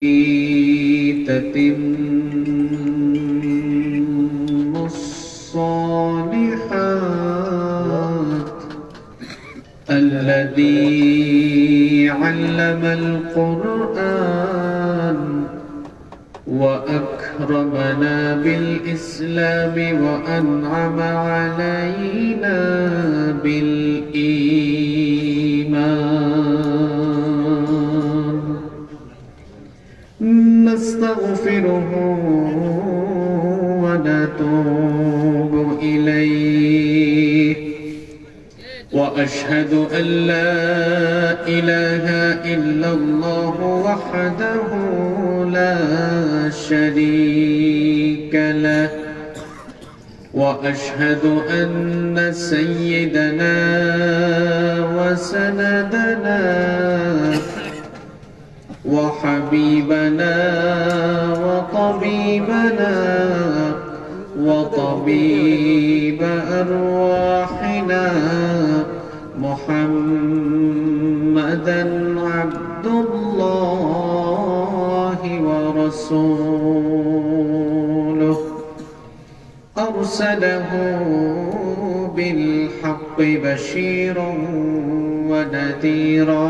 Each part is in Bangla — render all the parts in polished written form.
تتم الصالحات الذي علم القرآن وأكرمنا بالإسلام وأنعم علينا بالإيمان نستغفره ونتوب إليه وأشهد أن لا إله إلا الله وحده لا شريك له وأشهد أن سيدنا وسندنا وحبيبنا وطبيبنا وطبيب أرواحنا محمدًا عبد الله ورسوله أرسله بالحق بشيرًا ونذيرًا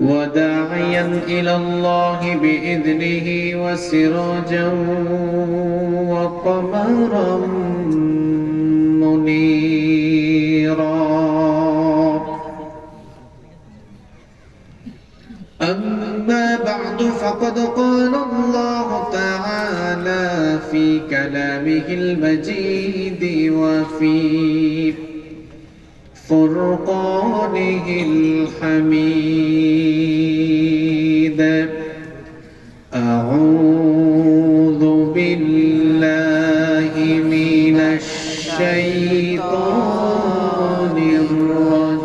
وداعيا إلى الله بإذنه وسراجا وقمرا منيرا أما بعد فقد قال الله تعالى في كلامه المجيد وفي فرقانه الحميد أعوذ بالله من الشيطان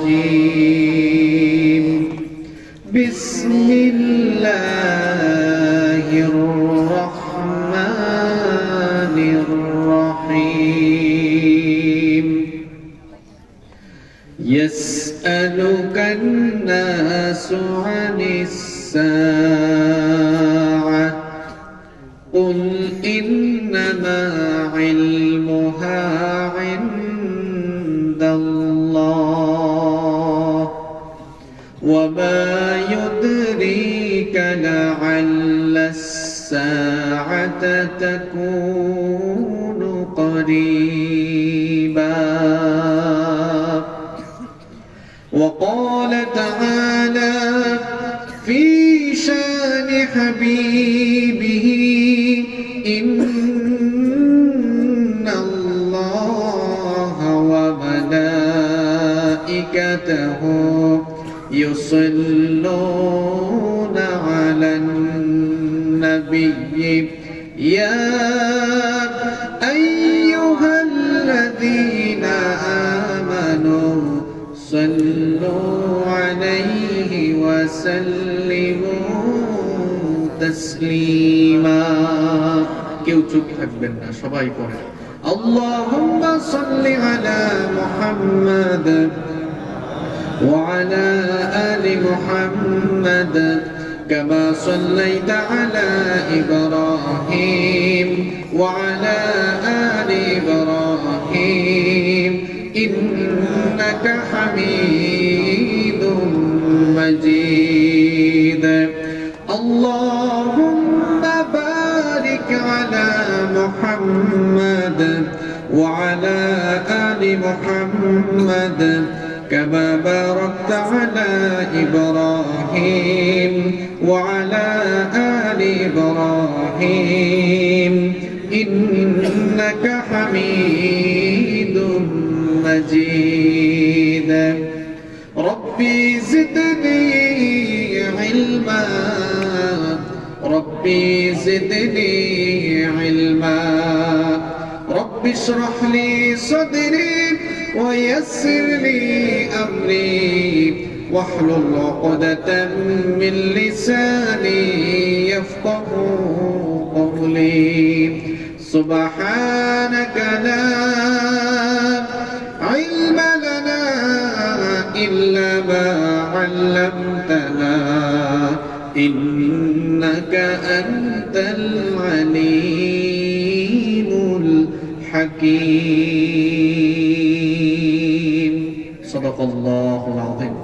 الرجيم بسم الله الرحمن الرحيم يسألك الناس عن الساعة قل إنما علمها عند الله وما يدريك لعل الساعة تكون قريبا وقال تعالى في شان حبيبه إن الله وملائكته يصلون على النبي يا أيها الذين آمنوا صلوا عليه وسلموا تسليما কেউ চুপ থাকবেন না সবাই পড়ে اللهم صل على محمد وعلى آل محمد كما صليت على إبراهيم وعلى آل إبراهيم إنك حميد مجيد اللهم بارك على محمد وعلى آل محمد كما باركت على إبراهيم وعلى آل إبراهيم إنك حميد مجيد ربي زدني علما ربي زدني علما ربي اشرح لي صدري ويسر لي أمري واحلل عقدة من لساني يفقه قولي سبحانك لا علم لنا إلا ما علمتنا ইন্নাকা আনতাল আলিমুল হাকীম। সাদাকাল্লাহুল আযীম।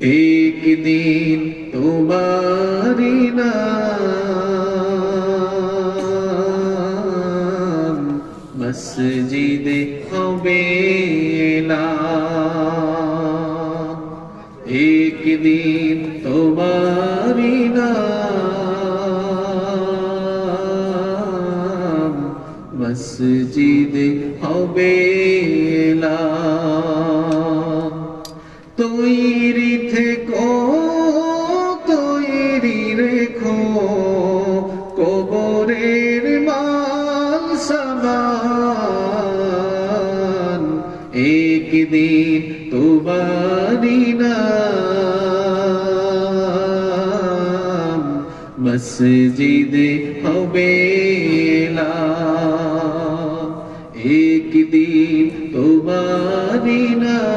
एक दिन तुम्हारी नाम मस्जिदे हवेला, एक दिन तुम्हारी नाम मस्जिदे हवेला। তৈরি থেকো তৈরি রেখো কবরের মাল সামান, একদিন তোমারি নাম মসজিদে হবেলা, একদিন তোমারি নাম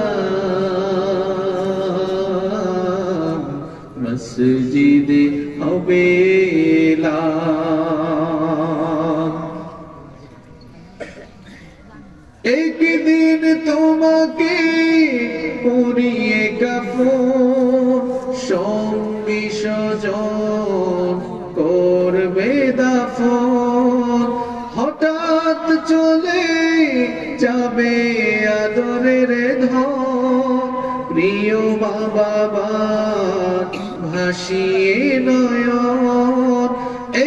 মসজিদে হবেলা। একদিন তোমাকে পরিয়ে কাফন, সঙ্গী স্বজন করবে দাফন, হঠাৎ চলে যাবে আদরের ধন, প্রিয় মা বাবার ভাসিয়ে নয়ন।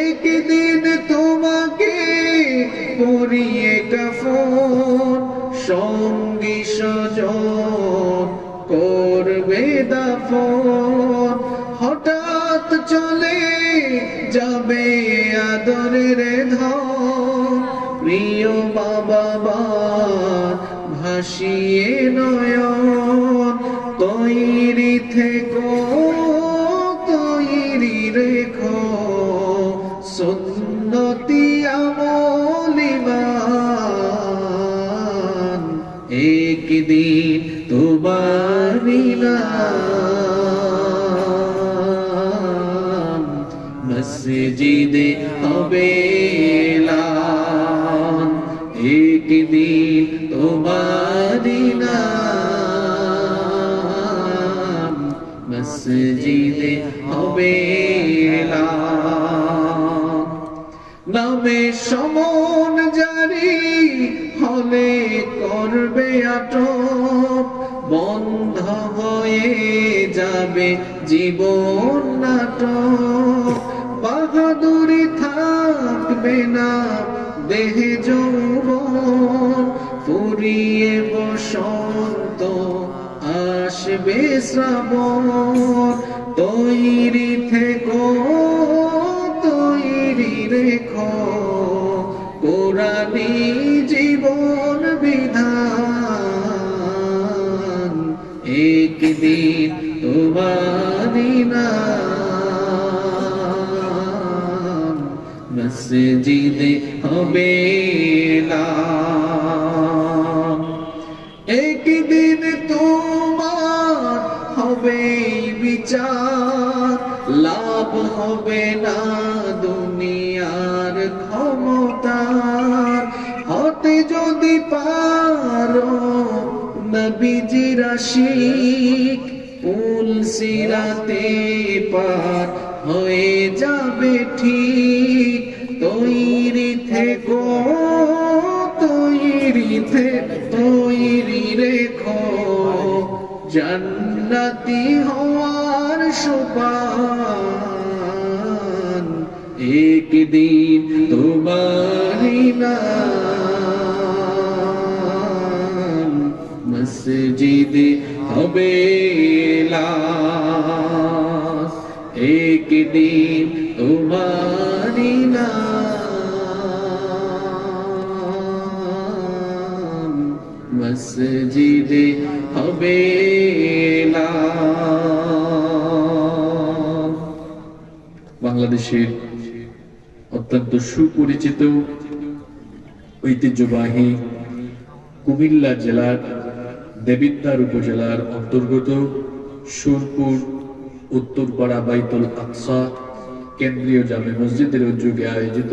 একদিন তোমাকে পরিয়ে কাফন, সঙ্গী স্বজন করবে দাফন, হঠাৎ চলে যাবে আদরের ধন, প্রিয় মা বাবার ভাসিয়ে নয়ন। তৈরি থেকো তৈরি রেখো সুন্নতি আমল ঈমান, একদিন তোমারি নাম মসজিদে হবেলা, একদিন তোমারি নাম মসজিদে হবেলা। নামে সমন জারি হলে করবে আটক, বন্ধ হয়ে যাবে জীবন নাটক, বাহাদুরি থাকবে না দেহে যৌবন, ফুরিয়ে বসন্ত আসবে শ্রাবণ। তৈরি থেকো তৈরি রেখো কোরআনী জীবন বিধান, একদিন তোমারি নাম মসজিদে হবেলা, একদিন তোমার হবে বিচার, লাভ হবে না দুনিয়ার ক্ষমতার, হতে যদি পারো নবীজির আশিক, পুল সিরাতে পার হয়ে যাবে ঠিক। তৈরি থেকো তৈরি রেখো জান্নাতি হওয়ার সোপান, একদিন তোমারি নাম মসজিদে হবেলা, একদিন তোমারি নাম মসজিদে হবেলা। বাংলাদেশের অত্যন্ত সুপরিচিত ঐতিহ্যবাহী কুমিল্লা জেলার দেবিদ্বার উপজেলার অন্তর্গত সুরপুর উত্তরপাড়া বাইতুল আকসা কেন্দ্রীয় জামে মসজিদের উদ্যোগে আয়োজিত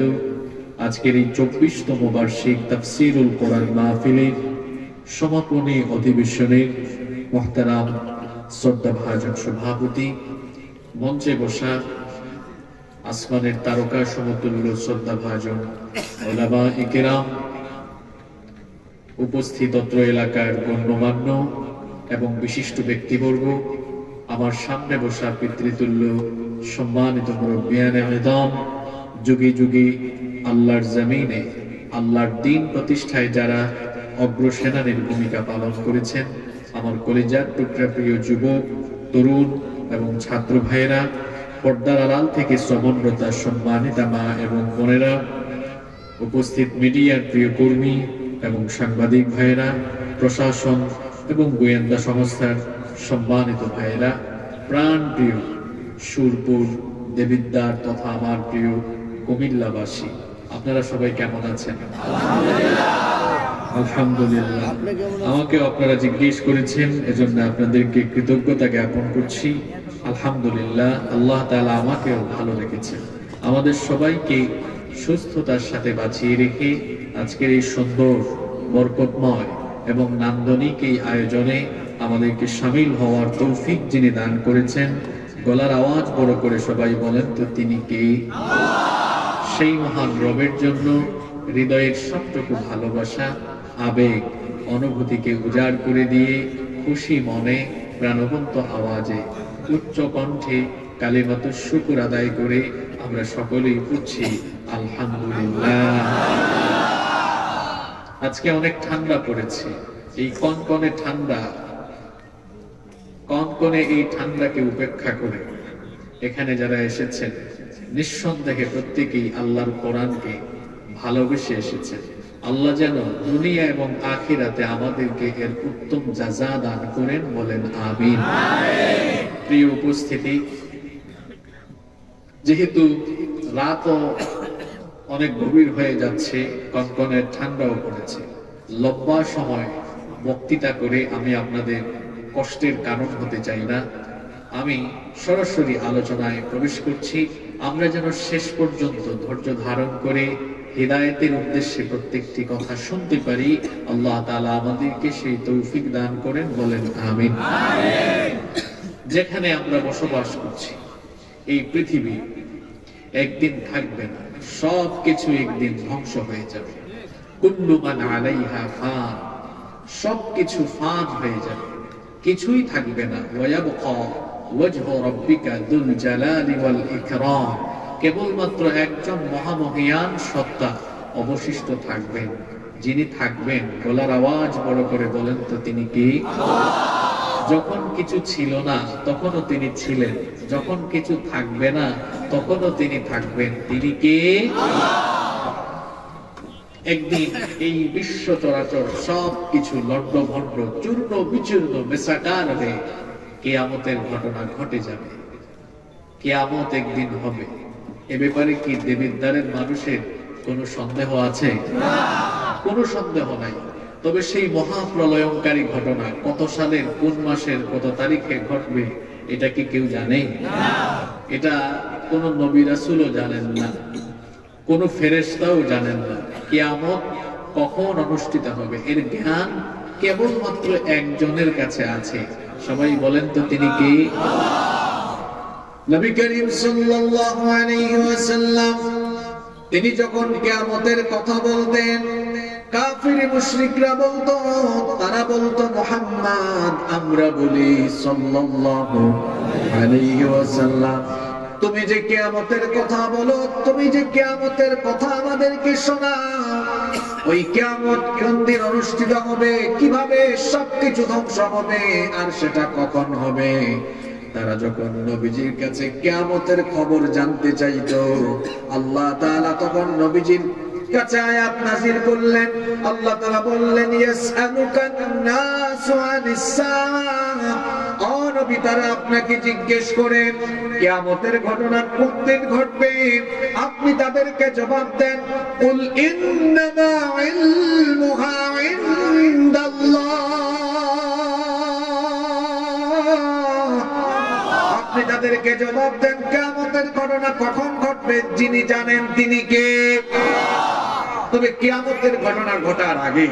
আজকের এই 24তম বার্ষিক তাফসীরুল কোরআন মাহফিলের সমাপনী অধিবেশনের মুহতারাম শ্রদ্ধাভাজন সভাপতি, মঞ্চে বসা আসমানের তারকা সমতুল্য শ্রদ্ধাভাজন উলামায়ে কেরাম, উপস্থিত অত্র এলাকার গণ্যমান্য এবং বিশিষ্ট ব্যক্তিবর্গ, আমার সামনে বসা পিতৃতুল্য সম্মানিত মুরব্বিয়ানে আযম, যুগে যুগে আল্লাহর জমিনে আল্লাহর দ্বীন প্রতিষ্ঠায় যারা অগ্রসেনানীর ভূমিকা পালন করেছেন, আমার কলিজার টুকরা প্রিয় যুবক, তরুণ এবং ছাত্র ভাইয়েরা, পর্দার আড়াল থেকে শ্রবণরতা সম্মানিতা মা এবং বোনেরা, উপস্থিত মিডিয়ার প্রিয় কর্মী এবং সাংবাদিক ভাইয়েরা, প্রশাসন এবং গোয়েন্দা সংস্থার সম্মানিত ভাইয়েরা, প্রাণ প্রিয় সুরপুর দেবিদ্বার তথা আমার প্রিয় কুমিল্লাবাসী, আপনারা সবাই কেমন আছেন? আলহামদুলিল্লাহ। আমাকে আপনারা জিজ্ঞেস করেছেন, এজন্য আপনাদেরকে কৃতজ্ঞতা জ্ঞাপন করছি। আলহামদুলিল্লাহ, আল্লাহ তাআলা আমাকেও ভালো রেখেছেন, আমাদের সবাইকে সুস্থতার সাথে বাঁচিয়ে রেখে আজকের এই সুন্দর বরকতময় এবং নান্দনিক এই আয়োজনে আমাদেরকে শামিল হওয়ার তৌফিক যিনি দান করেছেন, গলার আওয়াজ বড় করে সবাই বলেন তো তিনি কে? সেই মহান রবের জন্য হৃদয়ের সবটুকু ভালোবাসা, আবেগ, অনুভূতিকে উজাড় করে দিয়ে খুশি মনে প্রাণবন্ত আওয়াজে উচ্চ কণ্ঠে কালিমাতুশ শুকর আদায় করে আমরা সকলেই পড়ছি আলহামদুলিল্লাহ। আজকে অনেক ঠান্ডা পড়েছে, এই কনকনে ঠান্ডা, কনকনে এই ঠান্ডাকে উপেক্ষা করে এখানে যারা এসেছেন, নিঃসন্দেহে প্রত্যেকেই আল্লাহর কোরআনকে ভালোবেসে এসেছেন। আল্লাহ যেন দুনিয়া এবং আখিরাতে আমাদেরকে এর উত্তম জাযা দান করেন, বলেন আমিন। প্রিয় উপস্থিতি, যেহেতু রাতও অনেক গভীর হয়ে যাচ্ছে, কনকনে ঠান্ডাও পড়েছে, লম্বা সময় বক্তৃতা করে আমি আপনাদের কষ্টের কারণ হতে চাই না। আমি সরাসরি আলোচনায় প্রবেশ করছি। আমরা যেন শেষ পর্যন্ত ধৈর্য ধারণ করে হিদায়াতের উদ্দেশ্যে প্রত্যেকটি কথা শুনতে পারি, আল্লাহ তাআলা আমাদেরকে সেই তৌফিক দান করেন, বলেন আমিন। যেখানে আমরা বসবাস করছি, এই পৃথিবী একদিন থাকবে না, সবকিছু একদিন ধ্বংস হয়ে যাবে। কুল্লু মান আলাইহা ফান, সবকিছু ফান হয়ে যাবে, কিছুই থাকবে না। ওয়ায়াবকা ওয়াজহু রাব্বিকা যুল জালালি ওয়াল ইকরাম, কেবলমাত্র একজন মহামহিয়ান সত্তা অবশিষ্ট থাকবেন, যিনি থাকবেন, গলার আওয়াজ বড় করে বলেন তো তিনি কে? যখন কিছু ছিল না তখনও তিনি ছিলেন, যখন কিছু থাকবে না তখনও তিনি থাকবেন, তিনি কে? একদিন এই বিশ্ব চরাচর সবকিছু লণ্ডভণ্ড, চূর্ণ বিচূর্ণ, মেসাকার হয়ে কিয়ামতের ঘটনা ঘটে যাবে। কিয়ামত একদিন হবে, এ ব্যাপারে কি দেবিদ্বারের মানুষের কোনো সন্দেহ আছে? কোনো সন্দেহ নাই। তবে সেই মহাপ্রলয়ঙ্কারী ঘটনা কত সালের, কোন মাসের, কত তারিখে ঘটবে, এটা কি কেউ জানে? এটা কোন নবী রাসূলও জানেন না, কোন ফেরেশতাও জানেন না। কিয়ামত কখন অনুষ্ঠিত হবে এর জ্ঞান কেবলমাত্র একজনের কাছে আছে। সবাই বলেন তো তিনি কে? নবী করিম সাল্লাল্লাহু আলাইহি ওয়াসাল্লাম তিনি যখন কিয়ামতের কথা বলতেন, কাফির মুশরিকরা বলতো, তারা বলতো মুহাম্মদ, আমরা বলি সাল্লাল্লাহু আলাইহি ওয়াসাল্লাম, তুমি যে কিয়ামতের কথা বলো, তুমি যে কিয়ামতের কথা আমাদেরকে শোনাও, ওই কিয়ামত কোন দিন অনুষ্ঠিত হবে, কিভাবে সবকিছু ধ্বংস হবে, আর সেটা কখন হবে? তারা যখন নবীজির কাছে কিয়ামতের খবর জানতে চাইতো, আল্লাহ তাআলা তখন নবীজির কাছে আয়াত নাযিল করলেন। আল্লাহ তাআলা বললেন, ইয়াসআলুকান নাসু আনিস সাআ, ও নবী, তারা আপনাকে জিজ্ঞেস করেন কিয়ামতের ঘটনা কতদিন ঘটবে, আপনি তাদেরকে জবাব দেন, কুল ইন্নামা ইলমুহা ইনদাল্লাহ, আপনি আমাদেরকে জবাব দেন, কিয়ামতের ঘটনা কখন ঘটবে যিনি জানেন তিনি কে? তবে কিয়ামতের ঘটনা ঘটার আগে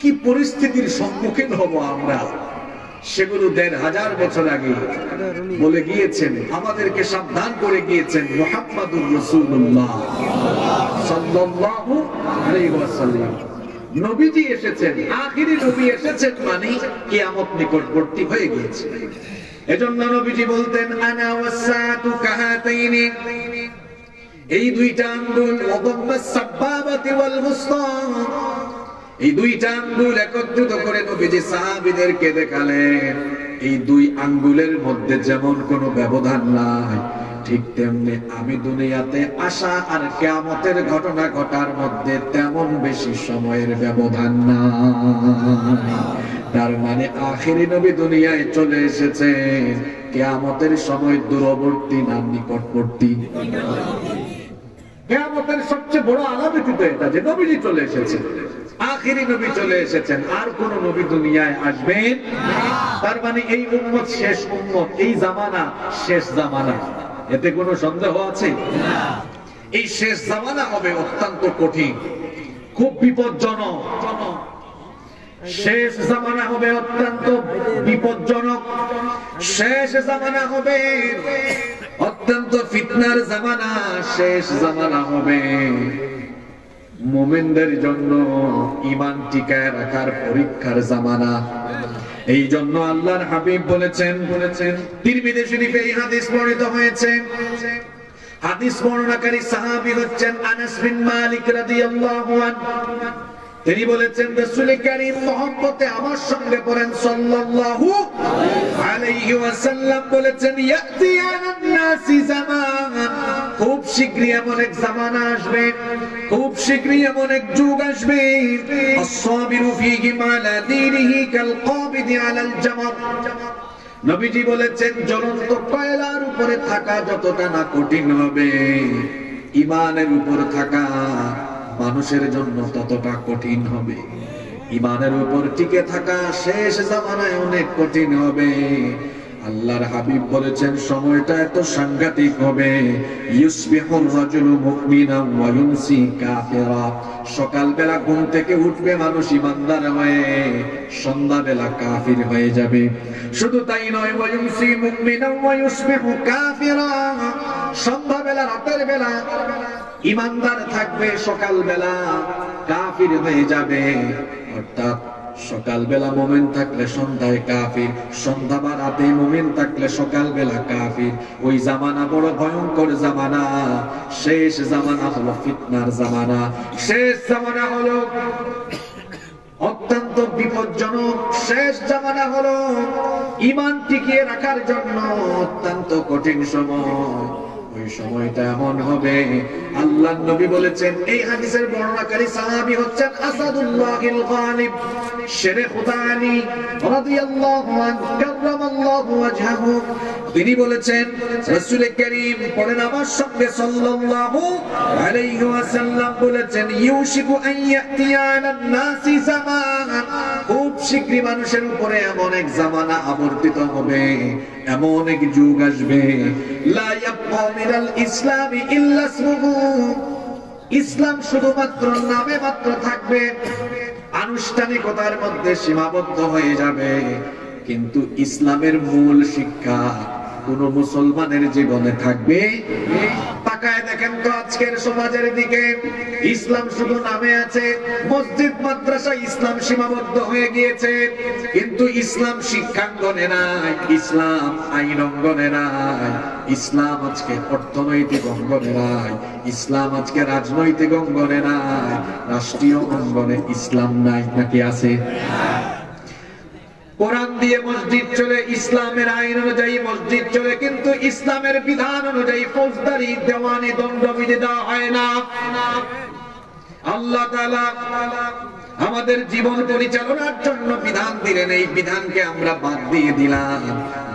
কি পরিস্থিতির সম্মুখীন হব আমরা, সেগুলো ১৫০০ বছর আগে বলে গিয়েছেন, আমাদেরকে সাবধান করে গিয়েছেন মুহাম্মাদুর রাসূলুল্লাহ সাল্লাল্লাহু আলাইহি ওয়াসাল্লাম। নবীজি এসেছেন, আখিরি নবী এসেছেন, মানে কিয়ামত নিকটবর্তী হয়ে গিয়েছে। এজন্য নবীজি বলতেন, আনা ওয়াসাতু কাহাতাইনি, এই দুইটা আঙ্গুল, ওয়াদাম্মাস সাব্বাবাতি ওয়াল মুসতা, এই দুইটা আঙ্গুল একত্রিত করে নবীজি সাহাবীদেরকে দেখালেন। এই দুই আঙ্গুলের মধ্যে যেমন কোনো ব্যবধান নাই, ঠিক তেমনি আমি দুনিয়াতে আসা আর কিয়ামতের ঘটনা ঘটার মধ্যে তেমন বেশি সময়ের ব্যবধান নাই। তার মানে আখিরি নবী দুনিয়ায় চলে এসেছে, কিয়ামতের সময় দূরবর্তী না নিকটবর্তী? কিয়ামতের সবচেয়ে বড় আলামত এটা যে নবীজি চলে এসেছেন, আখিরি নবী চলে এসেছেন, আর কোন নবী দুনিয়ায় আসবেন না। তার মানে এই উম্মত শেষ উম্মত, এই জামানা শেষ জামানা, এতে কোনো সন্দেহ আছে? এই শেষ জামানা হবে অত্যন্ত কঠিন, খুব বিপজ্জনক। শেষ জামানা হবে অত্যন্ত বিপজ্জনক, শেষ জামানা হবে অত্যন্ত ফিতনার জামানা, শেষ জামানা হবে মুমিনদের জন্য ঈমান টিকায় রাখার পরীক্ষার জামানা। এই জন্য আল্লাহর হাবিব বলেছেন, তিরমিজি শরীফে এই হাদিস বর্ণিত হয়েছে। হাদিস বর্ণনাকারী সাহাবী হচ্ছেন আনাস বিন মালিক রাদিয়াল্লাহু আনহু। তিনি বলেছেন, রাসূল কারীম মুহাম্মদ আমার সঙ্গে পড়েন সাল্লাল্লাহু আলাইহি ওয়াসাল্লাম বলেছেন, ইয়াতি আলান নাসি জামান, খুব শীঘ্রই এমন এক জামানা আসবে, খুব শীঘ্রই এমন এক যুগ আসবে, আস-সাবিরু ফীহি আলা দীনিহি কাল কাবিদি আলাল জামার। নবীজি বলেছেন, জ্বলন্ত কয়লার উপরে থাকা যতটা না কঠিন হবে, ঈমানের উপর থাকা মানুষের জন্য ততটা কঠিন হবে। ঈমানের উপর টিকে থাকা শেষ জামানায় অনেক কঠিন হবে। আল্লাহর হাবিব বলেছেন, সময়টা এত সাংঘাতিক হবে, ইউসবিহুর রাজুলু মুমিনান ওয়া ইউমসি কাফিরা, সকালবেলা ঘুম থেকে উঠবে মানুষ ঈমানদার হয়ে, সন্ধ্যাবেলা কাফির হয়ে যাবে। শুধু তাই নয়, ওয়া ইউমসি মুমিনান ওয়া ইউসবিহু কাফিরা, সন্ধ্যাবেলা রাতের বেলা ঈমানদার থাকবে, সকালবেলা কাফির হয়ে যাবে। অর্থাৎ সকালবেলা মুমিন থাকলে সন্ধ্যায় কাফির, সন্ধ্যা বা রাতে মুমিন থাকলে সকালবেলা কাফির। ওই জামানা বড় ভয়ঙ্কর জামানা, শেষ জামানা হলো ফিতনার জামানা, শেষ জামানা হলো অত্যন্ত বিপজ্জনক, শেষ জামানা হলো ঈমান টিকিয়ে রাখার জন্য অত্যন্ত কঠিন সময়। ওই সময়টা এমন হবে, আল্লাহর নবী বলেছেন, এই হাদিসের বর্ণনাকারী সাহাবী হচ্ছেন আসাদুল্লাহিল গালিব শেরে খুদা আলী রাদিয়াল্লাহু আনহু কাররামাল্লাহু ওয়াজহাহু। তিনি বলেছেন, রাসূল কারীম পড়েন আমার সঙ্গে সাল্লাল্লাহু আলাইহি ওয়াসাল্লাম বলেছেন, ইউশিকু আন ইয়াতিয়া আলান নাসি জামান, খুব শীঘ্রই মানুষের উপরে এমন এক জামানা আবর্তিত হবে, এমন এক যুগ আসবে, লা ইয়াবকা মিনাল ইসলামি ইল্লা ইসমুহু, ইসলাম শুধুমাত্র নামে মাত্র থাকবে, আনুষ্ঠানিকতার মধ্যে সীমাবদ্ধ হয়ে যাবে, কিন্তু ইসলামের মূল শিক্ষা কোন মুসলমানের জীবনে থাকবে। তাকায় দেখেন তো আজকের সমাজের দিকে, ইসলাম শুধু নামে আছে, মসজিদ মাদ্রাসা ইসলাম সীমাবদ্ধ হয়ে গিয়েছে, কিন্তু ইসলাম শিক্ষাঙ্গনে নাই, ইসলাম আইন অঙ্গনে নাই, ইসলাম আজকে অর্থনৈতিক অঙ্গনে নাই, ইসলাম আজকে রাজনৈতিক অঙ্গনে নাই, রাষ্ট্রীয় অঙ্গনে ইসলাম নাই। নাকি আছে? কোরআন দিয়ে মসজিদ চলে, ইসলামের আইন অনুযায়ী মসজিদ চলে, কিন্তু ইসলামের বিধান অনুযায়ী ফৌজদারি দেওয়ানি দণ্ডবিধি দেওয়া হয় না। আল্লাহ তাআলা আমাদের জীবন পরিচালনার জন্য বিধান দিলেন, এই বিধানকে আমরা বাদ দিয়ে দিলাম।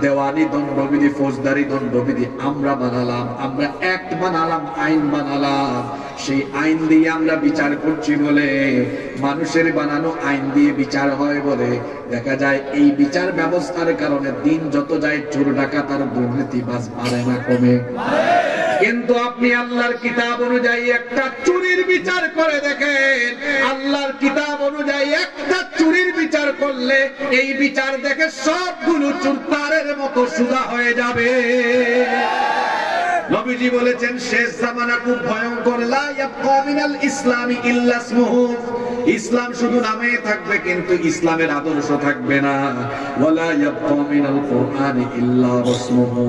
দেওয়ানি দণ্ডবিধি, ফৌজদারি দণ্ডবিধি আমরা বানালাম, আমরা অ্যাক্ট বানালাম, আইন বানালাম। সেই আইন দিয়ে আমরা বিচার করছি বলে, মানুষের বানানো আইন দিয়ে বিচার হয় বলে দেখা যায় এই বিচার ব্যবস্থার কারণে দিন যত যায় চোর ডাকাত আর দুর্নীতিবাজ বাড়ে না কমে। কিন্তু আপনি আল্লাহর কিতাব অনুযায়ী একটা চুরির বিচার করে দেখেন, আল্লাহর কিতাব অনুযায়ী একটা চুরির বিচার করলে এই বিচার দেখে সবগুলো চোর তারের মতো সোজা হয়ে যাবে। নবীজি বলেছেন শেষ জামানা খুব ভয়ঙ্কর, লা ইয়াবকা মিনাল ইসলামি ইল্লা ইসমুহু, ইসলাম শুধু নামে থাকবে কিন্তু ইসলামের আদর্শ থাকবে না। ওয়ালা ইয়াবকা মিনাল কুরআনি ইল্লা রাসমুহু,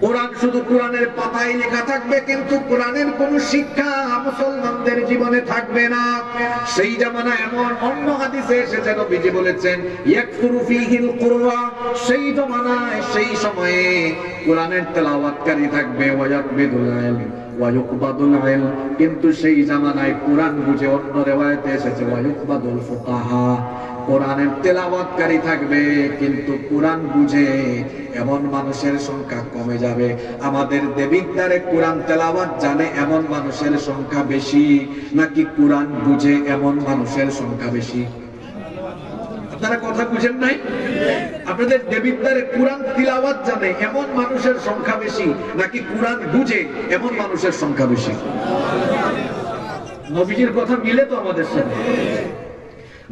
কোরআন শুধু কোরআনের পাতায় লেখা থাকবে কিন্তু কোরআনের কোন শিক্ষা মুসলমানদের জীবনে থাকবে না। সেই জামানা এমন, অন্য হাদিসে এসেছে নবীজি বলেছেন ইয়াকফুরু ফীহিল কুরআ, সেই জামানায় সেই সময়ে কোরআনের তেলাওয়াতকারী থাকবে, ওয়া ইয়াকবিদুল ইলম ওয়া ইউকবাদুল ইলম, কিন্তু সেই জামানায় কোরআন বুঝে, অন্য রিওয়ায়াতে এসেছে ওয়া ইউকবাদুল ফুকাহা, কোরআনের তেলাওয়াতকারী থাকবে কিন্তু কোরআন বুঝে এমন মানুষের সংখ্যা কমে যাবে। আমাদের দেবিদ্বারে কোরআন তেলাওয়াত জানে এমন মানুষের সংখ্যা বেশি নাকি কোরআন বুঝে এমন মানুষের সংখ্যা বেশি? আপনারা কথা বুঝেন নাই? আপনাদের দেবিদ্বারে কোরআন তিলাওয়াত জানে এমন মানুষের সংখ্যা বেশি নাকি কোরআন বুঝে এমন মানুষের সংখ্যা বেশি? নবীজির কথা মিলে তো আমাদের সাথে।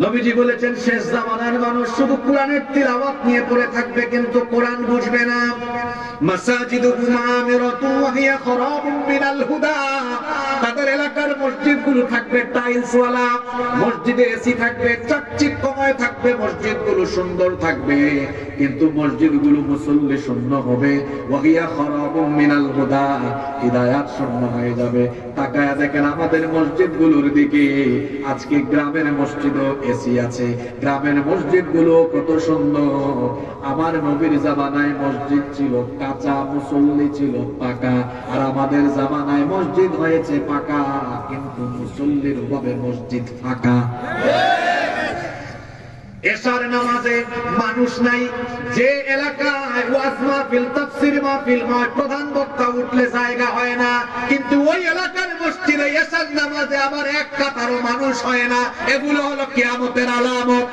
নবীজি বলেছেন শেষ জামানার মানুষ শুধু কোরআনের তিলাওয়াত নিয়ে পড়ে থাকবে কিন্তু কোরআন বুঝবে না। মাসাজিদুহুম আমিরাতুন ওয়া হিয়া খরাবুন মিনাল হুদা, তাদের এলাকার মসজিদগুলো থাকবে টাইলসওয়ালা, মসজিদে এসি থাকবে, চাকচিক্যময় থাকবে, মসজিদগুলো সুন্দর থাকবে কিন্তু মসজিদগুলো মুসল্লি শূন্য হবে। ওয়া হিয়া খরাবুন মিনাল হুদা, হিদায়াত শূন্য হয়ে যাবে। তাকায়া দেখেন আমাদের মসজিদগুলোর দিকে, আজকে গ্রামের মসজিদও এসি আছে, গ্রামের মসজিদগুলো কত সুন্দর। আমার নবীর জামানায় মসজিদ ছিল কাঁচা, মুসল্লি ছিল পাকা, আর আমাদের জামানায় মসজিদ হয়েছে পাকা কিন্তু মুসল্লির অভাবে মসজিদ ফাঁকা। এশার নামাজে মানুষ নাই, যে এলাকায় ওয়াজ মাহফিল, তাফসীর মাহফিল হয়, প্রধান বক্তা উঠলে জায়গা হয় না, কিন্তু ওই এলাকার মসজিদে এশার নামাজে আবার এক কাতারও মানুষ হয় না। এগুলো হলো কিয়ামতের আলামত।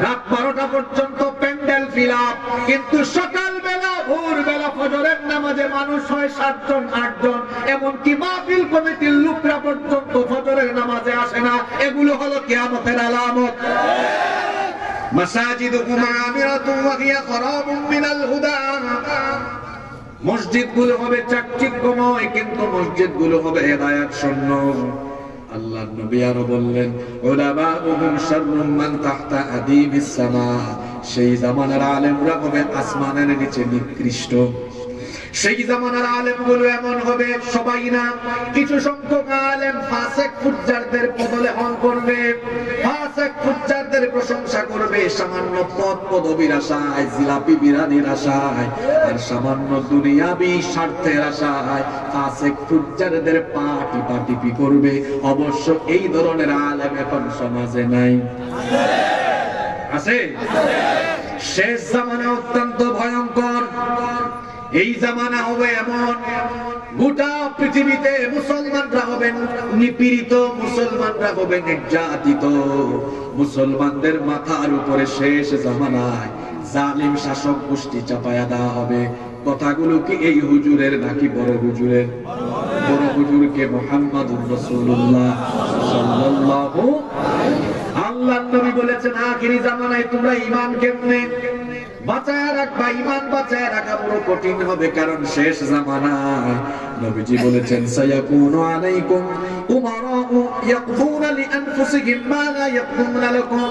রাত 12টা পর্যন্ত প্যান্ডেল ফিল আপ, কিন্তু সকালবেলা ভোরবেলা ফজরের নামাজে মানুষ হয় 7 জন 8 জন, এমনকি মাহফিল কমিটির লোকরা পর্যন্ত ফজরের নামাজে আসে না। এগুলো হলো কিয়ামতের আলামত। মাসাজিদুহুম আমিরাতুন ওয়া হিয়া খরাবুন মিনাল হুদা, মসজিদগুলো হবে চাকচিক্যময় কিন্তু মসজিদগুলো হবে হেদায়েত শূন্য। আল্লাহর নবী আরো বললেন উলামাউহুম শাররুম মান তাহতা আদিমিস সামা, সেই জামানার আলেমরা হবে আসমানের নিচে নিকৃষ্ট। সেই জামানার আলেমগুলো এমন হবে, সবাই না, কিছু সংখ্যক আলেম ফাসিক ফুজ্জারদের পদলেহন করবে, ফাসিক ফুজ্জারদের প্রশংসা করবে সামান্য পদ পদবীর আশায়, জিলাপি বিরানির আশায়, আর সামান্য দুনিয়াবি স্বার্থের আশায় ফাসিক ফুজ্জারদের পা টিপাটিপি করবে। অবশ্য এই ধরনের আলেম এখন সমাজে নাই, আছে? শেষ জামানা অত্যন্ত ভয়ঙ্কর। এই জামানা হবে এমন, গোটা পৃথিবীতে মুসলমানরা হবেন নিপীড়িত, মুসলমানরা হবেন নির্যাতিত, মুসলমানদের মাথার উপরে শেষ জামানায় জালিম শাসক গোষ্ঠী চাপায়া দেওয়া হবে। কথাগুলো কি এই হুজুরের নাকি বড় হুজুরের? বড় হুজুরকে মুহাম্মাদুর রাসূলুল্লাহ সাল্লাল্লাহু আলাইহি। আল্লাহর নবী বলেছেন আখিরি জামানায় তোমরা ঈমান কেমনে বাঁচায় রাখবা, ঈমান বাঁচায় রাখা বড় কঠিন হবে, কারণ শেষ জামানায় নবীজি বলেছেন সায়াকুনু আলাইকুম উমারাউ ইয়াকফুনা লিআনফুসিহিম মা লা ইয়াকফুনা লাকুম,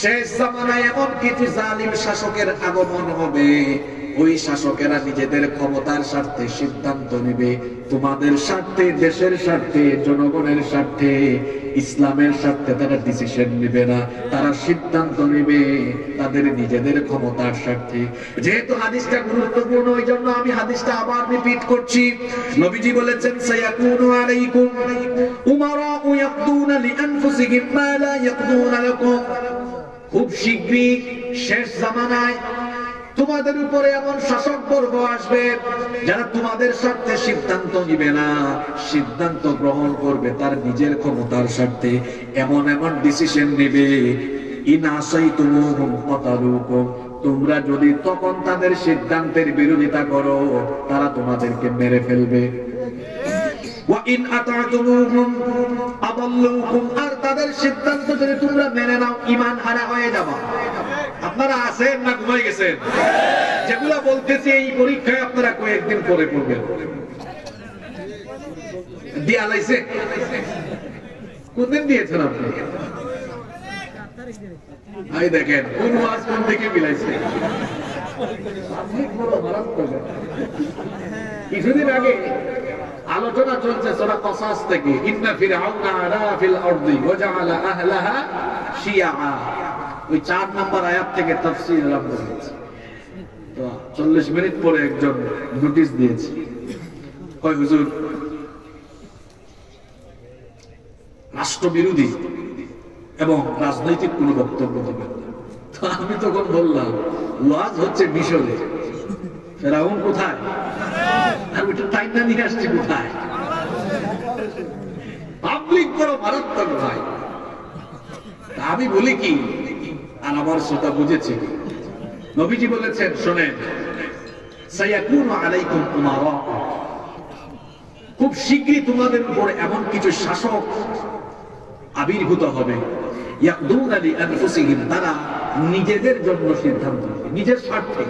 শেষ জামানায় এমন কিছু জালিম শাসকের আগমন হবে ওই শাসকেরা নিজেদের ক্ষমতার স্বার্থে সিদ্ধান্ত নেবে, তোমাদের স্বার্থে, দেশের স্বার্থে, জনগণের স্বার্থে, ইসলামের স্বার্থে তারা ডিসিশন নেবে না, তারা সিদ্ধান্ত নেবে তাদের নিজেদের ক্ষমতার স্বার্থে। যেহেতু হাদিসটা গুরুত্বপূর্ণ, ওই জন্য আমি হাদিসটা আবার রিপিট করছি। নবীজি বলেছেন, সায়াকুনু আলাইকুম উমারাউ ইয়াকদুনা লিআনফুসিহিম মা লা ইয়াকদুনা লাকুম। খুব শীঘ্রই শেষ জামানায় তোমাদের উপরে এমন শাসক বর্গ আসবে যারা তোমাদের স্বার্থে সিদ্ধান্ত নিবে না, সিদ্ধান্ত গ্রহণ করবে তার নিজের ক্ষমতার স্বার্থে, এমন এমন ডিসিশন নেবে, ইন আসাইতুমুহুম কাতালুকুম, তোমরা যদি তখন তাদের সিদ্ধান্তের বিরোধিতা করো তারা তোমাদেরকে মেরে ফেলবে। ওয়া ইন আতাতুমুহুম আদাল্লুকুম, আর তাদের সিদ্ধান্ত যদি তোমরা মেনে নাও ঈমান হারা হয়ে যাবে। আপনারা আছেন না ঘুমাই গেছেন? যেগুলা বলতেছি এই পরীক্ষায় আপনারা কয়েকদিন পরে পড়বেন। দিয়া লাইছে কোনদিন দিয়েছেন আপনি? আই দেখেন কোন ওয়াজ কোন দিকে মিলাইছে। কিছুদিন আগে আলোচনা চলছে সূরা কসাস থেকে, ইন্না ফিরআউনা আলা ফিল আরদি ওয়া জাআলা আহলাহা শিয়া। ওই 4 নম্বর আয়াত থেকে তাফসীর আরম্ভ হয়েছে। তো 40 মিনিট পরে একজন নোটিশ দিয়েছে, কয় হুজুর রাষ্ট্রবিরোধী এবং রাজনৈতিক কোন বক্তব্য দিবেন। তো আমি তখন বললাম, ওয়াজ হচ্ছে মিশরে, ফেরাউন কোথায়, আর ওইটা টাইনা নিয়ে আসছে কোথায়? পাবলিক বড় মারাত্মক ভাই। আমি বলি কি, আর আমার সেটা বুঝেছি। নবীজি বলেছেন, শোনেন, সায়াকুনু আলাইকুম উমারা, খুব শীঘ্রই তোমাদের উপর এমন কিছু শাসক আবির্ভূত হবে, ইয়াকদুনা লিআনফুসিহিম, তারা নিজেদের জন্য সিদ্ধান্ত নেবে, নিজের স্বার্থে,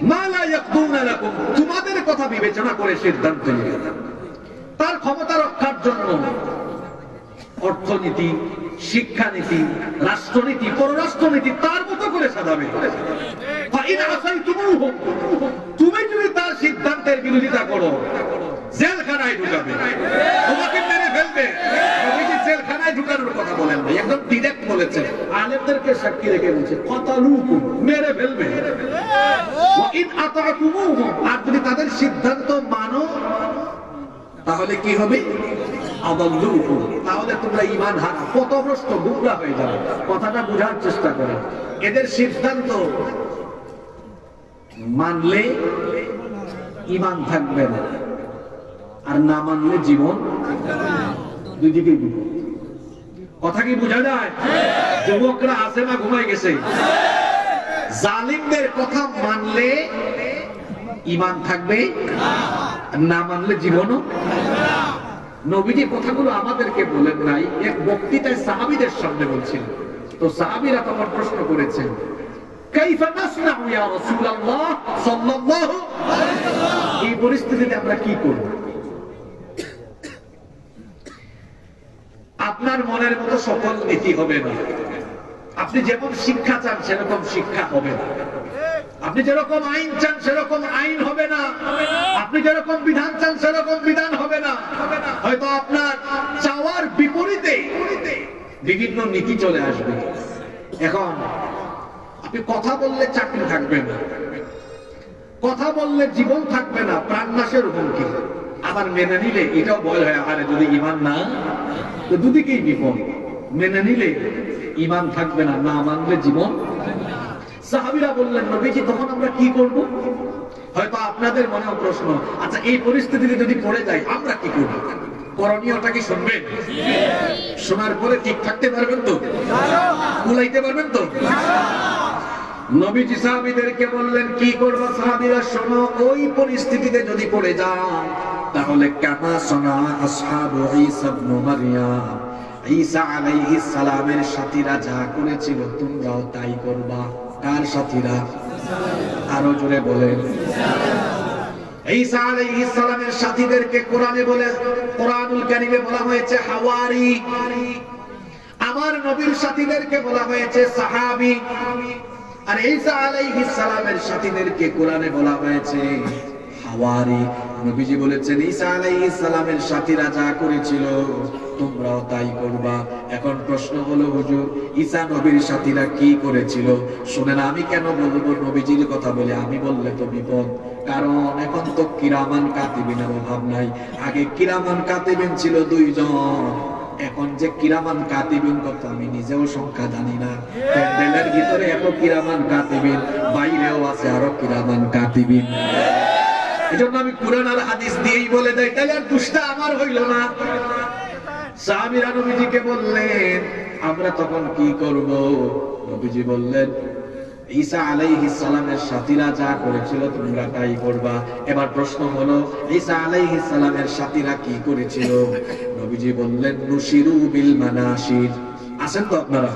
মা লা ইয়াকদুনা লাকুম, তোমাদের কথা বিবেচনা করে সিদ্ধান্ত নেবে। তার ক্ষমতা রক্ষার জন্য অর্থনীতি, শিক্ষানীতি, রাষ্ট্রনীতি, পররাষ্ট্রনীতি তার মতো করে সাজাবে। তুমি যদি তার সিদ্ধান্তের বিরোধিতা করো, জেলখানায় ঢুকাবে, তোমাকে মেরে ফেলবে। জেলখানায় ঢুকানোর কথা বলেন না, একদম ডিরেক্ট বলেছেন, আলেমদেরকে সাক্ষী রেখে বলছে, কাতালুকুম, মেরে ফেলবে। আর যদি তাদের সিদ্ধান্ত মানো তাহলে কি হবে? আদাল্লুকুম, তাহলে তোমরা ঈমান হারা, পথভ্রষ্ট, গুমরাহ হয়ে যাবে। কথাটা বোঝার চেষ্টা করো। এদের সিদ্ধান্ত মানলে ঈমান থাকবে না, আর না মানলে জীবন, দুই দিকেই বিপদ। কথা কি বোঝা যায়? যুবকরা আছে না ঘুমাই গেছে? জালিমদের কথা মানলে ঈমান থাকবে, না মানলে জীবনও। নবীজি কথাগুলো আমাদেরকে বলেন নাই, এক বক্তৃতায় সাহাবীদের সামনে বলছেন। তো সাহাবীরা তখন প্রশ্ন করেছেন, কাইফা নাসনাউ ইয়া রাসূলুল্লাহ সাল্লাল্লাহু আলাইহি ওয়াসাল্লাম, এই পরিস্থিতিতে আমরা কি করব? আপনার মনের মতো সকল নীতি হবে না, আপনি যেমন শিক্ষা চান সেরকম শিক্ষা হবে না, আপনি যেরকম আইন চান সেরকম আইন হবে না, আপনি যেরকম বিধান চান সেরকম বিধান হবে না। হয়তো আপনার চাওয়ার বিপরীতে বিভিন্ন নীতি চলে আসবে। এখন আপনি কথা বললে চাকরি থাকবে না, কথা বললে জীবন থাকবে না, প্রাণ নাশের হুমকি। আবার মেনে নিলে এটাও ভয় হয়, আরে যদি ঈমান না, তো দুদিকেই বিপদ। মেনে নিলে ঈমান থাকবে না, না মানলে জীবন। সাহাবীরা বললেন, নবীজি তখন আমরা কি করব? হয়তো আপনাদের মনেও প্রশ্ন, আচ্ছা এই পরিস্থিতিতে যদি পড়ে যায় আমরা কি করব? করণীয়টা কি শুনবেন? শোনার পরে ঠিক থাকতে পারবেন তো? কুলাইতে পারবেন তো? নবীজি সাহাবীদেরকে বললেন, কি করব? সাহাবীরা শোনো, ওই পরিস্থিতিতে যদি পড়ে যাও তাহলে কামা সানা আসহাবু ঈসা ইবনে মারইয়াম, ঈসা আলাইহিস সালামের সাথীরা যা করেছিল তোমরাও তাই করবা। কার সাথীরা? আরো জোরে বলেন। ঈসা আলাইহিস সালামের সাথীদেরকে কোরআনে বলে, কোরআনুল কারীমে বলা হয়েছে হাওয়ারি। আমার নবীর সাথীদেরকে বলা হয়েছে সাহাবী। আর ঈসা আলাইহিস সালামের সাথীদেরকে কোরআনে বলা হয়েছে হাওয়ারি। নবীজি বলেছেন ঈসা আলাইহিস সালামের সাথীরা যা করেছিল তোমরাও তাই করবা। এখন প্রশ্ন হলো হুজুর, ঈসা নবীর সাথীরা কি করেছিল? শুনেন, আমি কেন বলবো নবীজির কথা বলে? আমি বললে তো বিপদ, কারণ এখন তো কিরামান কাতিবিনের অভাব নাই। আগে কিরামান কাতিবিন ছিল 2 জন, এখন যে কিরামান কাতিবিন কত আমি নিজেও সংখ্যা জানি না। প্যান্ডেলের ভিতরে এত কিরামান কাতিবিন, বাইরেও আছে আরো কিরামান কাতিবিন। এজন্য আমি কুরআন আর হাদিস দিয়েই বলে দেই, তাহলে আর দুষ্টা আমার হইল না। সাহাবীরা নবীজিকে বললেন আমরা তখন কি করব? নবীজি বললেন ঈসা আলাইহিস সালামের সাথীরা যা করেছিল তোমরা তাই করবা। এবার প্রশ্ন হলো ঈসা আলাইহিস সালামের সাথীরা কি করেছিল? নবীজি বললেন নুশিরু বিল মানাশির। আছেন তো আপনারা?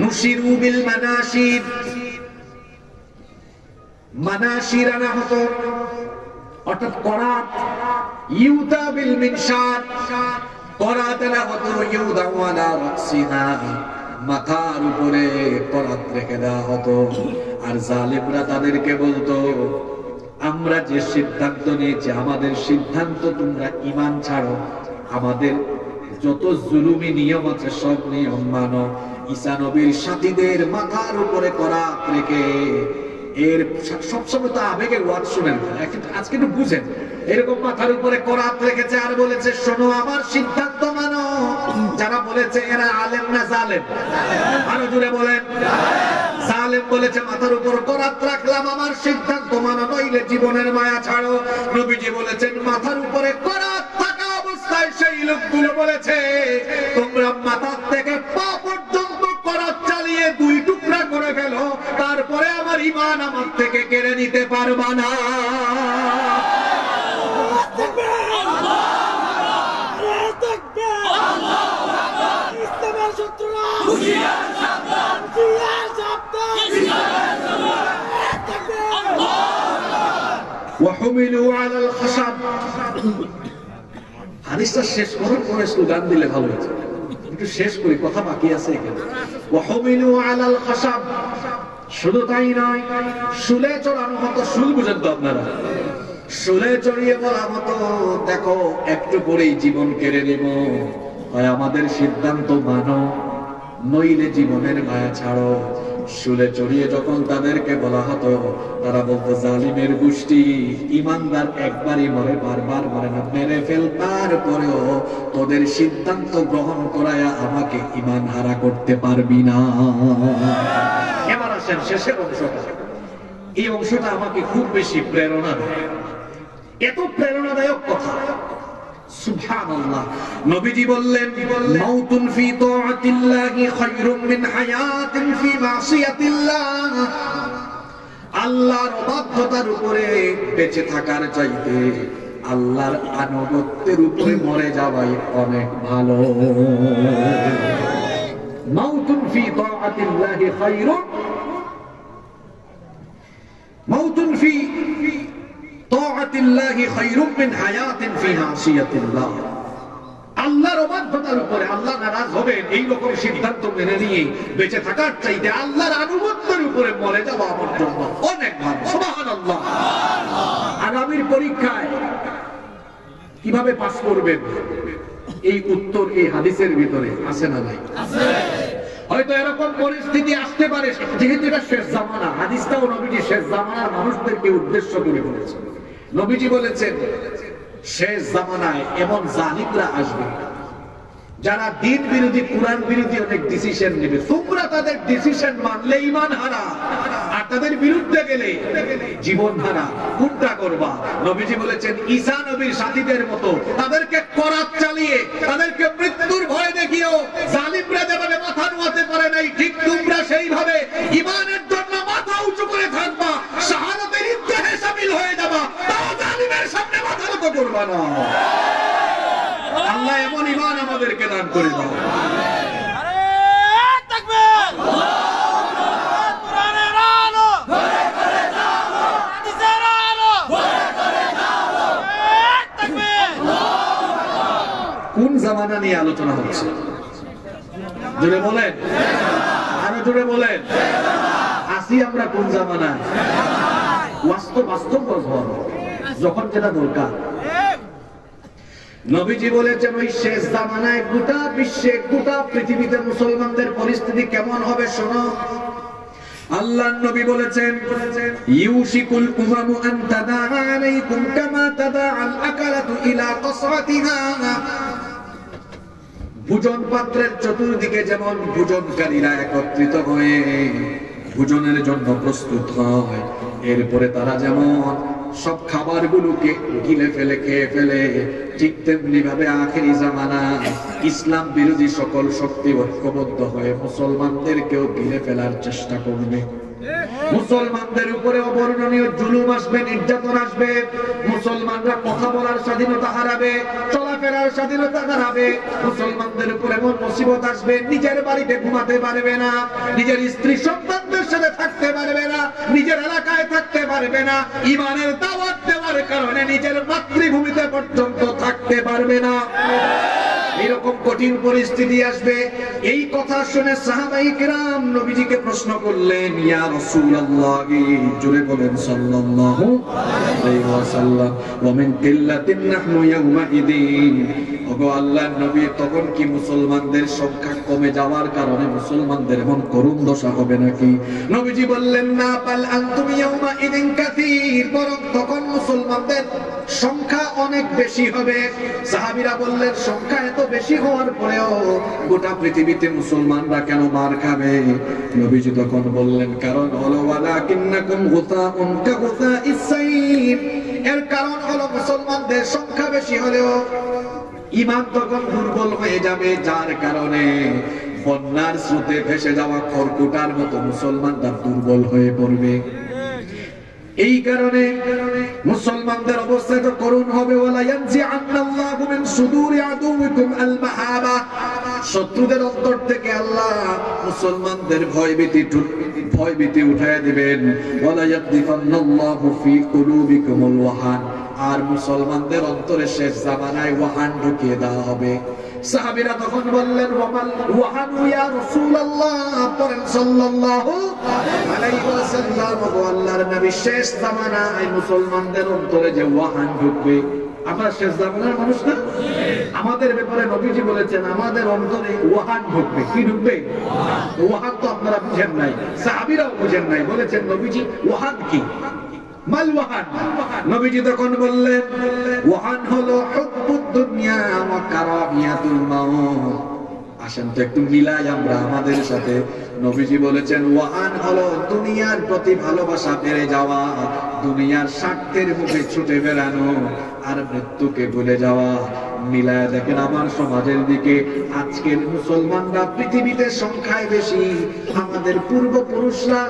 নুশিরু বিল মানাশির, মানাশির আনা হতো অর্থাৎ করাত, ইউদা বিল মিনশার, করাত আনা হতো ইউদা ওয়ালা রাসিহা, মাথার উপরে করাত রেখে দেওয়া হতো। আর জালিমরা তাদেরকে বলতো আমরা যে সিদ্ধান্ত নিয়েছি আমাদের সিদ্ধান্ত তোমরা ঈমান ছাড়ো, আমাদের যত জুলুমি নিয়ম আছে সব নিয়ম মানো। ঈসা নবীর সাথীদের মাথার উপরে করাত রেখে, এর সবসময় তো আবেগের ওয়াজ শুনেন, আজকে একটু বুঝেন, এরকম মাথার উপরে করাত রেখেছে আর বলেছে শোনো আমার সিদ্ধান্ত মানো। যারা বলেছে এরা আলেম না জালেম? আরো জোরে বলেন। জালেম বলেছে মাথার উপর করাত রাখলাম, আমার সিদ্ধান্ত মানো নইলে জীবনের মায়া ছাড়ো। নবীজি বলেছেন মাথার উপরে করাত থাকা অবস্থায় সেই লোকগুলো বলেছে তোমরা মাথার থেকে পা পর্যন্ত করাত চালিয়ে 2 টুকরা করে ফেলো, তারপরে আমার ঈমান আমার থেকে কেড়ে নিতে পারবা না। وحملوا على الخشب। হাদিসটা শেষ করার পরে স্লোগান দিলে ভালো হতো, একটু শেষ করি, কথা বাকি আছে এখানে। وحملوا على الخشب, শুধু তাই নয়, শুলে চড়ানো হতো। শুল বুঝেন তো আপনারা? শুলে চড়িয়ে বলা হতো দেখো একটু পরেই জীবন কেড়ে নিব, হয় আমাদের সিদ্ধান্ত মানো নইলে জীবনের মায়া ছাড়ো। শুলে চড়িয়ে যখন তাদেরকে বলা হতো তারা বলতো জালিমের গোষ্ঠী, ইমানদার একবারই মরে বারবার মরে না, মেরে ফেল, তারপরেও তোদের সিদ্ধান্ত গ্রহণ করায়া আমাকে ঈমান হারা করতে পারবি না। এবার আসেন শেষের অংশটা। এই অংশটা আমাকে খুব বেশি প্রেরণা দেয়, এত প্রেরণাদায়ক কথা। সুবহানাল্লাহ। নবীজি বললেন মাউতুন ফি তাআতিল্লাহি খায়রুম মিন হায়াতিন ফি মাসিয়াতিল্লাহ। আল্লাহর ইবাদতের উপরে বেঁচে থাকার চাইতে আল্লাহর আনুগত্যের উপরে মরে যাওয়াই অনেক ভালো। মাউতুন ফি তাআতিল্লাহি খায়রুম, মাউতুন ফি তাআতিল্লাহি খায়রুম মিন হায়াতিন ফি মাসিয়াতিল্লাহ। আল্লাহর ইবাদতের উপরে আল্লাহ নারাজ হবেন এই রকম সিদ্ধান্ত মেনে নিয়ে বেঁচে থাকার চাইতে আল্লাহর আনুগত্যের উপরে মরে যাওয়া আমার জন্য অনেক ভালো। সুবহানাল্লাহ। আগামীর পরীক্ষায় কিভাবে পাস করবেন এই উত্তর এই হাদিসের ভিতরে আছে না নাই? আছে। হয়তো এরকম পরিস্থিতি আসতে পারে, যেহেতু এটা শেষ জামানা, হাদিসটাও নবীজি শেষ জামানার মানুষদেরকে উদ্দেশ্য করে বলেছেন। নবীজি বলেছেন শেষ জামানায় এমন জালিমরা আসবে যারা দিন বিরোধী কুরআন বিরোধী অনেক ডিসিশন নেবে, তোমরা তাদের ডিসিশন মানলে ঈমান হারা আর তাদের বিরুদ্ধে গেলে জীবন হারা। কোনটা করবা? নবীজি বলেছেন ঈসা নবীর সাথীদের মতো তাদেরকে করাত চালিয়ে তাদেরকে মৃত্যুর ভয় দেখিও। জালিমরা যেভাবে মাথা নোয়াতে পারে নাই, ঠিক তোমরা সেইভাবে ঈমানের জন্য মাথা উঁচু করে থাকবা, শাহাদাতের ইফতিহারে শামিল হয়ে যাবা, তাও জালিমের সামনে মাথা নত করবা না। আল্লাহ এমন ঈমান আমাদেরকে দান করে দাও। আরে তাকবীর, কুরআনের আলো ঘরে ঘরে যাও, হাদিসের আলো ঘরে ঘরে যাও, তাকবীর। কোন জামানা নিয়ে আলোচনা হচ্ছে? জোরে বলেন, আরো জোরে বলেন। আসি আমরা কোন জামানায়? বাস্তব বছর যখন যেটা দরকার। নবীজি বলেছেন ওই শেষ জামানায় গোটা বিশ্বে গোটা পৃথিবীতে মুসলমানদের পরিস্থিতি কেমন হবে শোনো। আল্লাহর নবী বলেছেন ইউশিকুল উমামু আন তাদা আলাইকুম কামা তাদা আল আকালাতু ইলা কসরাতিহা। ভোজন পাত্রের চতুর্দিকে যেমন ভোজনকারীরা একত্রিত হয়ে ভোজনের জন্য প্রস্তুত হয়, এরপরে তারা যেমন সব খাবারগুলোকে গিলে ফেলে খেয়ে ফেলে, ঠিক তেমনি ভাবে আখেরি জামানা ইসলাম বিরোধী সকল শক্তি ঐক্যবদ্ধ হয়ে মুসলমানদেরকেও গিলে ফেলার চেষ্টা করবে। মুসলমানদের উপরে অবর্ণনীয় জুলুম আসবে, নির্যাতন আসবে, মুসলমানরা কথা বলার স্বাধীনতা হারাবে, চলাফেরার স্বাধীনতা হারাবে, মুসলমানদের উপরে এমন মুসিবত আসবে নিজের বাড়িতে ঘুমাতে পারবে না, নিজের স্ত্রী সন্তানদের সাথে থাকতে পারবে না, নিজের এলাকায় থাকতে পারবে না, ঈমানের দাওয়াত দেওয়ার কারণে নিজের মাতৃভূমিতে পর্যন্ত থাকতে পারবে না। এরকম কঠিন পরিস্থিতি আসবে। এই কথা শুনে সাহাবায়ে কেরাম নবীজিকে প্রশ্ন করলেন, ইয়া রাসূলুল্লাহ, জোরে বলেন সাল্লাল্লাহু আলাইহি ওয়াসাল্লাম, ওয়া মিন কিল্লাতিন নাহনু ইয়াউমাইদিন। ওগো আল্লাহর নবী, তখন কি মুসলমানদের সংখ্যা কমে যাওয়ার কারণে মুসলমানদের এমন করুণ দশা হবে নাকি? নবীজি বললেন, না, বাল আনতুম ইয়াউমাইদিন কাসীর, বরং তখন মুসলমানদের সংখ্যা অনেক বেশি হবে। সাহাবীরা বললেন, সংখ্যা এত বেশি হওয়ার পরেও গোটা পৃথিবীতে মুসলমানরা কেন মার খাবে? নবীজি তখন বললেন, কারণ হলো ওয়ালাকিন্নাকুম গুসাউন কাগুসাইস সাইব, এর কারণ হলো মুসলমানদের সংখ্যা বেশি হলেও ঈমান তখন দুর্বল হয়ে যাবে, যার কারণে বন্যার স্রোতে ভেসে যাওয়া খড়কুটার মতো মুসলমানরা দুর্বল হয়ে পড়বে। এই কারণে মুসলমানদের অবস্থা তো করুণ হবে। ওয়ালা ইয়ানজিআন্নাল্লাহু মিন সুদুরি আদুউকুম আল মাহাবা, শত্রুদের অন্তর থেকে আল্লাহ মুসলমানদের ভয়ভীতি উঠায় দিবেন। ওয়ালা ইয়াকদিফান্নাল্লাহু ফি কুলুবিকুমুল ওয়াহান, আর মুসলমানদের অন্তরে শেষ জামানায় ওয়াহান ঢুকিয়ে দেওয়া হবে। সাহাবীরা তখন বললেন, ওয়ামাল ওয়াহানু ইয়া রাসূলুল্লাহ, পড়েন সাল্লাল্লাহু আলাইহি ওয়াসাল্লাম, ও আল্লাহর নবী, শেষ জামানায় মুসলমানদের অন্তরে যে ওয়াহান ঢুকবে। আমরা শেষ জামানার মানুষ না? আমাদের ব্যাপারে নবীজি বলেছেন আমাদের অন্তরে ওয়াহান ঢুকবে। কি ঢুকবে? ওয়াহান তো আপনারা বুঝেন নাই, সাহাবীরাও বুঝেন নাই। বলেছেন নবীজি, ওয়াহান কি? মাল ওয়াহান? নবীজি তখন বললেন, ওয়াহান হলো হুব্বুদ দুনিয়া ওয়া কারাহিয়াতুল মাউত। আসেন তো একটু মিলাই আমরা আমাদের সাথে। নবীজি বলেছেন ওয়াহান হলো দুনিয়ার প্রতি ভালোবাসা বেড়ে যাওয়া, দুনিয়ার স্বার্থের মুখে ছুটে বেড়ানো, আর মৃত্যুকে ভুলে যাওয়া। মিলায় দেখেন আমার সমাজের দিকে, আজকের মুসলমানরা পৃথিবীতে সংখ্যায় বেশি। আমাদের পূর্বপুরুষরা,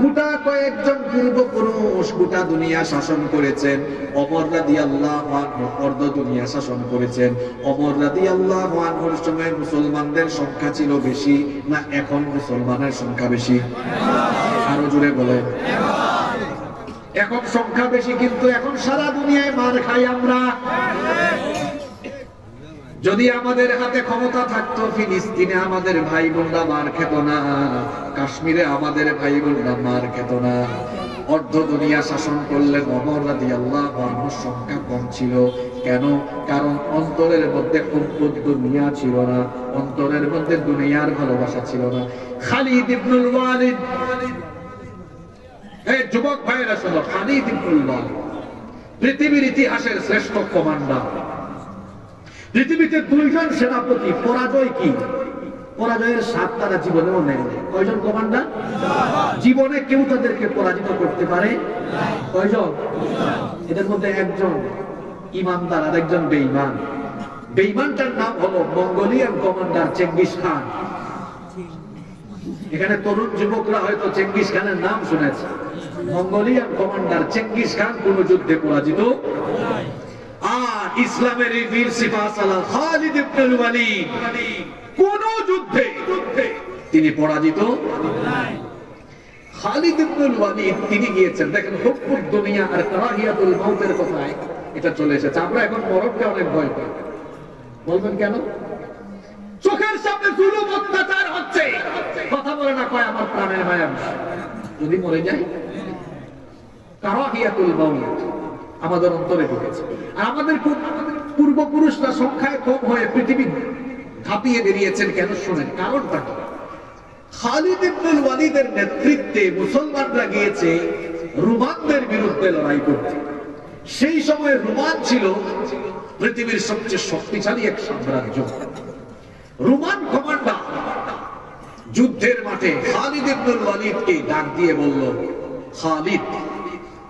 গোটা কয়েকজন পূর্বপুরুষ গোটা দুনিয়া শাসন করেছেন। ওমর রাদিয়াল্লাহু আনহু অর্ধ দুনিয়া শাসন করেছেন। ওমর রাদিয়াল্লাহু আনহুর সময় মুসলমানদের সংখ্যা ছিল বেশি না এখন মুসলমানের সংখ্যা বেশি? আরো জোরে বলেন। এখন সংখ্যা বেশি, কিন্তু এখন সারা দুনিয়ায় মার খাই আমরা। যদি আমাদের হাতে ক্ষমতা থাকতো, ফিলিস্তিনে আমাদের ভাই বোনরা মার খেত না, কাশ্মীরে আমাদের ভাই বোনরা মার খেত না। অর্ধ দুনিয়া শাসন করলেন ওমর রাদিয়াল্লাহু আনহুর সংখ্যা কম ছিল। কেন? কারণ অন্তরের মধ্যে হুব্বুদ দুনিয়া ছিল না, অন্তরের মধ্যে দুনিয়ার ভালোবাসা ছিল না। খালিদ ইবনুল ওয়ালিদ, এই যুবক ভাইয়েরা শোনো, খালিদ ইবনুল ওয়ালিদ পৃথিবীর ইতিহাসের শ্রেষ্ঠ কমান্ডার। পৃথিবীতে দুইজন সেনাপতি পরাজয় কি? পরাজয়ের স্বাদ তারা জীবনেও নেয়। কয়জন কমান্ডার? জীবনে কেউ তাদেরকে পরাজিত করতে পারে? কয়জন? এদের মধ্যে একজন ইমানদার আর একজন বেঈমান। বেঈমানটার নাম হলো মঙ্গোলিয়ান কমান্ডার চেঙ্গিস খান। এখানে তরুণ যুবকরা হয়তো চেঙ্গিস খানের নাম শুনেছে। মঙ্গোলিয়ান কমান্ডার চেঙ্গিস খান কোন যুদ্ধে পরাজিত, আর ইসলামের এই বীর সিপাহসালার খালিদ ইবনুল ওয়ালিদ কোন যুদ্ধে তিনি পরাজিত। খালিদ ইবনুল ওয়ালিদ তিনি গিয়েছেন, দেখেন হুব্বুদ দুনিয়া আর কারাহিয়াতুল মাউতের কথায় এটা চলে এসেছে। আমরা এখন মরণকে অনেক ভয় পাই। বলবেন কেন? চোখের সামনে জুলুম অত্যাচার হচ্ছে, কথা বলে না, কয় আমার প্রাণের মায়া। যদি মরে যাই, কারাহিয়াতুল মাউত আমাদের অন্তরে ঢুকেছে। আর আমাদের পূর্বপুরুষরা সংখ্যায় কম হয়ে পৃথিবী ধাপিয়ে বেরিয়েছেন কেন শোনেন, কারণটা কি? খালিদ ইবনুল ওয়ালিদের নেতৃত্বে মুসলমানরা গিয়েছে রোমানদের বিরুদ্ধে লড়াই করতে। সেই সময় রোমান ছিল পৃথিবীর সবচেয়ে শক্তিশালী এক সাম্রাজ্য। রোমান কমান্ডার যুদ্ধের মাঠে খালিদ ইবনুল ওয়ালিদকে ডাক দিয়ে বলল, খালিদ,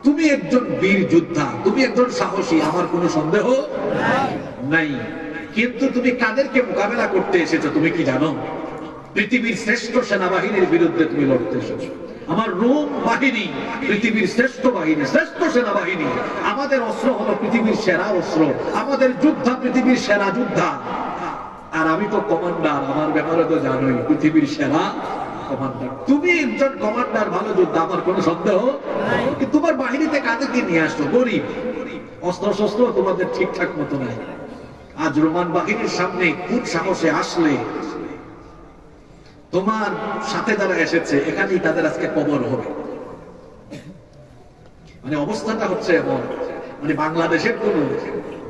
তুমি একজন বীর যোদ্ধা, তুমি একজন সাহসী, আমার কোনো সন্দেহ নাই, কিন্তু তুমি কাদেরকে মোকাবেলা করতে এসেছো তুমি কি জানো? পৃথিবীর শ্রেষ্ঠ সেনাবাহিনীর বিরুদ্ধে তুমি লড়তে এসেছো। আমার রোম বাহিনী পৃথিবীর শ্রেষ্ঠ বাহিনী, শ্রেষ্ঠ সেনাবাহিনী। আমাদের অস্ত্র হলো পৃথিবীর সেরা অস্ত্র, আমাদের যোদ্ধা পৃথিবীর সেরা যোদ্ধা। আর আমি তো কমান্ডার, আমার ব্যাপারে তো জানোই, পৃথিবীর সেরা কমান্ডার। তুমি একজন কমান্ডার, ভালো যোদ্ধা, আমার কোনো সন্দেহ। তোমার বাহিনীতে কাদেরকে নিয়ে আসছো? গরিব, অস্ত্র শস্ত্র তোমাদের ঠিকঠাক মতো নাই। আজ রোমান বাহিনীর সামনে কোন সাহসে আসলে তোমার সাথে যারা এসেছে এখানেই তাদের আজকে কবর হবে। মানে অবস্থাটা হচ্ছে এমন, মানে বাংলাদেশের কোন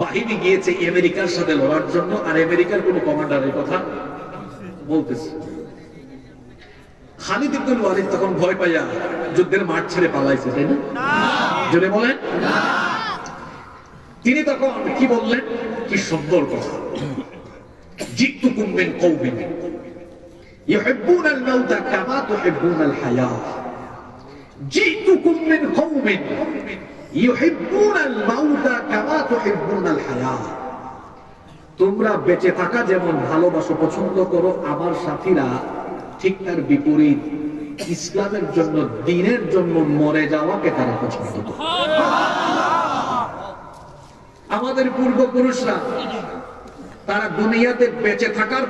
বাহিনী গিয়েছে আমেরিকার সাথে লড়ার জন্য, আর আমেরিকার কোন কমান্ডারের কথা বলতেছে। খালিদ ইবনুল ওয়ালিদ তখন ভয় পাইয়া যুদ্ধের মাঠ ছেড়ে পালাইছে, তাই না? জোরে বলেন। তিনি তখন কি বললেন, কি সুন্দর কথা, জিতুকুম মিন কওমিন ইউহিব্বুনাল মাউতা কামা তুহিব্বুনাল হায়াত। জিতুকুম মিন কওমিন ইউহিব্বুনাল মাউতা কামা তুহিব্বুনাল হায়াত। তোমরা বেঁচে থাকা যেমন ভালোবাসো, পছন্দ করো, আমার সাথীরা ঠিক তার বিপরীত, ইসলামের জন্য, দ্বীনের জন্য মরে যাওয়াকে তারা পছন্দ করে। আমাদের পূর্বপুরুষরা তারা দুনিয়াতে বেঁচে থাকার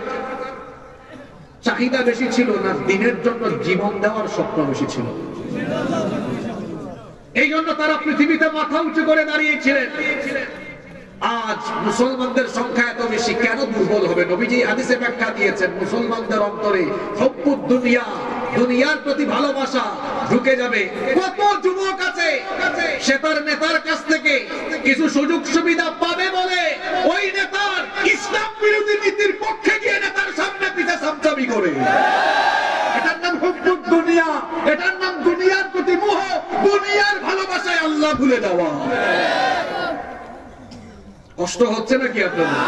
চাহিদা বেশি ছিল না, দ্বীনের জন্য জীবন দেওয়ার স্বপ্ন বেশি ছিল। এই জন্য তারা পৃথিবীতে মাথা উঁচু করে দাঁড়িয়েছিলেন। আজ মুসলমানদের সংখ্যা এত বেশি, কেন দুর্বল হবে? নবীজি হাদিসে ব্যাখ্যা দিয়েছেন, মুসলমানদের অন্তরে হুব্বুদ দুনিয়া, দুনিয়ার প্রতি ভালোবাসা ঢুকে যাবে। কত যুবক আছে সে তার নেতার কাছ থেকে কিছু সুযোগ সুবিধা পাবে বলে ওই নেতার ইসলাম বিরোধী নীতির পক্ষে গিয়ে নেতার সামনে পিছে সামচামি করে। এটার নাম হুব্বুদ দুনিয়া, এটার নাম দুনিয়ার প্রতি মোহ, দুনিয়ার ভালোবাসায় আল্লাহ ভুলে যাওয়া। কষ্ট হচ্ছে নাকি আপনাদের?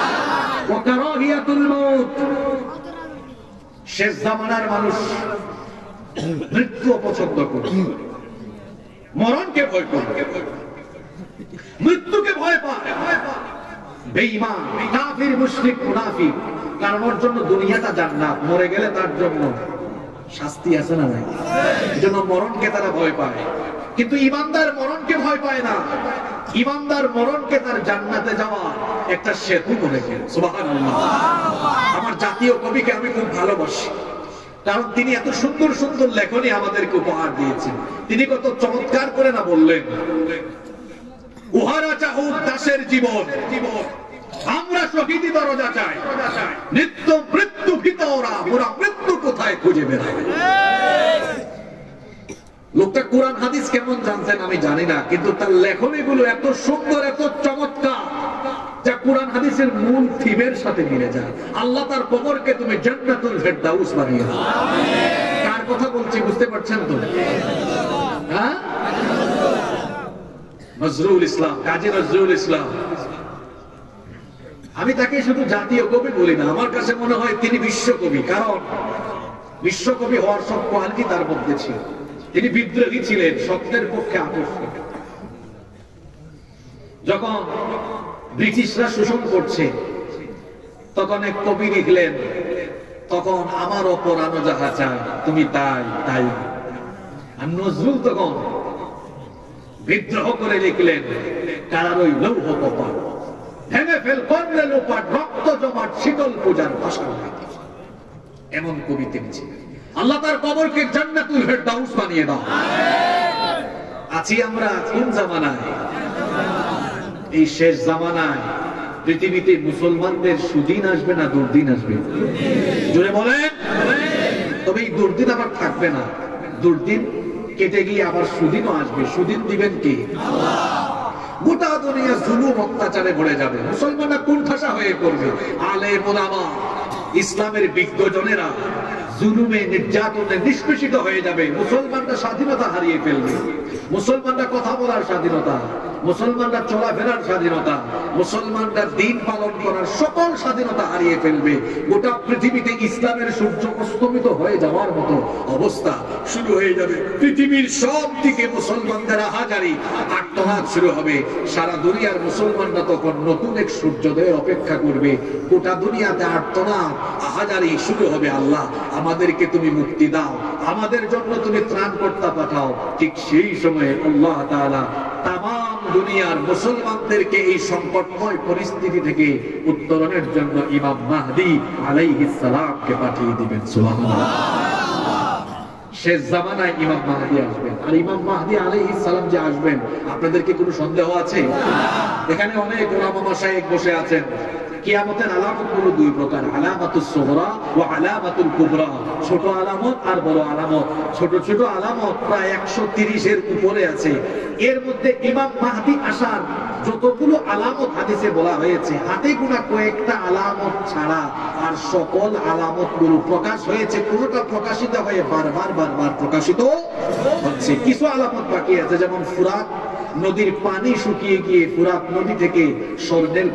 ওয়াকারাহিয়াতুল মাউত। শেষ জামানার মানুষ মৃত্যু পছন্দ করে, মরণকে ভয় করে, মৃত্যুকে ভয় পায়। বেঈমান, কাফির, মুশরিক, মুনাফিক, কারণ ওর জন্য দুনিয়াটা জান্নাত, মরে গেলে তার জন্য শাস্তি আছে না নাই? এজন্য মরণকে তারা ভয় পায়। কিন্তু ঈমানদার মরণকে ভয় পায় না, ঈমানদার মরণকে তার জান্নাতে যাওয়া একটা সেতু মনে করে। সুবহানাল্লাহ। আমার জাতীয় কবিকে আমি খুব ভালোবাসি, কারণ তিনি এত সুন্দর সুন্দর লেখনী আমাদেরকে উপহার দিয়েছেন। তিনি কত চমৎকার করে না বললেন, উহারা চাহুক দাসের জীবন, আমরা শহীদি দরজা চাই, নিত্য মৃত্যু ভিতরা, ওরা মৃত্যু কোথায় খুঁজে বেড়ায়। লোকটা কোরআন হাদিস কেমন জানতেন আমি জানি না, কিন্তু তার লেখনীগুলো এত সুন্দর, এত চমৎকার, যা কোরআন হাদিসের মূল থিমের সাথে মিলে যায়। আল্লাহ তার কবরকে তুমি জান্নাতুল ফেরদাউস বানিয়ে দাও। কার কথা বলছি বুঝতে পারছেন তো? হ্যাঁ, নজরুল ইসলাম, কাজী নজরুল ইসলাম। আমি তাকে শুধু জাতীয় কবি বলি না, আমার কাছে মনে হয় তিনি বিশ্বকবি, কারণ বিশ্বকবি হওয়ার সব কোয়ালিটি তার মধ্যে ছিল। তিনি বিদ্রোহী ছিলেন, সত্যের পক্ষে আকর্ষণ। যখন ব্রিটিশরা শোষণ করছে তখন এক কবি লিখলেন, তখন আমার অপরানো যাহা চাই তুমি তাই তাই। আর নজরুল তখন বিদ্রোহ করে লিখলেন, কারার ওই লৌহ কপাট ভেঙে ফেল করলে লোপাট, রক্ত জমাট শীতল পূজার ভাষা। এমন কবি তিনি ছিলেন। আল্লাহ তার কবরকে জান্নাতুল ফেরদাউস বানিয়ে দাও। আছি আমরা কোন জামানায়? এই শেষ জামানায় পৃথিবীতে মুসলমানদের সুদিন আসবে না দুর্দিন আসবে? জোরে বলেন। তবে এই দুর্দিন আবার থাকবে না। দুর্দিন কেটে গিয়ে আবার সুদিনও আসবে। সুদিন দিবেন কে? গোটা দুনিয়া জুলুম অত্যাচারে ভরে যাবে, মুসলমানরা কোণঠাসা হয়ে পড়বে। আলেম ওলামা ইসলামের বিজ্ঞজনেরা জুলুমে নির্যাতনে নিষ্পেষিত হয়ে যাবে। মুসলমানরা স্বাধীনতা হারিয়ে ফেলবে। মুসলমানরা কথা বলার স্বাধীনতা, মুসলমানরা চলাফেরার স্বাধীনতা, মুসলমানরা দিন পালন করার সকল স্বাধীনতা হারিয়ে ফেলবে। গোটা পৃথিবীতে ইসলামের সূর্য অস্তমিত হয়ে যাওয়ার মতো অবস্থা শুরু হয়ে যাবে। পৃথিবীর সব দিকে মুসলমানদের হাজারি আত্মহাত শুরু হবে। সারা দুনিয়ার মুসলমানরা তখন নতুন এক সূর্যোদয়ের অপেক্ষা করবে। গোটা দুনিয়াতে আত্মনাদ হাজারি শুরু হবে। আল্লাহ আমাদেরকে তুমি মুক্তি দাও, আমাদের জন্য তুমি ত্রাণকর্তা পাঠাও। ঠিক সেই সময়ে আল্লাহ তাআলা তামাম দুনিয়ার মুসলমানদেরকে এই সংকটময় পরিস্থিতি থেকে উত্তরণের জন্য ইমাম মাহদী আলাইহিস সালামকে পাঠিয়ে দিবেন। সুবহানাল্লাহ। শেষ জামানায় ইমাম মাহদী আসবেন। আর ইমাম মাহদী আলাইহিস সালাম যে আসবেন, আপনাদের কি কোনো সন্দেহ আছে? এখানে অনেক উলামা মাশায়েখ বসে আছেন। কিয়ামতের আলামত গুলো দুই প্রকার, আলামাতুস সুগরা ওয়া আলামাতুল কুবরা। ছোট আলামত আর বড় আলামত। ছোট ছোট আলামত প্রায় 130 এর উপরে আছে। এর মধ্যে ইমাম মাহদী আসার যতগুলো আলামত হাদিসে বলা হয়েছে, হাতে গোনা কয়েকটা আলামত ছাড়া আর সকল আলামত গুলো প্রকাশ হয়েছে। কোনটা প্রকাশিত হয়ে বারবার প্রকাশিত হচ্ছে। কিছু আলামত বাকি আছে, যেমন ফুরাত নদীর পানি শুকিয়ে গিয়ে ফুরাত নদী থেকে স্বর্ণের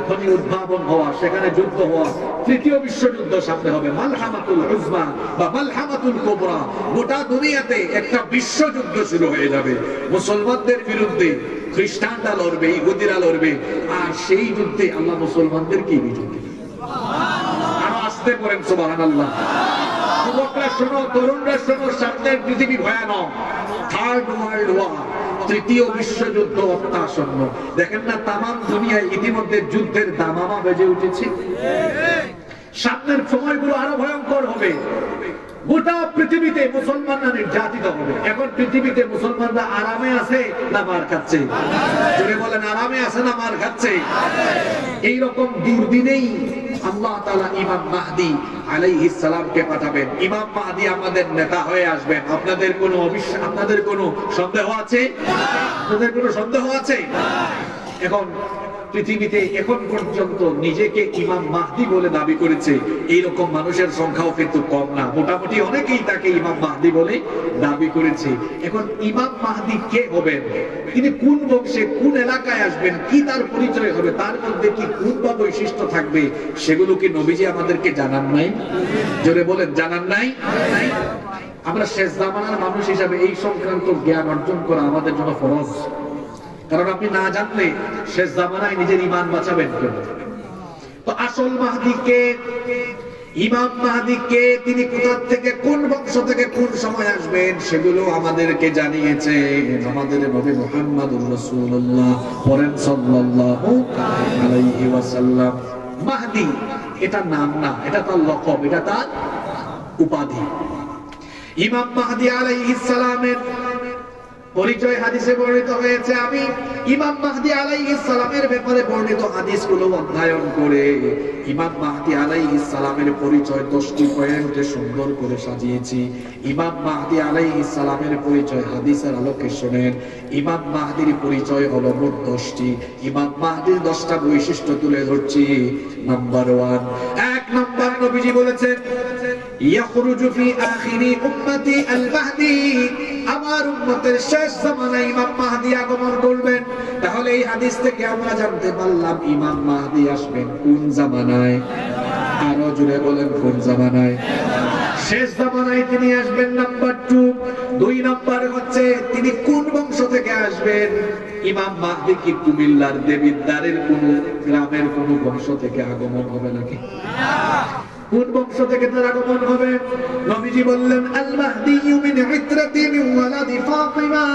খনি উদ্ভাবন হওয়া, সেখানে যুদ্ধ হওয়া। তৃতীয় বিশ্বযুদ্ধ সামনে হবে, মালহামাতুল উজমা বা মালহামাতুল কুবরা। গোটা দুনিয়াতে একটা বিশ্বযুদ্ধ শুরু হয়ে যাবে। মুসলমানদের বিরুদ্ধে খ্রিস্টানরা লড়বে, ইহুদিরা লড়বে, আর সেই যুদ্ধে আল্লাহ মুসলমানদেরকে বিজয় দিবেন। আরো আসতে পারেন সুবহানাল্লাহ। যুবকরা শোনো, তরুণরা শোনো, সামনের পৃথিবী ভয়ানক। থার্ড ওয়ার্ল্ড ওয়ার, তৃতীয় বিশ্বযুদ্ধ অত্যাসন্ন। দেখেন না, তামাম দুনিয়ায় ইতিমধ্যে যুদ্ধের দামামা বেজে উঠেছে। সামনের সময়গুলো আরো ভয়ঙ্কর হবে। গোটা পৃথিবীতে মুসলমানরা নির্যাতিত হবে। এখন পৃথিবীতে মুসলমানরা আরামে আছে না মার খাচ্ছে? জোরে বলেন, আরামে আছে না মার খাচ্ছে? এইরকম দুর্দিনেই আল্লাহ তাআলা ইমাম মাহদী আলাইহিস সালামকে পাঠাবেন। ইমাম মাহদী আমাদের নেতা হয়ে আসবেন। আপনাদের কোনো সন্দেহ আছে? আপনাদের কোনো সন্দেহ আছে? এখন পৃথিবীতে এখন পর্যন্ত নিজেকে ইমাম মাহদী বলে দাবি করেছে এইরকম মানুষের সংখ্যাও কিন্তু কম না। মোটামুটি অনেকেই তাকে ইমাম মাহদী বলে দাবি করেছে। এখন ইমাম মাহদী কে হবেন, তিনি কোন বংশে, কোন এলাকায় আসবেন, কি তার পরিচয় হবে, তার মধ্যে কি কোন বা বৈশিষ্ট্য থাকবে, সেগুলো কি নবীজি আমাদেরকে জানান নাই? জোরে বলেন, জানান নাই? আমরা শেষ জামানার মানুষ হিসাবে এই সংক্রান্ত জ্ঞান অর্জন করা আমাদের জন্য ফরজ। কারণ আপনি না জানলে শেষ জামানায় নিজের ঈমান বাঁচাবেন কেন? তো আসল মাহদী কে, ইমাম মাহদী কে, তিনি কোথা থেকে, কোন বংশ থেকে, কোন সময় আসবেন, সেগুলো আমাদেরকে জানিয়েছে আমাদের নবী মুহাম্মদুর রাসূলুল্লাহ। পড়েন সাল্লাল্লাহু আলাইহি ওয়াসাল্লাম। মাহদী এটা নাম না, এটা তার লকব, এটা তার উপাধি। ইমাম মাহদী আলাইহিস সালামের পরিচয় হাদিসে বর্ণিত হয়েছে। আমি ইমাম মাহদী আলাইহিস সালামের ব্যাপারে বর্ণিত হাদিসগুলো অধ্যয়ন করে ইমাম মাহদী আলাইহিস সালামের পরিচয় 10টি পয়েন্টে সুন্দর করে সাজিয়েছি। ইমাম মাহদী আলাইহিস সালামের পরিচয় হাদিসের আলোকে শুনেন। ইমাম মাহদীর পরিচয় হলো মোট 10টি। ইমাম মাহদীর 10টা বৈশিষ্ট্য তুলে ধরছি। নাম্বার 1, এক নাম্বার, নবীজি বলেছেন ইয়াখরুজু ফি আখিরি উম্মতি আল মাহদী, আমার উম্মতের শেষ জামানায় ইমাম মাহদী আগমন করবেন। তাহলে এই হাদিস থেকে আমরা জানতে পারলাম ইমাম মাহদী আসবেন কোন জামানায়? আরো জোরে বলেন, কোন জামানায়? শেষ জামানায় তিনি আসবেন। নাম্বার 2 নাম্বার হচ্ছে তিনি কোন বংশ থেকে আসবেন? ইমাম মাহদী কি কুমিল্লার দেবিদ্বারের কোন গ্রামের কোন বংশ থেকে আগমন হবে নাকি? কোন বংশ থেকে তার আগমন হবে? নবীজি বললেন আল মাহদী মিন ইতরাতি মিন ওয়ালাদি ফাতিমা।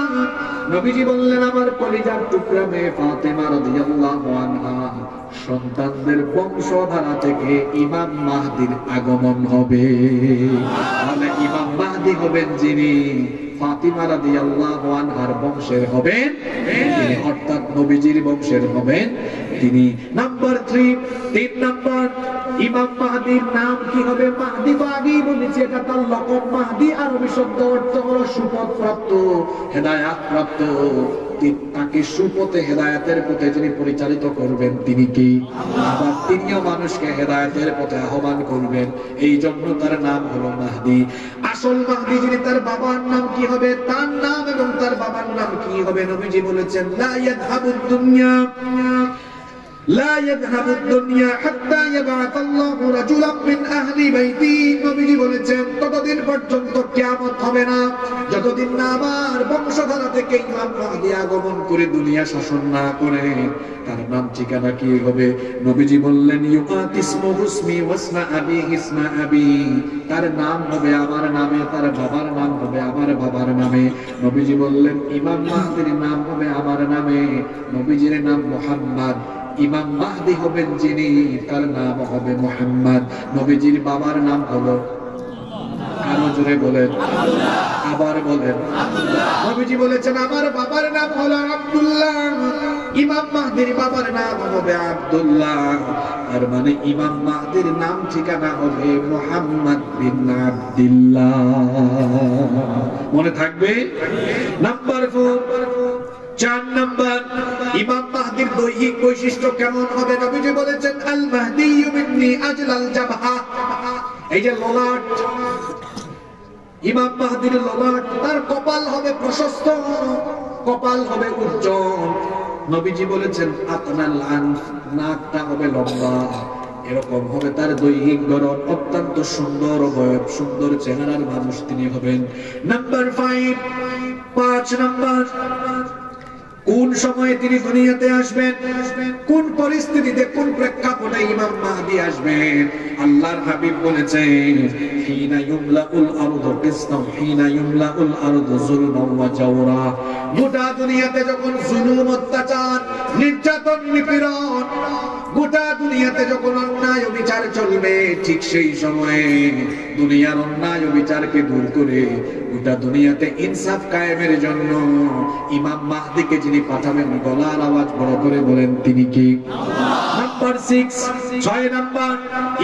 নবীজি বললেন আমার কলিজার টুকরা মেয়ে ফাতিমা রাদিয়াল্লাহু আনহা সন্তানদের বংশধারা থেকে ইমাম মাহদীর আগমন হবে। তাহলে ইমাম মাহদী হবেন যিনি ফাতিমা রাদিয়াল্লাহু আনহার বংশের হবেন তিনি, অর্থাৎ নবীজির বংশের হবেন তিনি। নাম্বার 3 নাম্বার, ইমাম মাহদির নাম কি হবে? মাহদি তো আগেই বলেছি, এটা তার লকব। মাহদি আরবি শব্দ অর্থ হলো সুপথ প্রাপ্ত, হেদায়াত প্রাপ্ত। তাকে সুপথে, হেদায়াতের পথে যিনি পরিচালিত করবেন তিনি কি? আবার তিনিও মানুষকে হেদায়াতের পথে আহ্বান করবেন, এই জন্য তার নাম হলো মাহদি। আসল মাহদি যিনি, তার বাবার নাম কি হবে? তার নাম এবং তার বাবার নাম কি হবে? নবীজি বলেছেন লা ইয়াযহাবুদ দুনিয়া لا يذهب الدنيا حتى يبعث الله رجلا من اهل بيتي। নবীজি বলেছেন ততদিন পর্যন্ত কিয়ামত হবে না যতদিন না আমার বংশধারা থেকে ইমাম মাহদি আগমন করে দুনিয়া শাসন না করে। তার নাম ঠিকানা কি হবে? নবীজি বললেন ইউকাত ইসমুহু ইসমি ওয়াসমা আবিহি ইসমা আবি। তার নাম হবে আমার নামে, তার বাবার নাম হবে আমার বাবার নামে। নবীজি বললেন ইমাম মাহদির নাম হবে আমার নামে, নবীজির নাম মুহাম্মদ। ইমাম মাহদি হবেন যিনি, তার নাম হবে মুহাম্মদ। নবীজির বাবার নাম হলো, আরো জোরে বলেন, আবার বলেন। নবীজি বলেছেন আমার বাবার নাম হলো আব্দুল্লাহ, ইমাম মাহদির বাবার নাম হবে আব্দুল্লাহ। আর মানে ইমাম মাহদির নাম ঠিকানা হবে মুহাম্মদ বিন আব্দুল্লাহ। মনে থাকবে? নাম্বার 4, 4 নাম্বার, ইমাম মাহদির দৈহিক বৈশিষ্ট্য কেমন হবে? নবীজি বলেছেন আল মাহদিয়্যু মিন্নি আজলাল জাবহা। এই যে ললাট, ইমাম মাহদির ললাট, তার কপাল হবে প্রশস্ত, কপাল হবে উজ্জ্বল। নবীজি বলেছেন আতনাল আনফ, নাকটা হবে লম্বা। এরকম হবে তার দৈহিক গঠন, অত্যন্ত সুন্দর অবয়ব, সুন্দর চেহারার মানুষ তিনি হবেন। নাম্বার 5, 5 নাম্বার, কোন সময়ে তিনি দুনিয়াতে আসবেন, কোন পরিস্থিতিতে, কোন প্রেক্ষাপটে ইমাম মাহদি আসবেন? আল্লাহর হাবিব বলেছেন হিনা ইউমলাউল আরদু কিসতাম হিনা ইউমলাউল আরদু যুলমান ওয়া জাওরা। গোটা দুনিয়াতে যখন জুলুম, অত্যাচার, নির্যাতন, নিপীড়ন, গোটা দুনিয়াতে যখন অন্যায় অবিচার চলবে, ঠিক সেই সময়ে দুনিয়ার অন্যায় অবিচারকে দূর করে গোটা দুনিয়াতে ইনসাফ কায়েমের জন্য ইমাম মাহদিকে যিনি পাঠাবেন, গলার আওয়াজ বড় করে বলেন তিনি কি? নাম্বার 6, 6 নাম্বার,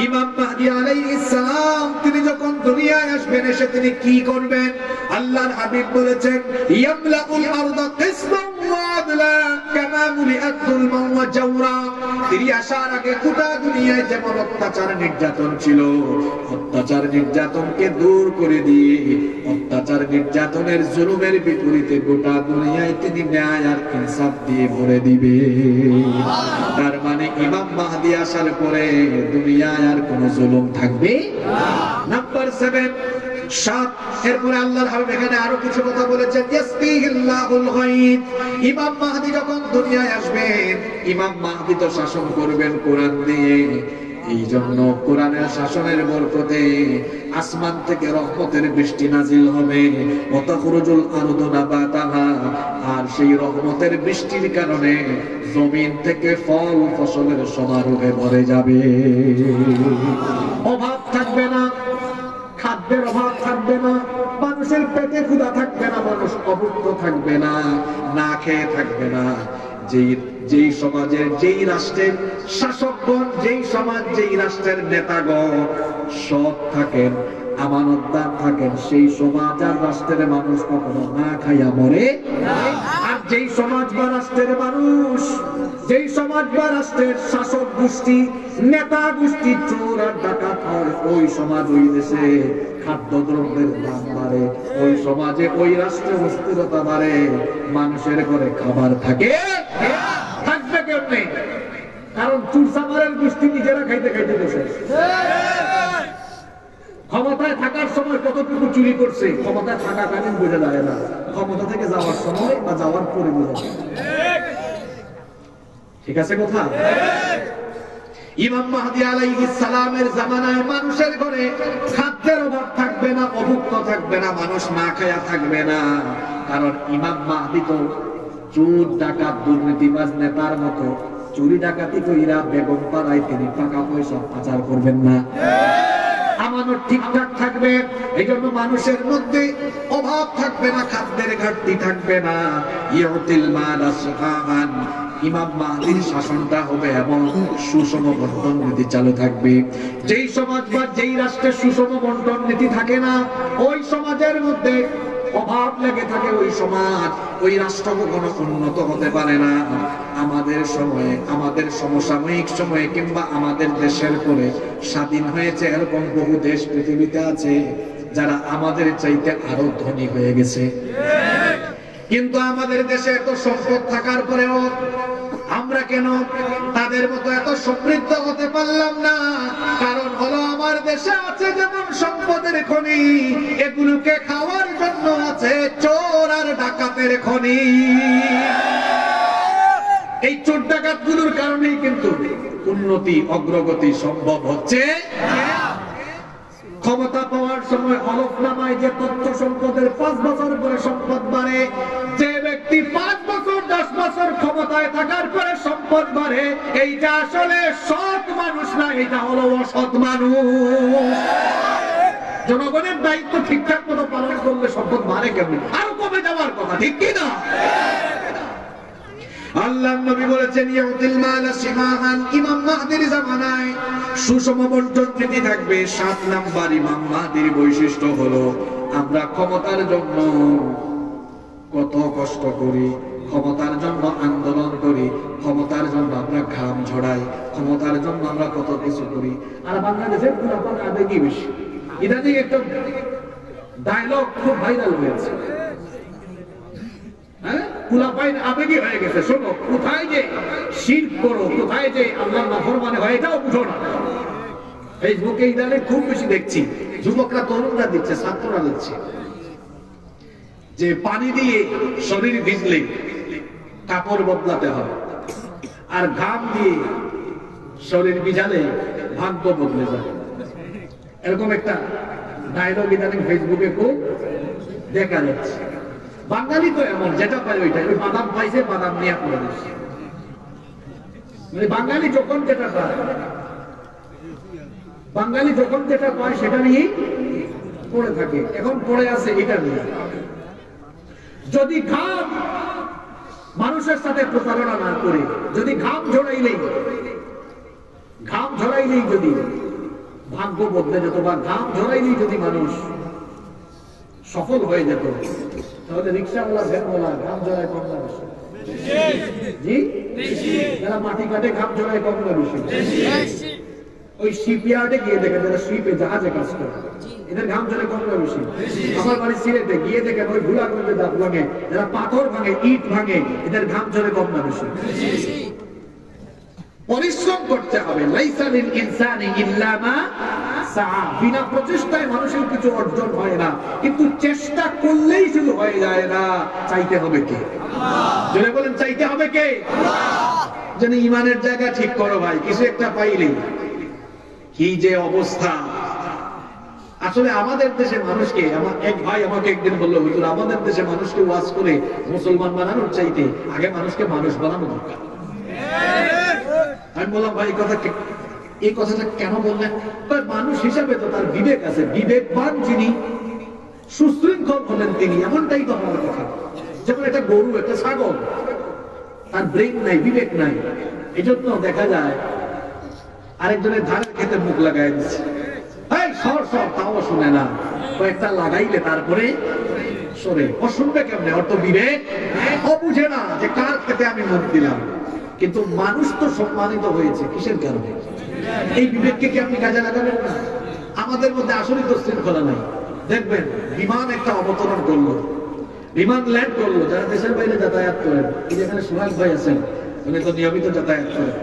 ইমাম মাহদি আলাইহিস সালাম তিনি যখন দুনিয়ায় আসবেন, এসে তিনি কি করবেন? আল্লাহর হাবিব বলেছেন ইয়ামলাউল আরদা কিসমান ওয়া আদলা কামা মুলিআত যুলমান ওয়া জাওরা। তিনি আসার আগে গোটা দুনিয়ায় যেমন অত্যাচার নির্যাতন ছিল, অত্যাচার নির্যাতনকে দূর করে দিয়ে অত্যাচার নির্যাতনের জুলুমের বিপরীতে গোটা দুনিয়ায় তিনি ন্যায় আর ইনসাফ দিয়ে ভরে দিবে। তার মানে ইমাম মাহদি আসার পরে দুনিয়ায় আর কোনো জুলুম থাকবে না। নাম্বার 7, 7, এরপরে আল্লাহর হাবিব এখানে আরো কিছু কথা বলেছেন ইয়াসবিহিল্লাহুল গায়ব। ইমাম মাহদি যখন দুনিয়ায় আসবেন, ইমাম মাহদি তো শাসন করবেন কোরআন দিয়ে। এই জন্য কোরআনের শাসনের বরকতে আসমান থেকে রহমতের বৃষ্টি নাজিল হবে, ওয়াতাখরুজুল আরদু নাবাতাহা। আর সেই রহমতের বৃষ্টির কারণে জমিন থেকে ফল ফসলের সমারোহে ভরে যাবে, অভাব থাকবে না, খাদ্যের অভাব থাকবে না, মানুষের পেটে ক্ষুধা থাকবে না, মানুষ অভুক্ত থাকবে না, না খেয়ে থাকবে না। যেই সমাজের, যেই রাষ্ট্রের শাসকগণ, যেই সমাজ, যেই রাষ্ট্রের নেতাগণ সৎ থাকেন, আমানতদার থাকেন, সেই সমাজ আর রাষ্ট্রের মানুষ কখনো না খাইয়া মরে। আর যেই সমাজ বা রাষ্ট্রের মানুষ, যেই সমাজ বা রাষ্ট্রের শাসক গোষ্ঠী, নেতা গোষ্ঠী চোর আর ডাকাত হয়, ওই সমাজ, ওই দেশে খাদ্যদ্রব্যের দাম বাড়ে, ওই সমাজে, ওই রাষ্ট্রে অস্থিরতা বাড়ে, মানুষের ঘরে খাবার থাকে, থাকবে কেমনে? কারণ চুরসামারের গোষ্ঠী নিজেরা খাইতে খাইতে বসে। ক্ষমতায় থাকার সময় কতটুকু চুরি করছে ক্ষমতায় থাকাকালীন বোঝা যায় না, ক্ষমতা থেকে যাওয়ার সময় বা যাওয়ার পরে বোঝা যায়। ঠিক আছে কথা? ইমাম মাহদি আলাইহিস সালামের জামানায় মানুষের ঘরে খাদ্যের অভাব থাকবে না, অভুক্ত থাকবে না, মানুষ না খায়া থাকবে না। কারণ ইমাম মাহদি তো চোর, ডাকাত, দুর্নীতিবাজ নেতার মতো চুরি ডাকাতি কইরা বেগম পাড়ায় তিনি টাকা পয়সা পাচার করবেন না। আমানত ঠিকঠাক থাকবে। এই জন্য মানুষের মধ্যে অভাব থাকবে না, খাদ্যের ঘাটতি থাকবে না। ইউতিল মাল আসহামান, ইমাম মাহদির শাসনটা হবে এমন সুষম বন্টন নীতি চালু থাকবে। যেই সমাজ বা যেই রাষ্ট্রে সুষম বন্টন নীতি থাকে না, ওই সমাজের মধ্যে অভাব লেগে থাকে, ওই সমাজ ওই রাষ্ট্র কখনো উন্নত হতে পারে না। আমাদের সময়ে, আমাদের সমসাময়িক সময়ে কিংবা আমাদের দেশের পরে স্বাধীন হয়েছে এরকম বহু দেশ পৃথিবীতে আছে যারা আমাদের চাইতে আরো ধনী হয়ে গেছে। কিন্তু আমাদের দেশে এত সম্পদ থাকার পরেও আমরা কেন তাদের মতো এত সমৃদ্ধ হতে পারলাম না? কারণ হলো আমার দেশে আছে যেমন সম্পদের খনি, এগুলোকে খাওয়ার জন্য আছে চোর আর ডাকাতের খনি। এই চোর ডাকাত গুলোর কারণেই কিন্তু উন্নতি অগ্রগতি সম্ভব হচ্ছে। ক্ষমতা পাওয়ার সময় হলফনামায় যে তথ্য সম্পদের 5 বছর পরে সম্পদ বাড়ে, যে ব্যক্তি 5 বছর 10 বছর ক্ষমতায় থাকার পরে সম্পদ বাড়ে, এইটা আসলে সৎ মানুষ না, এটা হলো অসৎ মানুষ। জনগণের দায়িত্ব ঠিকঠাক মতো পালন করলে সম্পদ বাড়ে কেমন? আরো কমে যাওয়ার কথা, ঠিক কিনা? আল্লাহর নবী বলেছেন ইউতিল মাল সিমাহান, ইমাম মাহদির জামানায় সুষম বন্টন নীতি থাকবে। 7 নাম্বার ইমাম মাহদির বৈশিষ্ট্য হলো আমরা ক্ষমতার জন্য কত কষ্ট করি, ক্ষমতার জন্য আন্দোলন করি, ক্ষমতার জন্য আমরা ঘাম ঝরাই, ক্ষমতার জন্য আমরা কত কিছু করি। আর বাংলাদেশের পুরাতন আবেগই বেশি। ইদানিং একটা ডায়লগ খুব ভাইরাল হয়েছে, আবেগী হয়ে গেছে। শোনো, কোথায় যে শিরক করো, কোথায় যে আল্লাহর নাফরমানি হয় এটাও বুঝো না। ফেসবুকে ইদানিং খুব বেশি দেখছি, যুবকরা তরুণরা দিচ্ছে, ছাত্ররা দিচ্ছে যে পানি দিয়ে শরীর ভিজলে কাপড় বদলাতে হয়, আর ঘাম দিয়ে শরীর ভিজালে ভাগ্য বদলে যায়। এরকম একটা ডায়লগ ইদানিং ফেসবুকে খুব দেখা যাচ্ছে। বাঙালি তো এমন, যেটা পায় ওইটাই। ওই বাদাম পাইছে, বাদাম নিয়ে পড়ে দিচ্ছে। মানে বাঙালি যখন যেটা পায়, বাঙালি যখন যেটা পায় সেটা নিয়ে পড়ে থাকে। এখন পড়ে আছে এটা নিয়ে। যদি ঘাম মানুষের সাথে প্রতারণা না করে, যদি ঘাম ঝরাইলেই যদি ভাগ্য বদলে যেত, বা ঘাম ঝরাইলেই যদি মানুষ সফল হয়ে যেত, তাহলে রিক্সাওয়ালা ভ্যানওয়ালা ঘাম ঝরায় কম না বেশি? জি, যারা মাটি কাটে ঘাম ঝরায় কম না বেশি? ওই শিপইয়ার্ডে গিয়ে দেখেন, যারা শিপে জাহাজে কাজ করে, এদের ঘাম ঝরে কম না বেশি? আমার বাড়ি সিলেটে গিয়ে দেখেন, ওই ভুলার মধ্যে দাঁত ভাঙে, যারা পাথর ভাঙে, ইট ভাঙে, এদের ঘাম ঝরে কম না বেশি? পরিশ্রম করতে হবে। লাইসা লিল ইনসানি ইল্লা মা সাআ। বিনা প্রচেষ্টায় মানুষের কিছু অর্জন হয় না, কিন্তু চেষ্টা করলেই শুধু হয়ে যায় না। চাইতে হবে কে? আল্লাহ। জোরে বলেন, চাইতে হবে কে? আল্লাহ। যেন ইমানের জায়গা ঠিক করো ভাই, কিছু একটা পাইলেই কি যে অবস্থা। আসলে আমাদের দেশে মানুষকে, আমার এক ভাই আমাকে একদিন বললো, হুজুর আমাদের দেশে মানুষকে ওয়াজ করে মুসলমান বানানোর চাইতে আগে মানুষকে মানুষ বানানো দরকার। আমি বললাম, ভাই এই কথাটা কেন বললেন? মানুষ হিসাবে তো তার বিবেক আছে, বিবেকবান যিনি, সুশৃঙ্খল হলেন তিনি, এমনটাই তো হওয়ার কথা। যেমন একটা গরু, একটা ছাগল, তার ব্রেন নাই, বিবেক নাই। এই জন্য দেখা যায় আরেকজনের ধারের খেতে মুখ লাগাই দিচ্ছে, সর সর, তাও শুনে না। কয়েকটা লাগাইলে তারপরে সরে। ও শুনবে কেমনে? ওর তো বিবেক, ও বুঝে না যে কার খেতে আমি মুখ দিলাম। কিন্তু মানুষ তো সম্মানিত হয়েছে কিসের কারণে? এই বিবেককে কি আপনি কাজে লাগাবেন না? আমাদের মধ্যে আসলে তো শৃঙ্খলা নাই। দেখবেন বিমান একটা অবতরণ করলো, বিমান ল্যান্ড করলো, যারা দেশের বাইরে যাতায়াত করেন, যেখানে সোহাগ ভাই আছেন উনি তো নিয়মিত যাতায়াত করেন,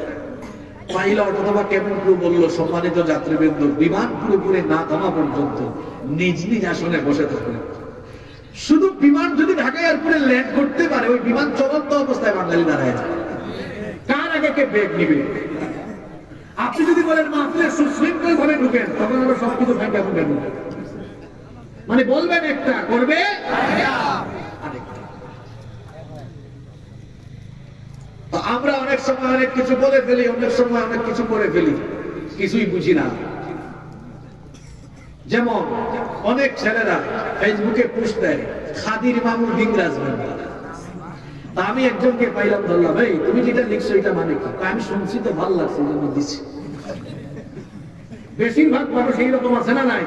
পাইলট অথবা কেবিন ক্রু বললো, সম্মানিত যাত্রীবৃন্দ, বিমান পুরোপুরি না থামা পর্যন্ত নিজ নিজ আসনে বসে থাকবেন। শুধু বিমান যদি ঢাকা এয়ারপোর্টে ল্যান্ড করতে পারে, ওই বিমান চলন্ত অবস্থায় বাঙালি দাঁড়ায় যায়। কার আগে কে ব্রেক নিবে? আপনি যদি বলেন মাহফিলে সুশৃঙ্খল ভাবে ঢুকেন, তখন আরো সবকিছু ভেঙে ঢুকেন। মানে বলবেন একটা, করবে আরেকটা। আমরা অনেক সময় অনেক কিছু বলে ফেলি, অনেক সময় অনেক কিছু করে ফেলি, কিছুই বুঝি না। যেমন অনেক ছেলেরা ফেসবুকে পোস্ট দেয় খাদির মামু ডিংরাজ মেম্বার। আমি একজনকে পাইলাম, ধরলাম, ভাই তুমি যেটা লিখছো এটা মানে কি? আমি শুনছি তো ভালো লাগছে এই জন্য দিচ্ছি। বেশিরভাগ মানুষ এইরকম আছে না নাই?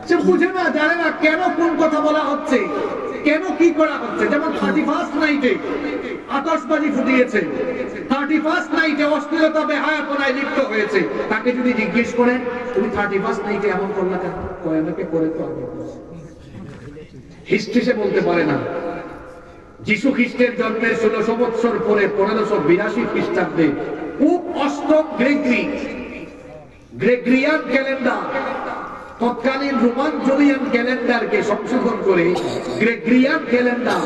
সে বুঝে না, জানে না কেন কোন কথা বলা হচ্ছে, কেন কি করা হচ্ছে। যেমন 31st নাইটে আতশবাজি ফুটিয়েছে, 31st নাইটে অশ্লীলতা বেহায়াপনায় লিপ্ত হয়েছে। তাকে যদি জিজ্ঞেস করেন তুমি 31st নাইটে এমন করলা কেন, আমাকে করে তো আমি হিস্ট্রি সে বলতে পারে না। যিশু খ্রিস্টের জন্মের 1600 বছর পরে 1582 খ্রিস্টাব্দে পোপ অষ্টম গ্রেগরিয়ান ক্যালেন্ডার, তৎকালীন রোমান জুলিয়ান ক্যালেন্ডারকে সংশোধন করে গ্রেগরিয়ান ক্যালেন্ডার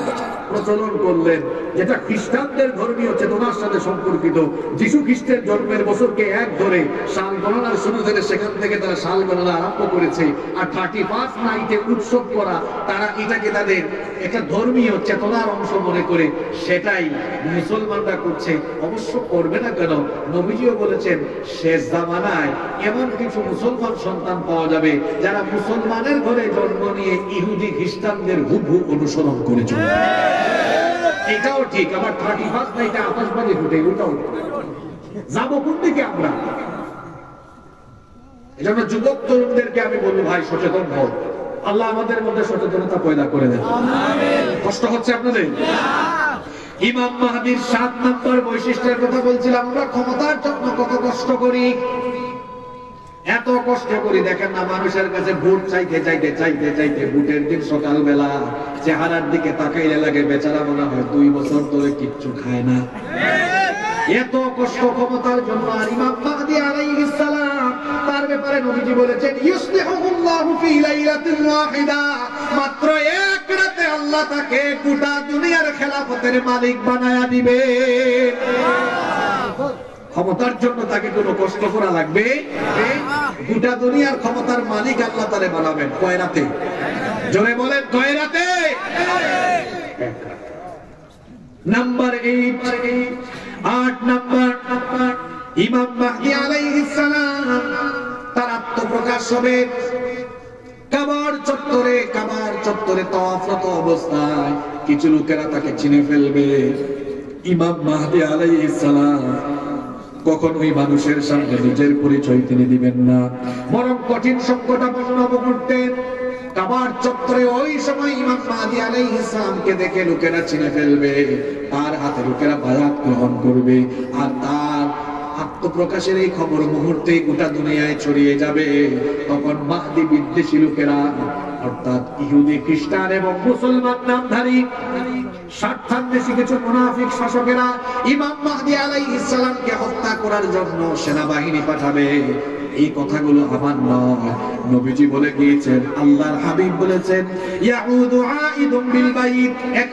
প্রচলন করলেন, যেটা খ্রিস্টানদের ধর্মীয় চেতনার সাথে সম্পর্কিত। যিশু খ্রিস্টের জন্মের বছরকে এক ধরে সাল গণনার শুরু থেকে সেখান থেকে তারা সাল গণনা আরম্ভ করেছে। আর 31st নাইটে উৎসব করা, তারা এটাকে তাদের একটা ধর্মীয় চেতনার অংশ মনে করে সেটাই মুসলমানরা করছে। অবশ্য করবে না কেন, নবীজিও বলেছেন শেষ জামানায় এমন কিছু মুসলমান সন্তান পাওয়া যাবে যারা মুসলমানের ঘরে জন্ম নিয়ে ইহুদি খ্রিস্টানদের হুবহু অনুসরণ করে চলবে। এটাও ঠিক। আবার 31st নাইটে আতশবাজি ফুটে, ওটাও যাবো কোন দিকে আমরা? এজন্য যুবক তরুণদেরকে আমি বলবো, ভাই সচেতন হও। আল্লাহ আমাদের মধ্যে সচেতনতা পয়দা করে দেন। কষ্ট হচ্ছে আপনাদের? ইমাম মাহদীর 7 নম্বর বৈশিষ্ট্যের কথা বলছিলাম। আমরা ক্ষমতার জন্য কত কষ্ট করি, এত কষ্ট করি। দেখেন না, মানুষের কাছে ভোট চাইতে চাইতে চাইতে চাইতে ভোটের দিন সকালবেলা চেহারার দিকে তাকাইলে লাগে বেচারা মনে হয় 2 বছর ধরে কিচ্ছু খায় না। এত কষ্ট ক্ষমতার জন্য। আর ইমাম মাহদী আলাইহিস সালাম, তার ব্যাপারে নবীজি বলেছেন ইউসলিহুল্লাহু ফি লাইলাতিন ওয়াহিদা, মাত্র এক রাতে আল্লাহ তাকে গোটা দুনিয়ার খেলাফতের মালিক বানায়া দিবে। ক্ষমতার জন্য তাকে কোনো কষ্ট করা লাগবে? গোটা দুনিয়ার ক্ষমতার মালিক আল্লাহ তারে বানাবেন কয় রাতে? জোরে বলেন, কয় রাতে? নাম্বার 8 নাম্বার, ইমাম মাহদী আলাইহিস সালাম তার আত্মপ্রকাশ হবে কাবার চত্বরে তাওয়াফরত অবস্থায়। কিছু লোকেরা তাকে চিনে ফেলবে। ইমাম মাহদী আলাইহিস সালাম কখনোই মানুষের সামনে নিজের পরিচয় তিনি দিবেন না, বরং কঠিন সংকটাপন্ন মুহূর্তে কাবার চত্বরে ওই সময় ইমাম মাহদী আলাইহিস সালামকে দেখে লোকেরা চিনে ফেলবে। তার হাতে লোকেরা বায়াত গ্রহণ করবে। আর তার আত্মপ্রকাশের এই খবর মুহূর্তে গোটা দুনিয়ায় ছড়িয়ে যাবে। তখন মাহদী বিদ্বেষী লোকেরা, অর্থাৎ ইহুদি খ্রিস্টান এবং মুসলমান নামধারী স্বার্থান্বেষী কিছু মুনাফিক শাসকেরা ইমাম মাহদী আলাইহিস সালামকে হত্যা করার জন্য সেনাবাহিনী পাঠাবে। এই কথাগুলো আমার নয়, নবীজি বলে গিয়েছেন, আল্লাহর হাবিব বলেছেন ইয়াউদু আইদুম বিল বাইত, এক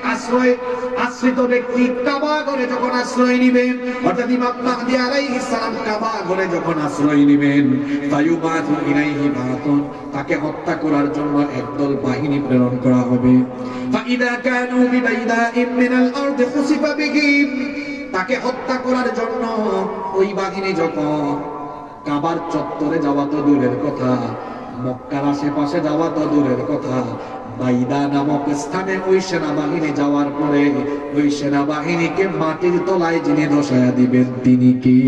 আশ্রিত ব্যক্তি কাবা ঘরে যখন আশ্রয় নেবেন, অর্থাৎ ইমাম মাহদী আলাইহিস সালাম কাবা ঘরে যখন আশ্রয় নেবেন, ফায়ুবাতু ইলাইহি বাতুন, তাকে হত্যা করার জন্য একদল বাহিনী প্রেরণ করা হবে। ফাইদা কানু বিবাইদাইন মিনাল আরদি খুসিফা বিহিম, তাকে হত্যা করার জন্য ওই বাহিনী যখন কাবার চত্বরে যাওয়া তো দূরের কথা, মক্কার আশেপাশে যাওয়া তো দূরের কথা, বাইদা নামক স্থানে ওই সেনাবাহিনী যাওয়ার পরে ওই সেনাবাহিনীকে মাটির তলায় যিনি ধসায়া দিবেন তিনি কি?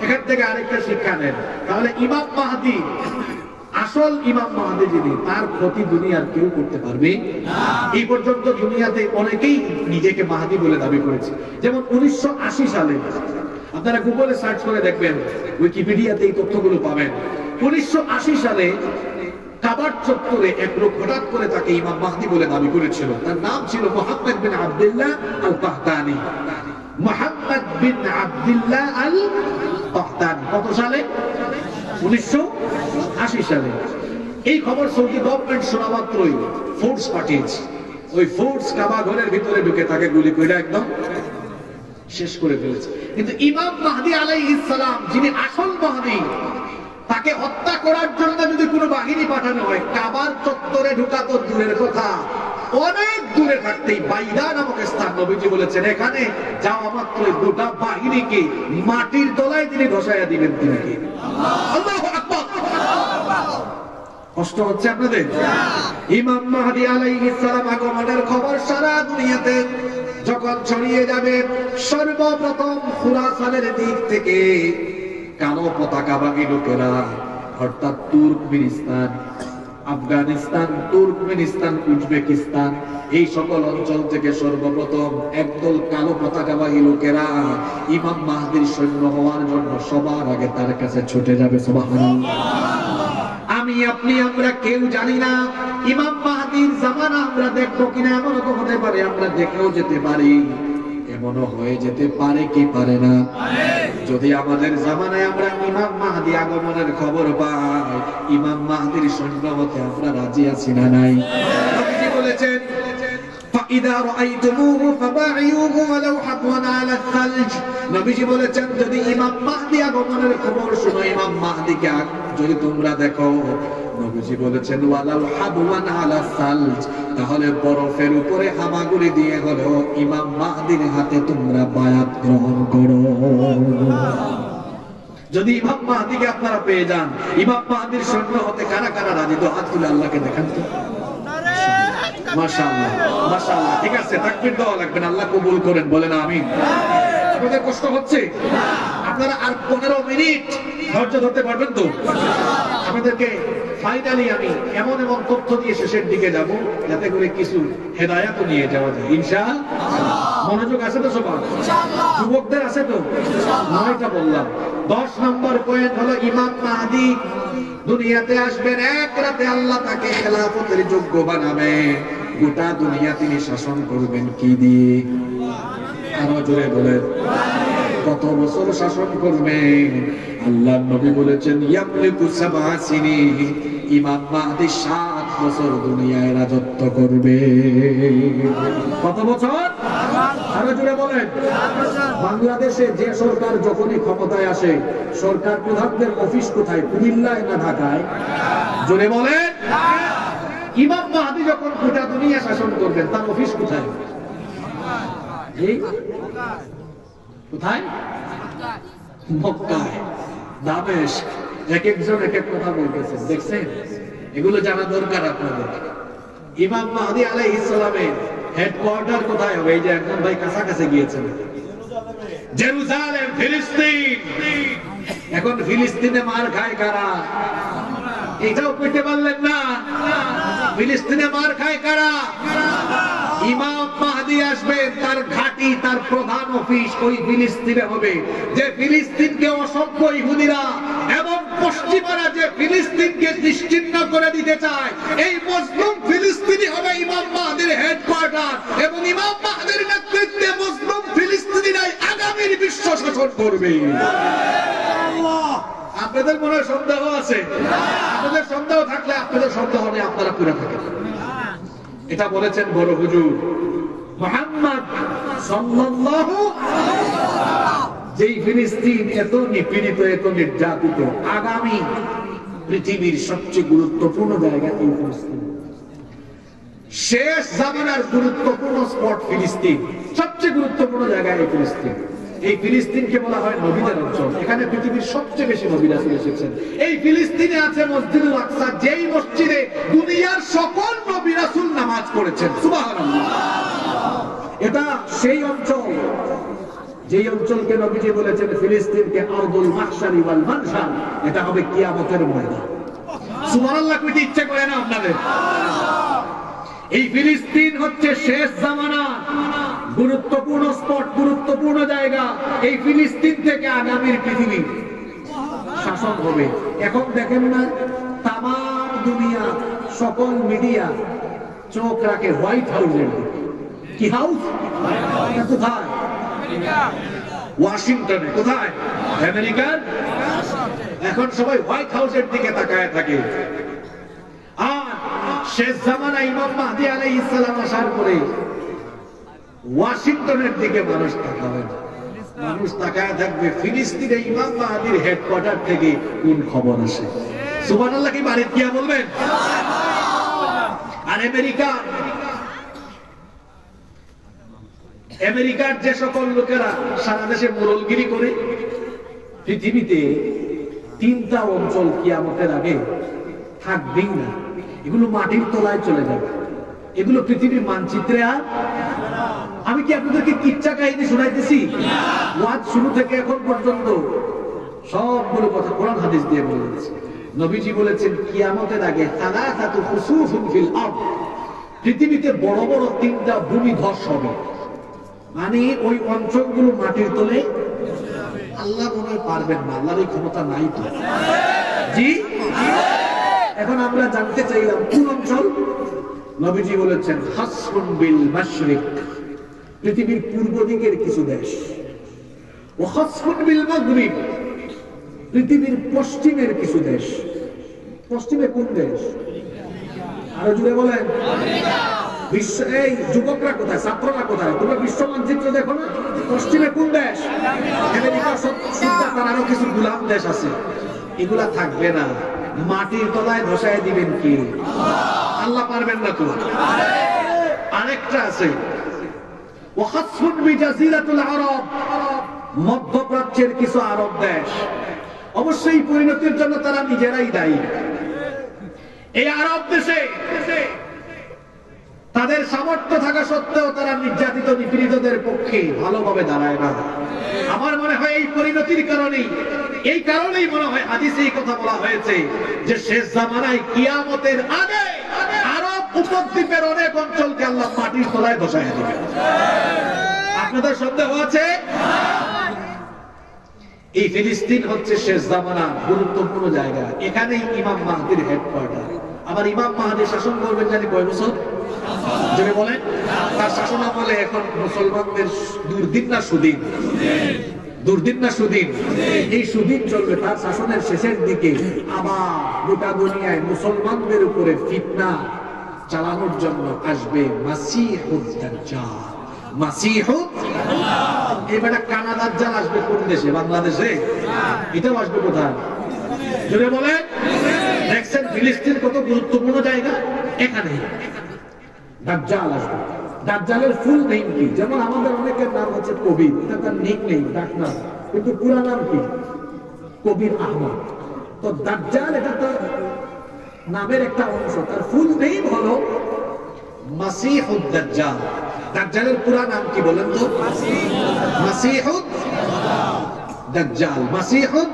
এখান থেকে আরেকটা শিক্ষা নেন। তাহলে ইমাম মাহদী, আসল ইমাম মাহদী যিনি, তার ক্ষতি দুনিয়ার কেউ করতে পারবে না। এই পর্যন্ত দুনিয়াতে অনেকেই নিজেকে মাহদী বলে দাবি করেছে। যেমন 1980 সালে, আপনারা গুগলে সার্চ করে দেখবেন, উইকিপিডিয়াতে এই তথ্যগুলো পাবেন। 1980 সালে কাবার চত্বরে এক লোক হঠাৎ করে তাকে ইমাম মাহদী বলে দাবি করেছিল। তার নাম ছিল মুহাম্মদ বিন আব্দুল্লাহ আল কাহতানি। মুহাম্মদ বিন আব্দুল্লাহ আল কাহতানি কত সালে? 1980 সালে। এই খবর সৌদি গভর্নমেন্ট শোনা মাত্রই ফোর্স পাঠিয়েছে। ওই ফোর্স কাবা ঘরের ভিতরে ঢুকে তাকে গুলি করে একদম শেষ করে ফেলেছে। কিন্তু ইমাম মাহদী আলাইহিস সালাম, যিনি আসল মাহদী, তাকে হত্যা করার জন্য যদি কোনো বাহিনী পাঠানো হয়, কাবার চত্বরে ঢোকা তো দূরের কথা, অনেক দূরে থাকতেই বাইদা নামক স্থান, নবীজি বলেছেন এখানে যাওয়া মাত্রই গোটা বাহিনীকে মাটির তলায় তিনি ধসাইয়া দিবেন। তিনি কি? আল্লাহু আকবার। কষ্ট হচ্ছে আপনাদের? ইমাম মাহদী আলাইহিস সালাম আগমনের খবর সারা দুনিয়াতে যখন ছড়িয়ে যাবে, সর্বপ্রথম খুরাসানের দিক থেকে কালো পতাকাবাহী লোকেরা, অর্থাৎ তুর্কমেনিস্তান, আফগানিস্তান, তুর্কমেনিস্তান, উজবেকিস্তান, এই সকল অঞ্চল থেকে সর্বপ্রথম একদল কালো পতাকাবাহী লোকেরা ইমাম মাহদীর সৈন্য হওয়ার জন্য সবার আগে তার কাছে ছুটে যাবে। সুবহানাল্লাহ। আমি আপনি আমরা কেউ জানি না ইমাম মাহদীর জামানা আমরা দেখবো কিনা, এমনও তো হতে পারে আমরা দেখেও যেতে পারি, এমনও হয়ে যেতে পারে কি পারে না। যদি আমাদের জামানায় আমরা ইমাম মাহদী আগমনের খবর পাই, ইমাম মাহদীর সৈন্য হতে আমরা রাজি আছি না নাই? নবীজি বলেছেন فإذا رأيتموه فبايعوه ولو حبوا على الثلج। নবীজি বলেছেন যদি ইমাম মাহদী আগমনের খবর শুনো, ইমাম মাহদীকে যদি তোমরা দেখো, নবীজি বলেছেন ওয়ালাউ হাবওয়ান আলা সালজ, তাহলে বরফের উপরে হামাগুড়ি দিয়ে হলো ইমাম মাহদীর হাতে তোমরা বায়াত গ্রহণ করো। যদি ইমাম মাহদীকে আপনারা পেয়ে যান, ইমাম মাহদীর সৈন্য হতে কারা কারা রাজি? তো হাত তুলে আল্লাহকে দেখান তো। মাশাআল্লাহ, মাশাআল্লাহ। ঠিক আছে, তাকবীর দেওয়া লাগবে না, আল্লাহ কবুল করেন, বলেন আমিন। আপনাদের কষ্ট হচ্ছে? আপনারা আর 15 মিনিট ধৈর্য ধরতে পারবেন তো? আপনাদেরকে ফাইনালি আমি এমন এমন তথ্য দিয়ে শেষের দিকে যাব যাতে করে কিছু হেদায়েত নিয়ে যাওয়া যায় ইনশাআল্লাহ। মনোযোগ আছে তো সবার? যুবকদের আছে তো? 9টা বললাম। 10 নম্বর পয়েন্ট হলো ইমাম মাহদী দুনিয়াতে আসবেন, এক রাতে আল্লাহ তাকে খেলাফতের যোগ্য বানাবে, গোটা দুনিয়া তিনি শাসন করবেন কি দিয়ে? আরো জোরে বলেন, কত বছর শাসন করবেন? আল্লাহর নবী বলেছেন ইয়ামলিকু সাবআ সিনিন, ইমাম মাহদী 7 বছর দুনিয়ায় রাজত্ব করবে। কত বছর? আরো জোরে বলেন। বাংলাদেশে যে সরকার যখনই ক্ষমতায় আসে, সরকার প্রধানদের অফিস কোথায়? কুমিল্লায় না ঢাকায়? জোরে বলেন। ইমাম মাহদী যখন গোটা দুনিয়া শাসন করবেন, তার অফিস কোথায়? কোথায়? মক্কায়, দামেস্ক। এক একজন এক এক কথা বলতেছেন, দেখছেন? এগুলো জানা দরকার আপনাদের। ইমাম মাহদী আলাইহিস সালামের হেডকোয়ার্টার কোথায় হবে? এই যে একজন ভাই কাছাকাছি গিয়েছেন, জেরুজালেম, ফিলিস্তিন। এখন ফিলিস্তিনে মার খায় কারা? এটাও পেতে পারলেন না? ফিলিস্তিনে মার খায় কারা? ইমাম মাহদী আসবেন, তার ঘাঁটি, তার প্রধান অফিস ওই ফিলিস্তিনে হবে। যে ফিলিস্তিনকে অসভ্য ইহুদিরা এবং পশ্চিমারা যে ফিলিস্তিনকে নিশ্চিহ্ন করে দিতে চায়, এই মজলুম ফিলিস্তিনি হবে ইমাম মাহদীর হেডকোয়ার্টার, এবং ইমাম মাহদীর নেতৃত্বে মজলুম ফিলিস্তিনিরাই আগামীর বিশ্ব শাসন করবে। আপনাদের মনে সন্দেহ আছে? আপনাদের সন্দেহ থাকলে আপনাদের সন্দেহ নেই, আপনারা পুরো থাকেন। এটা বলেছেন বড় হুজুর মুহাম্মদ সাল্লাল্লাহু আলাইহি ওয়াসাল্লাম। যেই ফিলিস্তিন এত নিপীড়িত, এত নির্যাতিত, আগামী পৃথিবীর সবচেয়ে গুরুত্বপূর্ণ জায়গা এই ফিলিস্তিন। শেষ জামানার গুরুত্বপূর্ণ স্পট ফিলিস্তিন, সবচেয়ে গুরুত্বপূর্ণ জায়গা এই ফিলিস্তিন। এই ফিলিস্তিনকে বলা হয় নবীদের অঞ্চল। এখানে পৃথিবীর সবচেয়ে বেশি নবী রাসূল এসেছেন। এই ফিলিস্তিনে আছে মসজিদুল আকসা, যেই মসজিদে দুনিয়ার সকল নবী রাসূল নামাজ পড়েছেন। সুবহানাল্লাহ। এটা সেই অঞ্চল, যেই অঞ্চলকে নবীজি বলেছেন ফিলিস্তিনকে আরদুল মাহশারি ওয়াল মানশার, এটা হবে কিয়ামতের ময়দান। সুবহানাল্লাহ কইতে ইচ্ছা করে না আপনাদের? এই ফিলিস্তিন হচ্ছে শেষ জামানা গুরুত্বপূর্ণ স্পট, গুরুত্বপূর্ণ জায়গা। এই ফিলিস্তিন থেকে আগামীর পৃথিবী শাসন হবে। এখন দেখেন না, তাম দুনিয়া, সকল মিডিয়া চোখ রাখে হোয়াইট হাউসের দিকে। কি হাউস? কোথায়? ওয়াশিংটনে। কোথায়? আমেরিকার। এখন সবাই হোয়াইট হাউসের দিকে তাকায় থাকে। আর শেষ জামানা ইমাম মাহদী আলাইহিস সালাম আসার পরে ওয়াশিংটনের দিকে মানুষ তাকাবে না, মানুষ তাকায় থাকবে ফিলিস্তিনে ইমাম মাহদীর হেডকোয়ার্টার থেকে কোন খবর আসে। সুবহানাল্লাহ কি বাড়ি গিয়া বলবেন? আর আমেরিকার যে সকল লোকেরা সারা দেশে মোড়লগিরি করে, পৃথিবীতে 3টা অঞ্চল কিয়ামতের আগে থাকবেই না, এগুলো মাটির তলায় চলে যাবে, এগুলো পৃথিবীর মানচিত্রে আর। আমি কি আপনাদেরকে কিচ্ছা কাহিনী শোনাইতেছি? ওয়াজ শুরু থেকে এখন পর্যন্ত সবগুলো কথা কোরআন হাদিস দিয়ে বলে দিয়েছে। নবীজি বলেছেন কিয়ামতের আগে সালাসাতু খুসুফুন ফিল আরদ, পৃথিবীতে বড় বড় তিনটা ভূমিধস হবে, মানে ওই অঞ্চলগুলো মাটির তলে। আল্লাহ মনে হয় পারবেন না, আল্লাহর এই ক্ষমতা নাই তো। জি, এখন আমরা জানতে চাইলাম কোন অঞ্চল? নবীজি বলেছেন হাসফুন বিল মাশরিক, পৃথিবীর পূর্ব দিকের কিছু দেশ, ও হাসফুন বিল মাগরিব, পৃথিবীর পশ্চিমের কিছু দেশ। পশ্চিমে কোন দেশ? আরো জুড়ে বলেন। বিশ্ব, এই যুবকরা কোথায়, ছাত্ররা কোথায়? তোমরা বিশ্ব মানচিত্র দেখো না? পশ্চিমে কোন দেশ? আমেরিকা, তার আরো কিছু গোলাম দেশ আছে, এগুলা থাকবে না, মাটির তলায় ধসায় দিবেন কি? আল্লাহ পারবেন না তো? আরেকটা আছে ওয়াখাসফুন বিজাজিরাতুল আরব, মধ্যপ্রাচ্যের কিছু আরব দেশ। অবশ্যই পরিণতির জন্য তারা নিজেরাই দায়ী। এই আরব দেশে তাদের সামর্থ্য থাকা সত্ত্বেও তারা নির্যাতিত নিপীড়িতদের পক্ষে ভালোভাবে দাঁড়ায় না। আমার মনে হয় এই পরিণতির কারণেই, এই কারণেই মনে হয় হাদিসে এই কথা বলা হয়েছে যে শেষ জামানায় কিয়ামতের আগে আরব উপদ্বীপের অনেক অঞ্চলকে আল্লাহ মাটির তলায় ধসায় দিবে। আপনাদের সন্দেহ আছে? এই ফিলিস্তিন হচ্ছে শেষ জামানার গুরুত্বপূর্ণ জায়গা, এখানেই ইমাম মাহদির হেডকোয়ার্টার। আবার ইমাম মাহদি শাসন করবেন জানি কয় বছর? যদি বলেন, তার শাসন আমলে এখন মুসলমানদের দুর্দিন না সুদিন? দুর্দিন না সুদিন? এই সুদিন চলবে। তার শাসনের শেষের দিকে আবার গোটা দুনিয়ায় মুসলমানদের উপরে ফিতনা চালানোর জন্য আসবে মাসিহুদ দাজ্জাল। মাসিহুদ, এবারে কানা দাজ্জাল আসবে কোন দেশে? বাংলাদেশে? এটাও আসবে কোথায়? যদি বলেন, দেখছেন ফিলিস্তিন কত গুরুত্বপূর্ণ জায়গা, এখানে দাজ্জাল আসবে। দাজ্জালের ফুল নেম কি? যেমন আমাদের অনেকের নাম হচ্ছে কবির, এটা তার নিক নেই, ডাক নাম, কিন্তু পুরা নাম কি? কবির আহমদ। তো দাজ্জাল এটা তার নামের একটা অংশ, তার ফুল নেম হলো মাসিহুদ দাজ্জাল। দাজ্জালের পুরা নাম কি বলেন তো? মাসিহুদ দাজ্জাল, মাসিহুদ।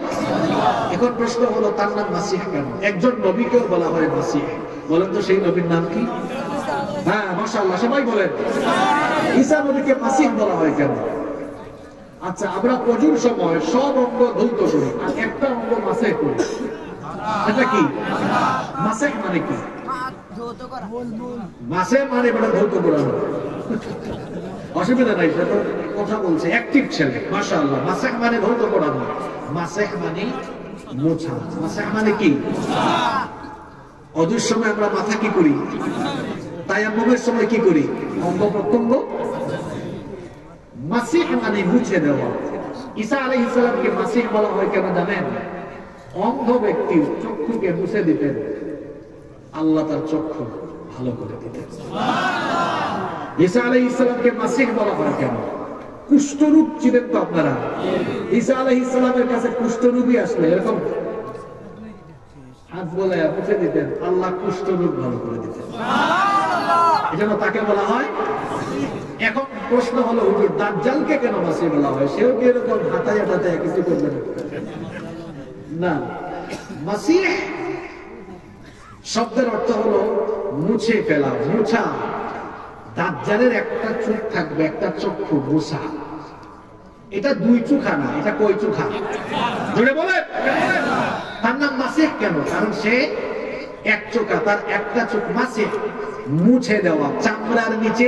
এখন প্রশ্ন হলো তার নাম মাসিহ কেন? একজন নবীকেও বলা হয় মাসিহ, বলেন তো সেই নবীর নাম কি? হ্যাঁ, মাশাআল্লাহ, সবাই বলেন। ঈসা নবীকে মাসিহ বলা হয় কেন? আচ্ছা, আমরা ওযুর সময় সব অঙ্গ ধৌত করি আর একটা অঙ্গ মাসিহ করি, এটা কি? মাসিহ মানে কি? মাসিহ মানে বড় ধৌত করা, অসুবিধা নাই, সেটা কথা বলছে অ্যাক্টিভ ছেলে, মাশাআল্লাহ। মাসিহ মানে ধৌত করা না, মাসিহ মানে মোছা। মাসিহ মানে কি? ওযুর সময় আমরা মাথা কি করি? তায়াম্মুমের সময় কি করি? অঙ্গ প্রত্যঙ্গ। মাসিহ মানে মুছে দেওয়া। ঈসা আলাইহিস সালামকে মাসিহ বলা হয় কেন জানেন? অন্ধ ব্যক্তির চক্ষুকে মুছে দিতেন, আল্লাহ তার চক্ষু ভালো করে দিতেন। ঈসা আলাইহিস সালামকে মাসিহ বলা হয় কেন? কুষ্ঠরোগ ছিলেন তো আপনারা? ঈসা আলাইহিস সালামের কাছে কুষ্ঠরোগী আসলে এরকম হাত বলে মুছে দিতেন, আল্লাহ কুষ্ঠরোগ ভালো করে দিতেন। এজন্য তাকে বলা হয়। এখন প্রশ্ন হলো, হুজুর দাজ্জালকে কেন মাসিহ বলা হয়? সেও কি এরকম হাতায়া টাতায়া কিছু করবে না? মাসিহ শব্দের অর্থ হলো মুছে ফেলা, মুছা। দাজ্জালের একটা চোখ থাকবে, একটা চক্ষু মুছা। এটা দুই চোখা না, এটা কয় চোখা? জোরে বলে। তার নাম মাসিহ কেন? কারণ সে এক চোখা, তার একটা চোখ মাসিহ, মুছে দেওয়া, চামড়ার নিচে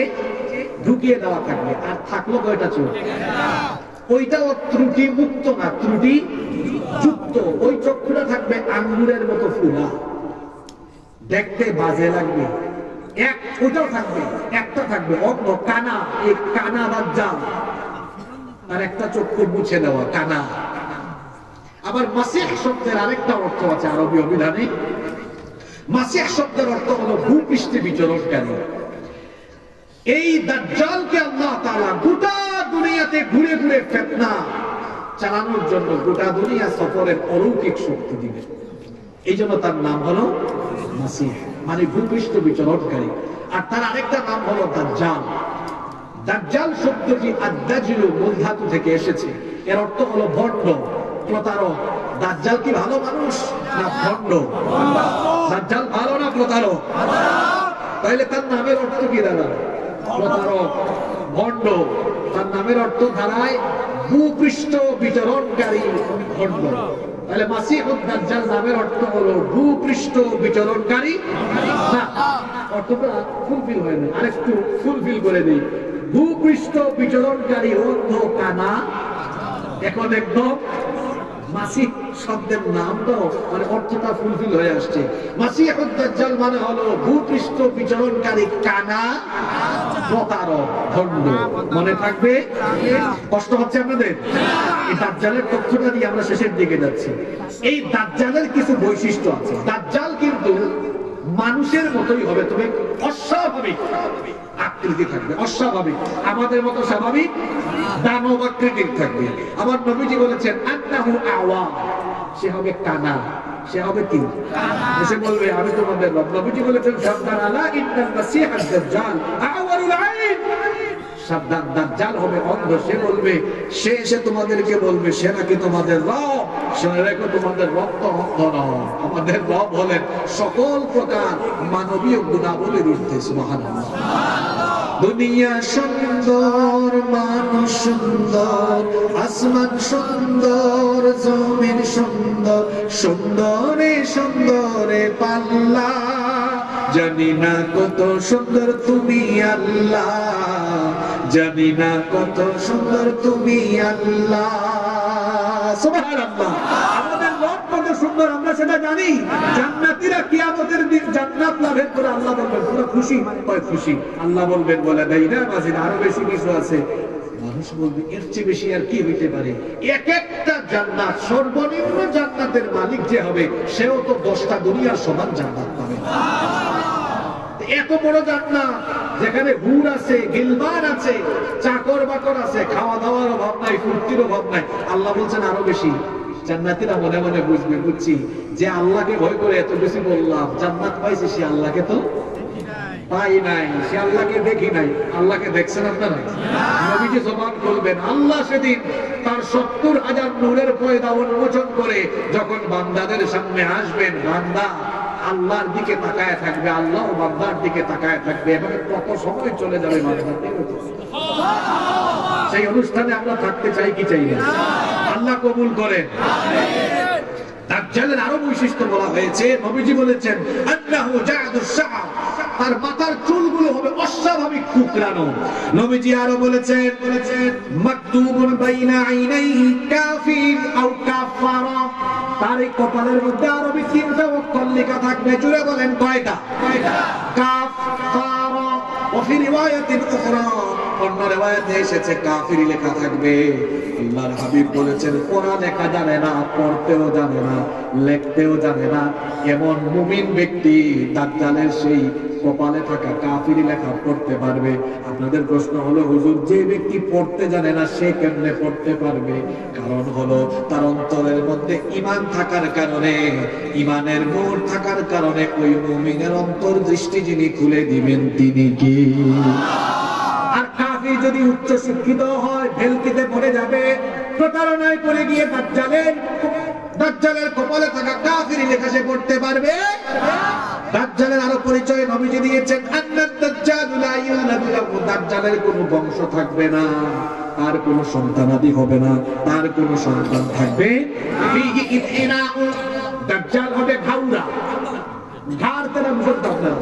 ঢুকিয়ে দেওয়া থাকবে। আর থাকলো কয়টা চোখ? ওইটাও ত্রুটি মুক্ত না, ত্রুটি যুক্ত। ওই চক্ষুটা থাকবে আঙ্গুরের মতো ফুলা, দেখতে বাজে লাগবে। এক ওটাও থাকবে, একটা থাকবে অন্য কানা, এই কানা দাজ্জাল, আর একটা চক্ষু মুছে দেওয়া, কানা। আবার মাসিহ শব্দের আরেকটা অর্থ আছে আরবি অভিধানে। মাসিহ শব্দের অর্থ হলো ভূপৃষ্ঠে বিচরণকারী। এই দাজ্জালকে আল্লাহ তাআলা গোটা দুনিয়াতে ঘুরে ঘুরে ফিতনা চালানোর জন্য গোটা দুনিয়া সফরের অলৌকিক শক্তি দিবেন। এই জন্য তার নাম হলো মাসিহ, মানে ভূপৃষ্ঠ বিচরণকারী। আর তার আরেকটা নাম হলো দাজ্জাল। দাজ্জাল শব্দটি আদ-দাজলু মূল ধাতু থেকে এসেছে। এর অর্থ হলো ভণ্ড, প্রতারক। দাজ্জাল কি ভালো মানুষ না ভণ্ড? দাজ্জাল ভালো না প্রতারক? তাহলে তার নামের অর্থ কি দাঁড়ায়? প্রতারক, ভণ্ড। তার নামের অর্থ দাঁড়ায় ভূপৃষ্ঠ বিচরণকারী ভণ্ড। তাহলে মাসিহুদ দাজ্জাল নামের অর্থ হলো ভূপৃষ্ঠ বিচরণকারী না, অর্থটা ফুলফিল হয় না, আরেকটু ফুলফিল করে দিই। ভূপৃষ্ঠ বিচরণকারী অন্ধ কানা। এখন একদম মাসিহ শব্দের নামটাও মানে অর্থটা ফুলফিল হয়ে আসছে। মাসিহুদ দাজ্জাল মানে হলো ভূপৃষ্ঠ বিচরণকারী কানা প্রতারক ভণ্ড। মনে থাকবে? কষ্ট হচ্ছে আপনাদের? এই দাজ্জালের তথ্যটা দিয়ে আমরা শেষের দিকে যাচ্ছি। এই দাজ্জালের কিছু বৈশিষ্ট্য আছে। দাজ্জাল কিন্তু মানুষের মতোই হবে, তবে অস্বাভাবিক আকৃতি থাকবে, অস্বাভাবিক। আমাদের মতো স্বাভাবিক দানব আকৃতির থাকবে। আমার নবীজি বলেছেন আন্নাহু আওয়া, সে হবে কানা। সে হবে কি? সে বলবে আমি তোমাদের রব। নবীজি বলেছেন সাবধান, আলা ইন্নাল মাসিহাদ দাজ্জাল আওয়ারুল আইন, সাবধান দাজ্জাল হবে অন্ধ। সে বলবে, সে এসে তোমাদেরকে বলবে সে নাকি তোমাদের রব। শুনে রেখো, তোমাদের রব তো অন্ধ নয়, আমাদের রব হলেন সকল প্রকার মানবীয় গুণাবলীর ঊর্ধ্বে। সুবহানাল্লাহ। দুনিয়া সুন্দর, মানুষ সুন্দর, আসমান সুন্দর, জমিন সুন্দর, সুন্দরে সুন্দরে পাল্লা। জানি না কত সুন্দর তুমি আল্লাহ, জানি না কত সুন্দর তুমি আল্লাহ। সুবহানাল্লাহ। আমাদের রব কত সুন্দর আমরা সেটা জানি। জান্নাতীরা কিয়ামতের দিন জান্নাত লাভের পরে আল্লাহ বলবেন পুরো খুশি, কয় খুশি। আল্লাহ বলবেন বলে দেই না মাঝিদ আরো বেশি কিছু আছে। মানুষ বলবে এর চেয়ে বেশি আর কি হইতে পারে? এক একটা জান্নাত, সর্বনিম্ন জান্নাতের মালিক যে হবে সেও তো 10টা দুনিয়ার সমান জান্নাত পাবে। এত বড় জান্নাত যেখানে হুর আছে, গিলমান আছে, চাকর বাকর আছে, খাওয়া দাওয়ার অভাব নাই, ফুর্তির অভাব নাই। আল্লাহ বলছেন আরো বেশি। জান্নাতীরা মনে মনে বুঝবে, বুঝছি যে আল্লাহকে ভয় করে এত বেশি বললাম, জান্নাত পাইছে সে আল্লাহকে তো পাই নাই, সে আল্লাহকে দেখি নাই। আল্লাহকে দেখছেন আপনারা? নবীজি জবান করবেন, আল্লাহ সেদিন তার 70,000 নূরের পয়দা উন্মোচন করে যখন বান্দাদের সামনে আসবেন, বান্দা আল্লাহর দিকে তাকায় থাকবে, আল্লাহ বান্দার দিকে তাকায় থাকবে। এভাবে কত সময় চলে যাবে বান্দার দিকে। সেই অনুষ্ঠানে আমরা থাকতে চাই কি চাই না? আল্লাহ কবুল করেন। দাজ্জালের আরো বৈশিষ্ট্য বলা হয়েছে। নবীজি বলেছেন আন্নাহু জা'দুস শা'র, তার মাথার চুলগুলো হবে অস্বাভাবিক কুকরানো। নবীজি আরো বলেছেন মাকতুবুন বাইনা আইনাইহি কাফির আও কাফারা, তার এই কপালের মধ্যে আরবি 3টা অক্ষর লেখা থাকবে। জুড়ে বলেন কয়টা? কাফারা। ওফি রিওয়ায়াতিন উখরা, অন্য রিওয়ায়াতে এসেছে কাফির লেখা থাকবে। আল্লাহর হাবিব বলেছেন পড়া লেখা জানে না, পড়তেও জানে না, লিখতেও জানে না, এমন মুমিন ব্যক্তি দাজ্জালের সেই কপালে থাকা কাফিরি লেখা পড়তে পারবে। আপনাদের প্রশ্ন হলো হুজুর, যে ব্যক্তি পড়তে জানে না সে কেমনে পড়তে পারবে? কারণ হলো তার অন্তরের মধ্যে ঈমান থাকার কারণে, ঈমানের নূর থাকার কারণে ওই মুমিনের অন্তর্দৃষ্টি যিনি খুলে দিবেন তিনি কি? আর কাফির যদি উচ্চ শিক্ষিত হয় ভেলকিতে পড়ে যাবে, প্রতারণায় পড়ে গিয়ে দাজ্জালের কপালে থাকা কাফিরি লেখা সে পড়তে পারবে। দাজ্জালের আরো পরিচয় নবীজি দিয়েছেন আন্নাদ দাজ্জালু লা ইউলাদু লাহু, দাজ্জালের কোনো বংশ থাকবে না, তার কোনো সন্তানাদি হবে না, তার কোনো সন্তান থাকবে। ফিহি ইতইনাউ, দাজ্জাল হবে ঘাউরা, ঘাড় তেরা বুঝতে আপনারা।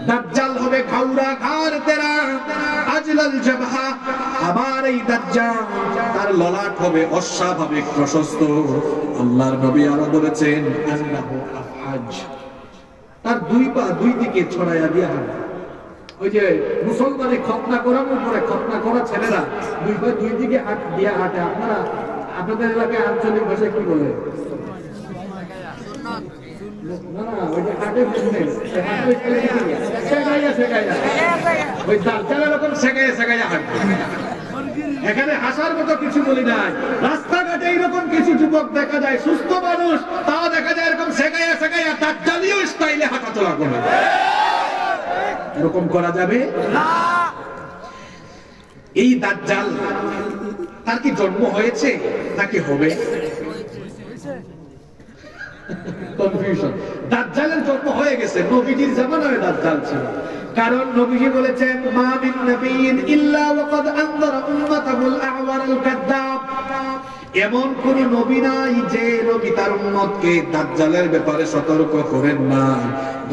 দাজ্জাল হবে ঘাউরা, ঘাড় তেরা। আজলাল জাবহা, আবার এই দাজ্জাল তার ললাট হবে অস্বাভাবিক প্রশস্ত। আল্লাহর নবী আরো বলেছেন আন্নাহু আফহাজ, তার দুই পা দুই দিকে ছড়াইয়া দিয়া হাঁটে। ওই যে মুসলমানে খতনা করানোর পরে খতনা করা ছেলেরা দুই পা দুই দিকে হাত দিয়া হাঁটে। আপনারা আপনাদের এলাকায় আঞ্চলিক ভাষায় কি বলে? না না, ওই যে হাটে বিজনেস, ওই দাজ্জাল এরকম সেগাইয়া সেগাইয়া হাঁটে। এখানে হাসার মতো কিছু বলি নাই। রাস্তাঘাটে এইরকম কিছু যুবক দেখা যায়, সুস্থ মানুষ, তাও দেখা যায় এরকম সেগাইয়া সেগাইয়া দাজ্জালীয় স্টাইলে হাঁটাচলা করে। এরকম করা যাবে না। এই দাজ্জাল তার কি জন্ম হয়েছে নাকি হবে? কনফিউশন। দাজ্জালের জন্ম হয়ে গেছে, নবীজির জামানায় দাজ্জাল ছিল। কারণ নবীজি বলেছেন, মা মিন নাবিয়্যিন ইল্লা ওয়াকাদ আনযারা উম্মাতাহুল আ'ওয়ারাল কাযযাব। এমন কোন নবী নাই যে নবী তার উম্মতকে দাজ্জালের ব্যাপারে সতর্ক করেন না।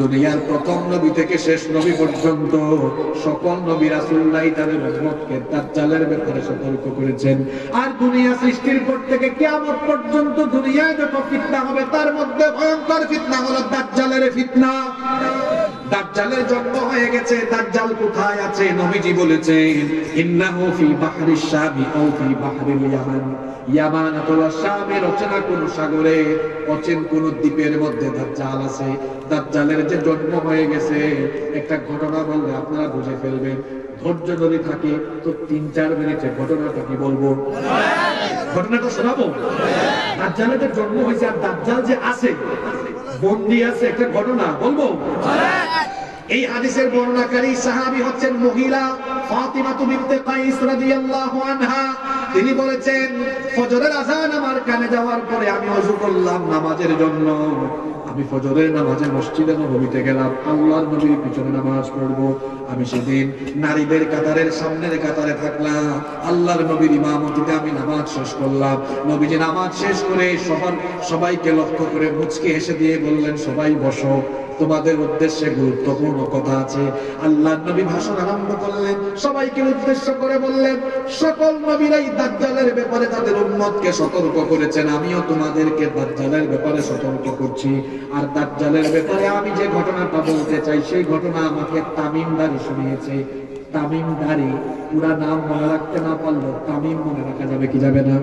দুনিয়ার প্রথম নবী থেকে শেষ নবী পর্যন্ত সকল নবী রাসূলরাই তাদের উম্মতকে দাজ্জালের ব্যাপারে সতর্ক করেছেন। আর দুনিয়া সৃষ্টির পর থেকে কিয়ামত পর্যন্ত দুনিয়ায় যত ফিতনা হবে তার মধ্যে ভয়ঙ্কর ফিতনা হলো দাজ্জালের ফিতনা। দাজ্জালের জন্ম হয়ে গেছে। দাজ্জাল কোথায় আছে? নবীজি বলেছেন, ইন্নাহু ফি বাহরিশ শামি আও ফি বাহরিল ইয়ামান। ইয়ামান অথবা শামের অচেনা কোন সাগরে, অচেন কোন দ্বীপের মধ্যে দাজ্জাল আছে। দাজ্জালের যে জন্ম হয়ে গেছে, একটা ঘটনা বললে আপনারা বুঝে ফেলবেন। ধৈর্য যদি থাকে তো ৩-৪ মিনিটে ঘটনাটা কি বলবো, ঘটনাটা শোনাবো। দাজ্জালের যে জন্ম হয়েছে আর দাজ্জাল যে আছে, বন্দী আছে, একটা ঘটনা বলবো। এই হাদিসের বর্ণনাকারী সাহাবী হচ্ছেন মহিলা ফাতিমা বিনতে কাইস রাদিয়াল্লাহু আনহা। তিনি বলেছেন, ফজরের আযান আমার কানে যাওয়ার পরে আমি ওযু করলাম নামাজের জন্য। আমি ফজরের নামাজে মসজিদে নববীতে গেলাম, আল্লাহর নবীর পিছনে নামাজ পড়ব। আমি সেদিন নারীদের কাতারের সামনের কাতারে থাকলাম। আল্লাহর নবীর ইমামতিতে আমি নামাজ শেষ করলাম। নবীজি নামাজ শেষ করে সবাইকে লক্ষ্য করে মুচকি হেসে দিয়ে বললেন, সবাই বসো, তোমাদের উদ্দেশ্যে গুরুত্বপূর্ণ কথা আছে। আল্লাহর নবী ভাষণ আরম্ভ করলেন, সবাইকে উদ্দেশ্য করে বললেন, সকল নবীরাই দাজ্জালের ব্যাপারে তাদের উম্মতকে সতর্ক করেছেন, আমিও তোমাদেরকে দাজ্জালের ব্যাপারে সতর্ক করছি। আর দাজ্জালের ব্যাপারে আমি যে ঘটনাটা বলতে চাই, সেই ঘটনা আমাকে তামিমদারি শুনিয়েছে। তামিমদারি পুরা নাম মনে রাখতে না পারলেও তামিম মনে রাখা যাবে কি যাবে না?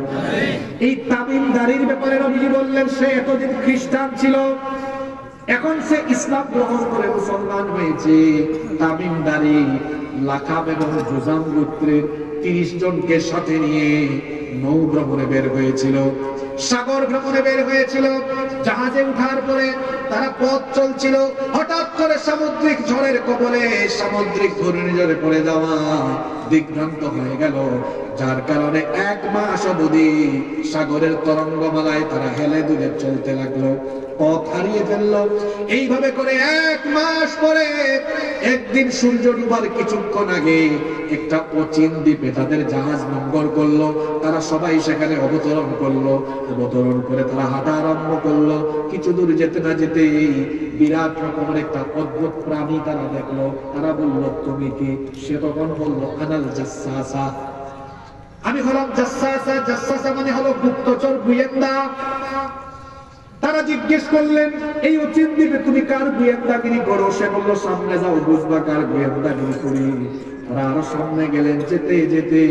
এই তামিমদারির ব্যাপারে নবীজি বললেন, সে এতদিন খ্রিস্টান ছিল, এখন সে ইসলাম গ্রহণ করে মুসলমান হয়েছে। তামিমদারি লাকাব এবং জুজাম গোত্রের 30 জনকে সাথে নিয়ে নৌ ভ্রমণে বের হয়েছিল, সাগর ভ্রমণে বের হয়েছিল। জাহাজে উঠার পরে তারা পথ চলছিল, হঠাৎ করে সামুদ্রিক ঝড়ের কবলে, সামুদ্রিক ঘূর্ণিঝড়ে পড়ে যাওয়া দিগ্ভ্রান্ত হয়ে গেল, যার কারণে 1 মাস অবধি সাগরের তরঙ্গমালায় তারা হেলে দুলে চলতে লাগলো, পথ হারিয়ে ফেললো। এইভাবে করে 1 মাস পরে একদিন সূর্য ডুবার কিছুক্ষণ আগে একটা অচিন দ্বীপে তাদের জাহাজ নোঙ্গর করলো। তারা সবাই সেখানে অবতরণ করলো। অবতরণ করে তারা হাঁটা আরম্ভ করলো। কিছু দূর যেতে না যেতেই বিরাট রকমের একটা অদ্ভুত প্রাণী তারা দেখলো। তারা বলল, তুমি কি? সে তখন বললো, আনাল জাসসাসা, আমি হলাম জাসসাসা। জাসসাসা মানে হলো গুপ্তচর, গোয়েন্দা। তারা জিজ্ঞেস করলেন, এই অচিন দ্বীপে তুমি কার গোয়েন্দাগিরি করো? সে বলল, সামনে যাও, বুঝবা কার গোয়েন্দাগিরি করি। তারা আরো সামনে গেলেন। যেতে যেতে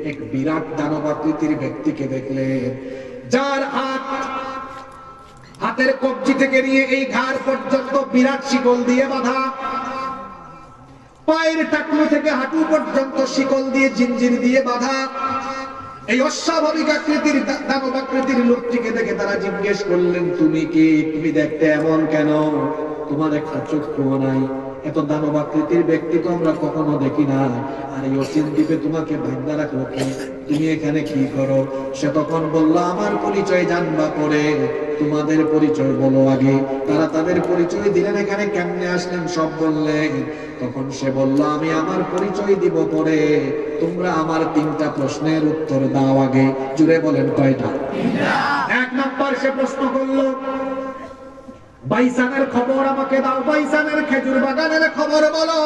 এক বিরাট দানবাকৃতির ব্যক্তিকে দেখলেন, যার হাতের কবজি থেকে নিয়ে এই ঘাড় পর্যন্ত বিরাট শিকল দিয়ে বাঁধা, পায়ের টাকলু থেকে হাঁটু পর্যন্ত শিকল দিয়ে জিঞ্জির দিয়ে বাঁধা। এই অস্বাভাবিক আকৃতির দানব আকৃতির লোকটিকে দেখে তারা জিজ্ঞেস করলেন, তুমি কি? তুমি দেখতে এমন কেন? তোমার একটা চক্ষু নাই। এত দানব আকৃতির ব্যক্তি তো আমরা কখনো দেখি না। আর এই অচিন দ্বীপে তোমাকে বাঁধা রাখলো কে? তুমি এখানে কি করো? সে তখন বলল, আমার পরিচয় জানবা পরে, তোমাদের পরিচয় বলো আগে। তারা তাদের পরিচয় দিলেন, এখানে কেমনে আসলেন সব বললেন। তখন সে বলল, আমি আমার পরিচয় দিব পরে, তোমরা আমার 3টা প্রশ্নের উত্তর দাও আগে। জুড়ে বলেন, কয়টা? 1 নাম্বার সে প্রশ্ন করলো, বাইসানের খবর আমাকে দাও, বাইসানের খেজুর বাগানের খবর বলো।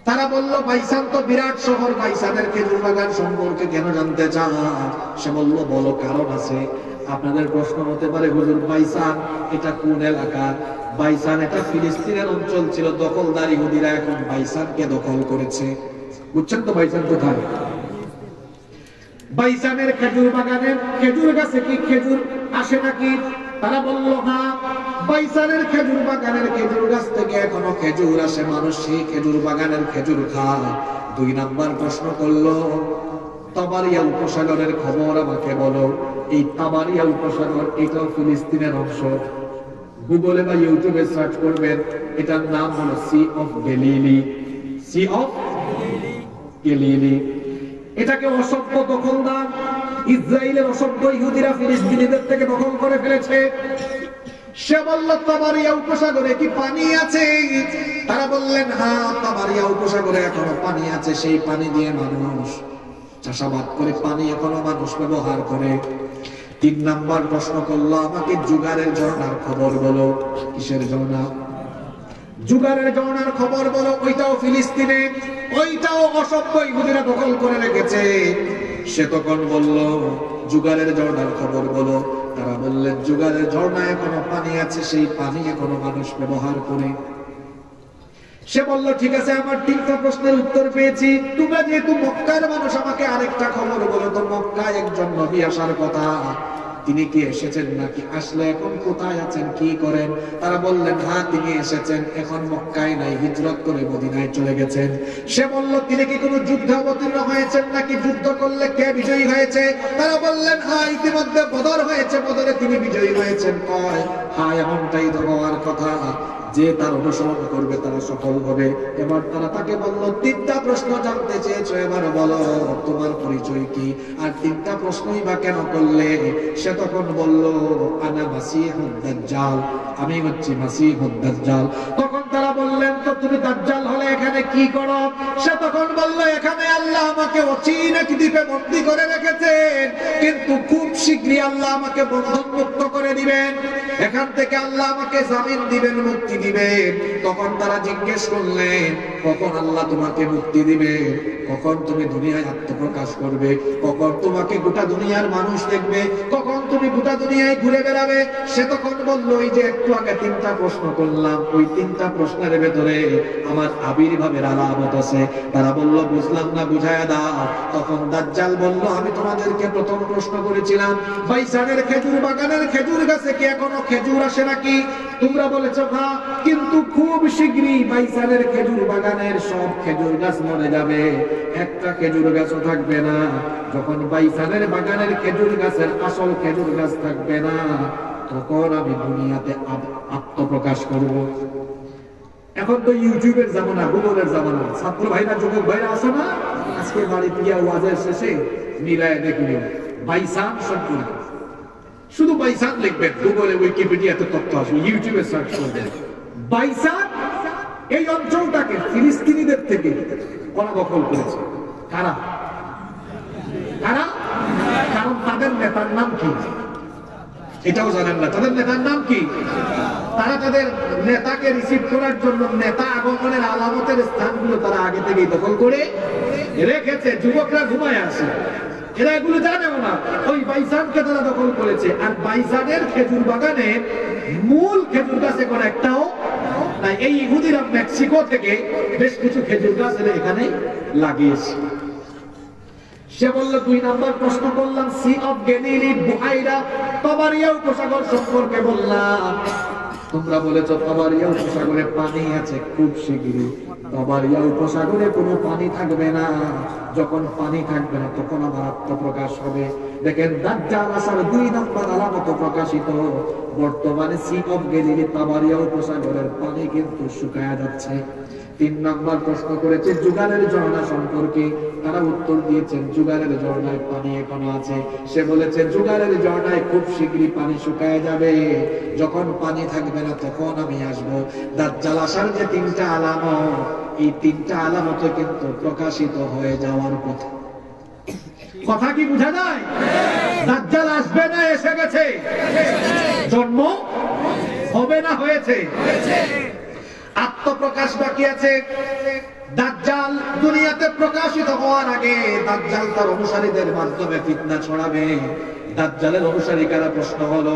তারা বলল, বাইসান তো বিরাট শহর, বাইসানের খেজুর বাগান সম্পর্কে কেন জানতে চান? সে বলল, বলো, কারণ আছে। আপনাদের প্রশ্ন হতে পারে, হুজুর বাইসান এটা কোন এলাকা? বাইসান এটা ফিলিস্তিনের অঞ্চল ছিল, দখলদার ইহুদিরা এখন বাইসানকে দখল করেছে। বুঝছেন তো বাইসান কোথায়? বাইসানের খেজুর বাগানের খেজুর গাছে কি খেজুর আসে নাকি? তারা বলল, হ্যাঁ, বাইসানের খেজুর বাগানের খেজুর গাছ থেকে এখনো খেজুর আসে, মানুষ সেই খেজুর বাগানের খেজুর খায়। 2 নাম্বার প্রশ্ন করলো, তাবারিয়া উপসাগরের খবর আমাকে বলো। এই তাবারিয়া উপসাগর এটাও ফিলিস্তিনের অংশ। গুগলে বা ইউটিউবে সার্চ করবেন, এটার নাম হলো sea of Galilee. Sea of Galilee. এটাকে অসভ্য দখলদার ইসরায়েলের অসভ্য ইহুদিরা ফিলিস্তিনিদের থেকে দখল করে ফেলেছে। সে বলল তাবারিয়া উপসাগরে কি পানি আছে? তারা বললেন হ্যাঁ, তাবারিয়া উপসাগরে এখনো পানি আছে। সেই পানি দিয়ে মানুষ চাষাবাদ করে, পানি এখনো মানুষ ব্যবহার করে। 3 নাম্বার প্রশ্ন করলো, আমাকে জুগারের ঝর্ণার খবর বলো। কিসের ঝর্ণা? জুগারের ঝর্ণার খবর বলো। ওইটাও ফিলিস্তিনে, ওইটাও অসভ্য ইহুদিরা দখল করে রেখেছে। সে তখন বলল জুগারের ঝর্ণার খবর বলো। তারা বললেন জুগারের ঝর্ণা এখনো পানি আছে, সেই পানি এখনো মানুষ ব্যবহার করে। সে বলল ঠিক আছে, আমার 3টা প্রশ্নের উত্তর পেয়েছি। তোমরা যেহেতু মক্কার মানুষ, আমাকে আরেকটা খবর বলো তো। মক্কায় একজন নবী আসার কথা, তিনি কি এসেছেন নাকি? আসলে এখন কোথায় আছেন, কি করেন? তারা বললেন হ্যাঁ, তিনি এসেছেন, এখন মক্কায় নাই, হিজরত করে মদিনায় চলে গেছেন। সে বলল তিনি কি কোনো যুদ্ধে অবতীর্ণ হয়েছেন নাকি? যুদ্ধ করলে কে বিজয়ী হয়েছে? তারা বললেন হ্যাঁ, ইতিমধ্যে বদর হয়েছে, বদরে তিনি বিজয়ী হয়েছেন। কয় হ্যাঁ, এমনটাই তো হওয়ার কথা, যে তার অনুসরণ করবে তারা সফল হবে। এবার তারা তাকে বলল 3টা প্রশ্ন জানতে চেয়েছো, এবার বলো তোমার পরিচয় কি, আর 3টা প্রশ্নই বা কেন করলে? সে তখন বলল আনা মাসিহুদ দাজ্জাল, আমি হচ্ছি মাসিহুদ দাজ্জাল। তখন তারা বললেন তো তুমি দাজ্জাল হলে এখানে কি করো? সে তখন বলল এখানে আল্লাহ আমাকে অচিন এক দ্বীপে বন্দী করে রেখেছেন, কিন্তু খুব শীঘ্রই আল্লাহ আমাকে বন্ধন মুক্ত করে দিবেন। এখান থেকে আল্লাহ আমাকে জামিন দিবেন, মুক্তি দিবেন। তখন তারা জিজ্ঞেস করলেন কখন আল্লাহ তোমাকে মুক্তি দিবে, কখন তুমি দুনিয়ায় আত্মপ্রকাশ করবে, কখন তোমাকে গোটা দুনিয়ার মানুষ দেখবে, কখন তুমি গোটা দুনিয়ায় ঘুরে বেড়াবে? সে তখন বলল এই যে একটু আগে 3টা প্রশ্ন করলাম, ওই 3টা প্রশ্নের ভেতরে আমার আবির্ভাবের আলামত আছে। তারা বলল বুঝলাম না, বুঝায়া দাও। তখন দাজ্জাল বলল আমি তোমাদেরকে প্রথম প্রশ্ন করেছিলাম বাইসানের খেজুর বাগানের খেজুর গাছে কি এখনো খেজুর আসে নাকি? তোমরা বলেছো হ্যাঁ, কিন্তু খুব শীঘ্রই বাইসানের খেজুর বাগানের সব খেজুর গাছ মরে যাবে, একটা খেজুর গাছও থাকবে না। যখন বাইসানের বাগানের খেজুর গাছের আসল খেজুর গাছ থাকবে না, তখন আমি দুনিয়াতে আত্মপ্রকাশ করব। এখন তো ইউটিউবের জামানা, গুগলের জামানা। ছাত্র ভাইরা, যুবক ভাইরা আছে না, আজকে বাড়ি গিয়া ওয়াজের শেষে মিলায় দেখুন বাইসান সম্পর্কে, শুধু বাইসান লিখবেন, গুগলে উইকিপিডিয়াতে তথ্য আসবে, ইউটিউবে সার্চ করবেন। বাইসান এই অঞ্চলটাকে ফিলিস্তিনিদের থেকে ওরা দখল করেছে। কারা? কারা? কারণ তাদের নেতার নাম কি এটাও জানেন না। তাদের নেতার নাম কি? তারা তাদের নেতাকে রিসিভ করার জন্য নেতা আগমনের আলামতের স্থানগুলো তারা আগে থেকেই দখল করে রেখেছে। যুবকরা ঘুমায় আসে, এরা এগুলো জানেও না। ওই বাইসানকে তারা দখল করেছে। আর বাইসানের খেজুর বাগানে মূল খেজুর গাছ এখন একটাও নাই। এই ইহুদিরা মেক্সিকো থেকে বেশ কিছু খেজুর গাছ এখানে লাগিয়েছে। সে বলল 2 নাম্বার প্রশ্ন করলাম সি অফ গ্যালিলি, বুহাইরা তাবারিয়া উপসাগর সম্পর্কে বললাম। তোমরা বলেছো তাবারিয়া উপসাগরে পানি আছে, খুব শীঘ্রই তাবারিয়া উপসাগরে কোনো পানি থাকবে না। যখন পানি থাকবে না তখন আমার আত্মপ্রকাশ হবে। দেখেন দাজ্জাল আসার 2 নাম্বার আলামত প্রকাশিত। বর্তমানে সি অফ গ্যালিলি তাবারিয়া উপসাগরের পানি কিন্তু শুকায়া যাচ্ছে। 3 নাম্বার প্রশ্ন করেছে জুগারের ঝর্ণা সম্পর্কে। তারা উত্তর দিয়েছেন জুগারের ঝর্ণায় পানি এখনো আছে। সে বলেছে জুগারের ঝর্ণায় খুব শীঘ্রই পানি শুকায় যাবে, যখন পানি থাকবে না তখন আমি আসবো। দাজ্জাল আসার যে 3টা আলামত, এই 3টা আলামত কিন্তু প্রকাশিত হয়ে যাওয়ার পথে। কথা কি বোঝা যায়? দাজ্জাল আসবে না এসে গেছে, জন্ম হবে না হয়েছে, আত্মপ্রকাশ বাকি আছে। দাজ্জাল দুনিয়াতে প্রকাশিত হওয়ার আগে দাজ্জাল তার অনুসারীদের মাধ্যমে ফিতনা ছড়াবে। দাজ্জালের অনুসারী কারা? প্রশ্ন হলো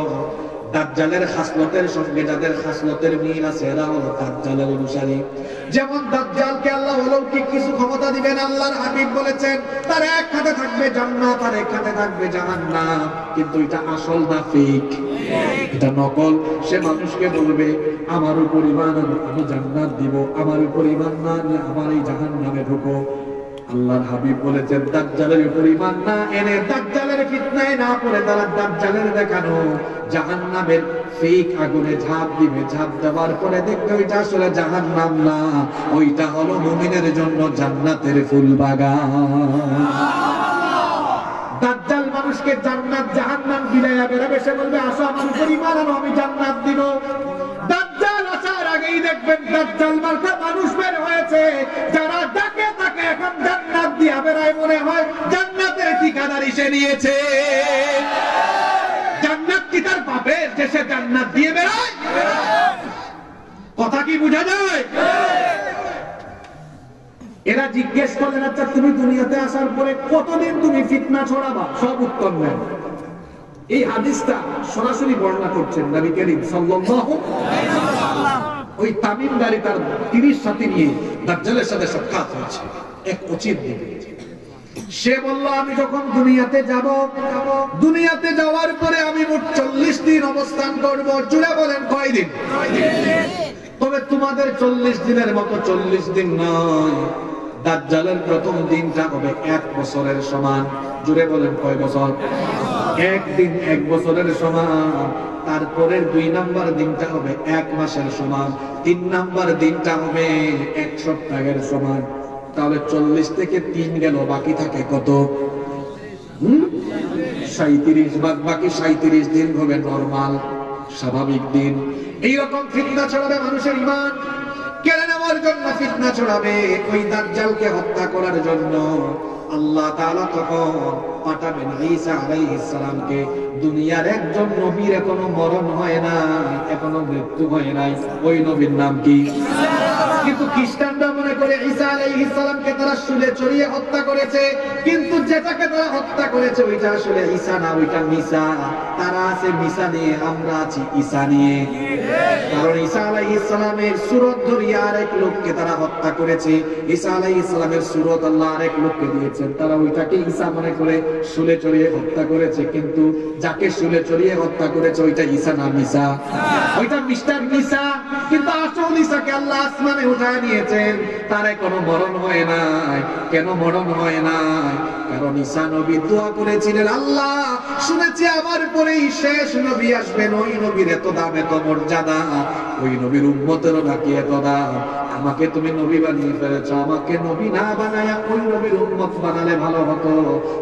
দাজ্জালের খাসলতের সঙ্গে যাদের খাসলতের মিল আছে এরা হলো দাজ্জালের অনুসারী। যেমন দাজ্জালকে আল্লাহ অলৌকিক কিছু ক্ষমতা দিবেন। আল্লাহর হাবিব বলেছেন তার এক হাতে থাকবে জান্নাত আর এক হাতে থাকবে জাহান্নাম, কিন্তু এটা আসল না ফেক, এটা নকল। সে মানুষকে বলবে আমার উপর ঈমান আনো, আমি জান্নাত দিব, আমার উপর ঈমান না আনলে আমার এই জাহান্নামে ঢুকো। আল্লাহর হাবিব বলেছেন দাজ্জালের উপর ঈমান না এনে দাজ্জালের ফিতনায় না পড়ে তারা দাজ্জালের দেখানো জাহান্নামের ফেক আগুনে ঝাঁপ দিবে, ঝাঁপ দেওয়ার পরে দেখবে ওইটা আসলে জাহান্নাম না, ওইটা হলো মুমিনের জন্য জান্নাতের ফুল বাগান। দাজ্জাল মানুষকে জান্নাত জাহান্নাম বিলাইয়া বেরাবে, সে বলবে আসো আমার উপর ঈমান আনো আমি জান্নাত দিব। দাজ্জাল আসার আগেই দেখবেন দাজ্জাল মার্কা মানুষ বের হয়েছে, যারা ডাকে তাকে এখন জান্নাত দিয়া বেরায়, মনে হয় জান্নাতের ঠিকাদারি সে নিয়েছে। জান্নাত কি তার বাপের যে সে জান্নাত দিয়ে বেরায়? কথা কি বোঝা যায়? এরা জিজ্ঞেস করলেন আচ্ছা তুমি দুনিয়াতে আসার পরে কতদিন তুমি ফিতনা ছড়াবা? সব উত্তর নেন। এই হাদিসটা সরাসরি বর্ণনা করছেন নবী করিম সাল্লাল্লাহু আলাইহি ওয়াসাল্লাম। ওই তামিমদারি তার 30 সাথী নিয়ে দাজ্জালের সাথে সাক্ষাৎ হয়েছে এক উচিত দিন। সে বলল আমি যখন দুনিয়াতে যাব, দুনিয়াতে যাওয়ার পরে আমি মোট 40 দিন অবস্থান করব। জুড়ে বলেন কয়দিন? তবে তোমাদের 40 দিনের মতো 40 দিন নয়, দাজ্জালের প্রথম দিনটা হবে 1 বছরের সমান। জুড়ে বলেন কয় বছর? একদিন 1 বছরের সমান। তারপরের 2 নাম্বার দিনটা হবে 1 মাসের সমান। 3 নাম্বার দিনটা হবে 1 সপ্তাহের সমান। তাহলে 40 থেকে 3 গেল, বাকি থাকে কত? 37। বাকি 37 দিন হবে নরমাল স্বাভাবিক দিন। এইরকম ফিতনা ছড়াবে মানুষের ঈমান কেড়ে নেওয়ার জন্য, ফিতনা ছড়াবে ওই দাজ্জালকে হত্যা করার জন্য। আল্লাহ তাআলা তখন পাঠাবেন ঈসা আলাইহিস সালামকে। দুনিয়ার একজন নবীর এখনো মরণ হয় না, এখনো মৃত্যু হয় নাই। ওই নবীর নাম কি? কিন্তু খ্রিস্টানরা মনে করে ঈসা আলাইহিস সালামকে তারা শুলে চড়িয়ে হত্যা করেছে, কিন্তু যেটাকে তারা হত্যা করেছে ওইটা আসলে ঈসা না, ওইটা মিসা। তারা আছে মিসা নিয়ে, আমরা আছি ঈসা নিয়ে। কারণ ঈসা আলাইহিস সালামের সূরত ধরিয়ে আরেক লোককে তারা হত্যা করেছে। ঈসা আলাইহিস সালামের সূরত আল্লাহ আরেক লোককে দিয়েছেন, তারা ওইটাকে ঈসা মনে করে শুলে চড়িয়ে হত্যা করেছে। কিন্তু যাকে শুলে চড়িয়ে হত্যা করেছে ওইটা ঈসা না মিসা, ওইটা মিস্টার মিসা। কিন্তু আসল ঈসাকে আল্লাহ আসমানে উঠায় নিয়েছেন, তার কোনো মরণ হয় নাই। কেন মরণ হয় নাই? কারণ ঈসা নবী দোয়া করেছিলেন, আল্লাহ শুনেছি আমার পরেই শেষ নবী আসবেন, ওই নবীর এত দাম এত মর্যাদা, ওই নবীর উম্মতেরও নাকি এত দাম। আমাকে তুমি নবী বানিয়ে ফেলেছ, আমাকে নবী না বানায়া ওই নবীর উম্মত বানালে ভালো হতো।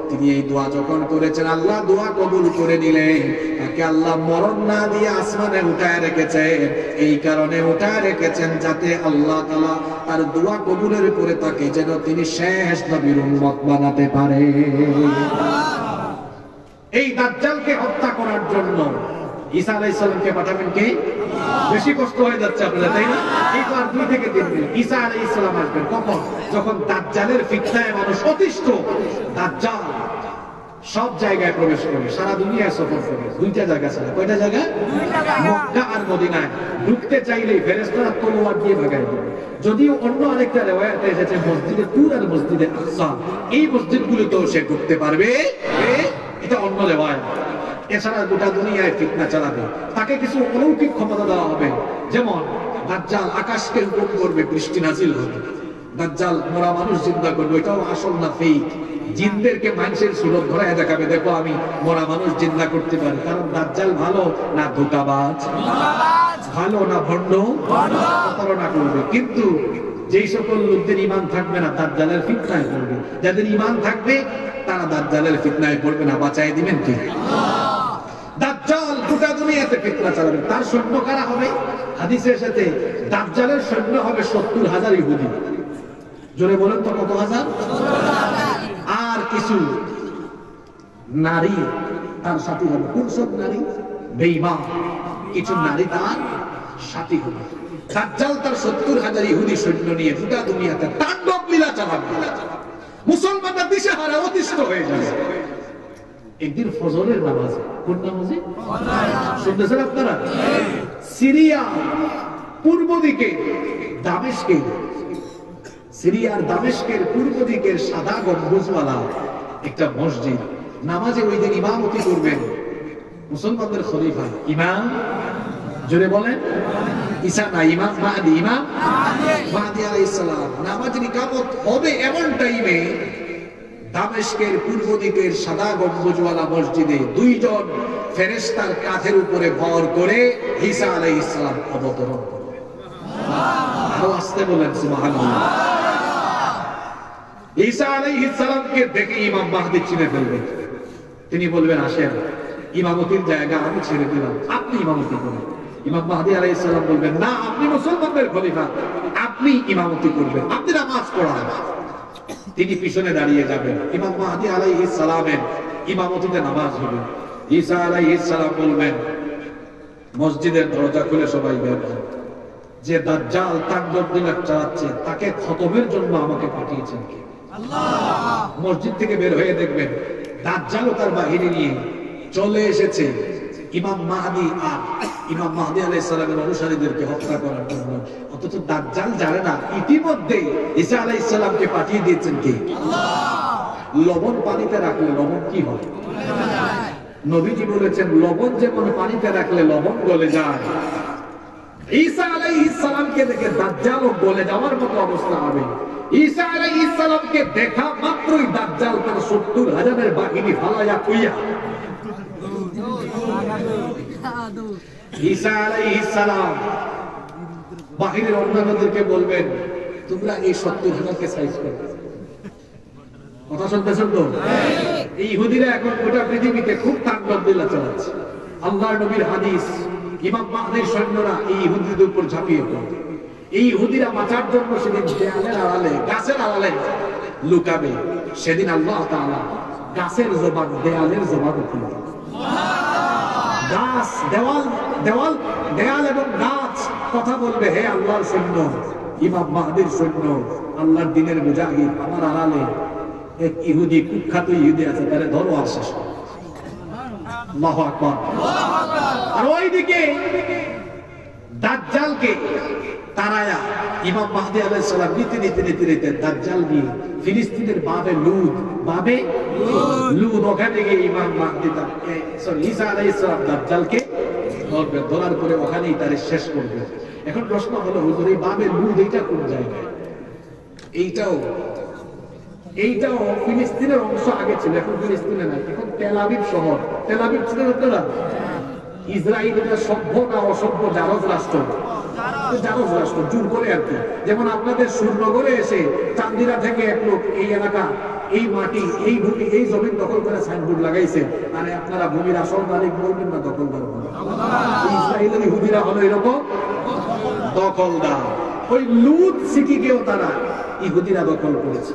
তিনি এই দোয়া যখন করেছেন আল্লাহ দোয়া কবুল করে নিলেন। তাকে আল্লাহ মরণ না দিয়ে আসমানে উঠায় রেখেছেন। এই কারণে উঠায় রেখেছেন যাতে আল্লাহ তাআলা তার দোয়া কবুলের উপরে তাকে যেন তিনি শেষ নবীর উম্মত বানাতে পারে। এই দাজ্জালকে হত্যা করার জন্য ঈসা আলাইহিস সালামকে পাঠাবেন কে? বেশি কষ্ট হয়ে যাচ্ছে আপনাদের, তাই না? এই তো আর 2 থেকে 3 দিন ঈসা আলাইহিস সালাম আসবেন। কখন? যখন দাজ্জালের ফিতনায় মানুষ অতিষ্ঠ। দাজ্জাল সব জায়গায় প্রবেশ করে, সারা দুনিয়ায় সফর করে। 2টা জায়গা ছাড়া। কয়টা জায়গা? মক্কা আর মদিনায়। ঢুকতে চাইলেই ফেরেশতারা তলোয়ার দিয়ে ভাগায় দেবে। যদিও অন্য আরেকটা রিওয়ায়াতে এসেছে মসজিদে তুর আর মসজিদে আকসা, এই মসজিদগুলোতেও সে ঢুকতে পারবে, এটা অন্য রিওয়ায়াত। এছাড়া গোটা দুনিয়ায় ফিতনা চালাবে। তাকে কিছু অলৌকিক ক্ষমতা দেওয়া হবে, যেমন দাজ্জাল আকাশকে হুকুম করবে, বৃষ্টি নাজিল হবে। দাজ্জাল মরা মানুষ জিন্দা করবে, এটাও আসল না ফেক। জিনদেরকে মানুষের সুরত ধরায় দেখাবে, দেখো আমি মরা মানুষ জিন্দা করতে পারি। কারণ দাজ্জাল ভালো না ধোঁকাবাজ? ভালো না ভণ্ড? প্রতারণা করবে। কিন্তু যেই সকল লোকদের ঈমান থাকবে না দাজ্জালের ফিতনায় পড়বে, যাদের ঈমান থাকবে তারা দাজ্জালের ফিতনায় পড়বে না। বাঁচায় দিবেন কি? দাজ্জাল গোটা দুনিয়াতে ফিতনা চালাবে। তার সৈন্য কারা হবে? হাদিসের সাথে দাজ্জালের সৈন্য হবে 70,000 ইহুদি। জোরে বলেন তো কত হাজার? আর কিছু নারী তার সাথী হবে। কোন সব নারী? বেঈমান কিছু নারী তার সাথী হবে। দাজ্জাল তার 70,000 ইহুদি সৈন্য নিয়ে গোটা দুনিয়াতে তাণ্ডব লীলা চালাবে। মুসলমানরা দিশেহারা অতিষ্ঠ হয়ে যাবে। একদিন ফজরের নামাজ, কোন নামাজে শুনতেছেন আপনারা? সিরিয়া পূর্ব দিকে দামেস্কে, সিরিয়ার দামেস্কের পূর্ব দিকের সাদা গম্বুজওয়ালা একটা মসজিদ। নামাজে ওই দিন ইমামতি করবেন মুসলমানদের খলিফা ইমাম। জোরে বলেন ঈসা না, ইমাম মাহদী, ইমাম মাহদী আলাইহিস সালাম নামাজের ইকামত হবে এমন টাইমে দামেস্কের পূর্ব দিকের সাদা গম্বুজওয়ালা মসজিদে দুইজন ফেরেশতার কাঁধের উপরে ভর করে ঈসা আলাইহিস সালাম অবতরণ করবে। আরো আসতে বলেন সুবহানাল্লাহ। ঈসা আলাইহিস সালামকে দেখে ইমাম মাহদী চিনে ফেলবে। তিনি বলবেন, আসেন, ইমামতির জায়গা আমি ছেড়ে দিলাম, আপনি ইমামতি করুন। ইমাম মাহদী আলাইহিস সালাম বলবেন, না, আপনি মুসলমানদের খলিফা, আপনি ইমামতি করবেন, আপনি নামাজ পড়ান। তিনি পিছনে দাঁড়িয়ে যাবেন। ইমাম মাহদী আলাইহিস সালামের ইমামতিতে নামাজ হবে। ঈসা আলাইহিস সালাম বলবেন, মসজিদের দরজা খুলে সবাই বের হন। যে দাজ্জাল তাণ্ডব লীলা চালাচ্ছে তাকে খতমের জন্য আমাকে পাঠিয়েছেন কে? আল্লাহ। মসজিদ থেকে বের হয়ে দেখবেন দাজ্জাল ও তার বাহিনী নিয়ে চলে এসেছে ইমাম মাহদী আর ইমাম মাহদী আলাইহিস সালামের অনুসারীদেরকে হত্যা করার জন্য। অথচ দাজ্জাল জানে না ইতিমধ্যে ঈসা আলাইহিস সালামকে পাঠিয়ে দিয়েছেন কে? আল্লাহ। লবণ পানিতে রাখলে লবণ কি হয়? নবীজি বলেছেন, লবণ যেমন পানিতে রাখলে লবণ গলে যায়, ঈসা আলাইহিস সালামকে দেখে দাজ্জালও গলে যাওয়ার মতো অবস্থা হবে। ঈসা আলাইহিস সালামকে দেখা মাত্রই দাজ্জাল তার 70,000 বাহিনী ফালাইয়া কইয়া ঈসা আলাইহিস সালাম বাহিনীর অন্যান্যদেরকে বলবেন, তোমরা এই 70,000কে সাইজ করো। কথা শুনতেছেন তো? এই ইহুদিরা এখন গোটা পৃথিবীতে খুব তাণ্ডব লীলা চালাচ্ছে। আল্লাহর নবীর হাদিস, ইমাম মাহদীর সৈন্যরা এই ইহুদিদের উপর ঝাঁপিয়ে পড়ে। এই ইহুদিরা বাঁচার জন্য সেদিন দেয়ালের আড়ালে, গাছের আড়ালে লুকাবে। সেদিন আল্লাহ তাআলা গাছের জবান দেয়ালের জবান খুলে দিলেন। গাছ, দেয়াল এবং গাছ কথা বলবে, হে আল্লাহর সৈন্য, ইমাম মাহদীর সৈন্য, আল্লাহর দ্বীনের মুজাহিদ, আমার আড়ালে এক ইহুদি, কুখ্যাত ইহুদি আছে, তারে ধরো আর শেষ করো। আল্লাহু আকবার। আর ওইদিকে দাজ্জালকে তারায়া ইমাম মাহদী আলাইহিস সালাম নীতি দাজ্জাল নিয়ে ফিলিস্তিনের বাবে লুদ ওখানে গিয়ে ইমাম মাহদী ঈসা আলাইহিস সালাম দাজ্জালকে ধরবে। ধরার পরে ওখানেই তারে শেষ করবে। এখন প্রশ্ন হলো, হুজুর, এই বাবে লুদ এইটা কোন জায়গায়? এইটাও ফিলিস্তিনের অংশ আগে ছিল, এখন ফিলিস্তিনে নাই, এখন তেল আবিব শহর। তেল আবিব ছিল আপনারা? ইসরায়েলের সভ্য না অসভ্য জারজ রাষ্ট্র? জারজ রাষ্ট্র, জোর করে আর কি। যেমন আপনাদের সুরনগরে এসে চান্দিরা থেকে এক লোক এই এলাকা, এই মাটি, এই ভূমি, এই জমিন দখল করে সাইনবোর্ড লাগাইছে, আরে আপনারা ভূমির আসল মালিক বলবেন না দখলদার বলবেন? ইসরায়েলের ইহুদিরা হলো এরকম দখলদার। ওই লুদ সিটিকেও তারা ইহুদিরা দখল করেছে।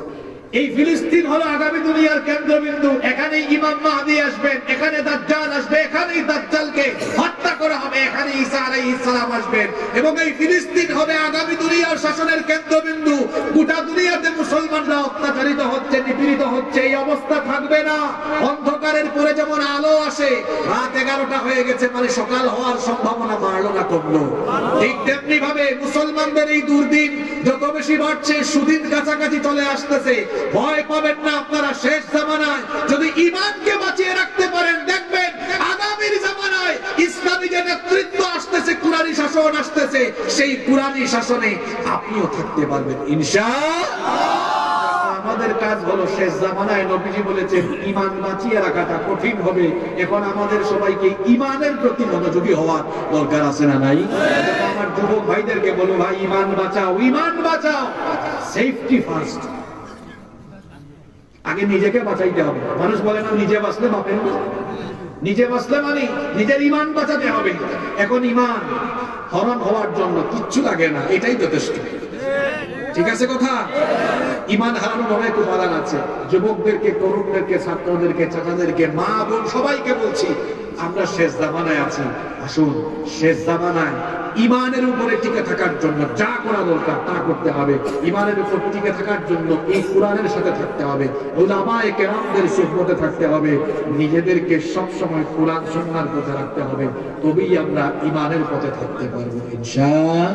এই ফিলিস্তিন হলো আগামী দুনিয়ার কেন্দ্রবিন্দু। এখানে ইমাম মাহদী আসবেন, এখানে দাজ্জাল আসবে, এখানেই দাজ্জালকে হত্যা করা হবে, এখানে ঈসা আলাইহিস সালাম আসবেন, এবং এই ফিলিস্তিন হবে আগামী দুনিয়ার শাসনের কেন্দ্রবিন্দু। গোটা দুনিয়াতে মুসলমানরা অত্যাচারিত হচ্ছে, নিপীড়িত হচ্ছে। এই অবস্থা থাকবে না। অন্ধকারের পরে যেমন আলো আসে, রাত 11টা হয়ে গেছে মানে সকাল হওয়ার সম্ভাবনা বাড়লো না কমলো, ঠিক তেমনি ভাবে মুসলমানদের এই দুর্দিন যত বেশি বাড়ছে, সুদিন কাছাকাছি চলে আসতেছে। ভয় পাবেন না, আপনারা শেষ জামানায় যদি ঈমানকে বাঁচিয়ে রাখতে পারেন, দেখবেন আগামীর জামানায় ইসলামী যে নেতৃত্ব আসতেছে, কুরআনী শাসন আসতেছে, সেই কুরআনী শাসনে আপনিও থাকতে পারবেন ইনশাআল্লাহ। আমাদের কাজ হলো, শেষ জামানায় নবীজি বলেছেন ঈমান বাঁচিয়ে রাখাটা কঠিন হবে। এখন আমাদের সবাইকে ঈমানের প্রতি মনোযোগী হওয়ার দরকার আছে না নাই? আমার যুবক ভাইদেরকে বলো, ভাই ঈমান বাঁচাও, ঈমান বাঁচাও। Safety first. আগে নিজেকে বাঁচাইতে হবে। মানুষ বলে না নিজে বাঁচলে বাঁচেন না, নিজে বাঁচলে মানে নিজের ঈমান বাঁচাতে হবে। এখন ঈমান হরণ হওয়ার জন্য কিচ্ছু লাগে না, এটাই যথেষ্ট। ঠিক আছে কথা? ঈমান হারানোর অনেক উপাদান আছে। যুবকদেরকে, তরুণদেরকে, ছাত্রদেরকে, চাচাদেরকে, মা বোন সবাইকে বলছি, আমরা শেষ জামানায় আছি। আসুন, শেষ জামানায় ঈমানের উপরে টিকে থাকার জন্য যা করা দরকার তা করতে হবে। ঈমানের উপর টিকে থাকার জন্য এই কুরআনের সাথে থাকতে হবে, উলামায়ে কেরামদের সুহবতে থাকতে হবে, নিজেদেরকে সব সময় কুরআন সুন্নাহর পথে রাখতে হবে। তবেই আমরা ঈমানের পথে থাকতে পারবো ইনশাআল্লাহ।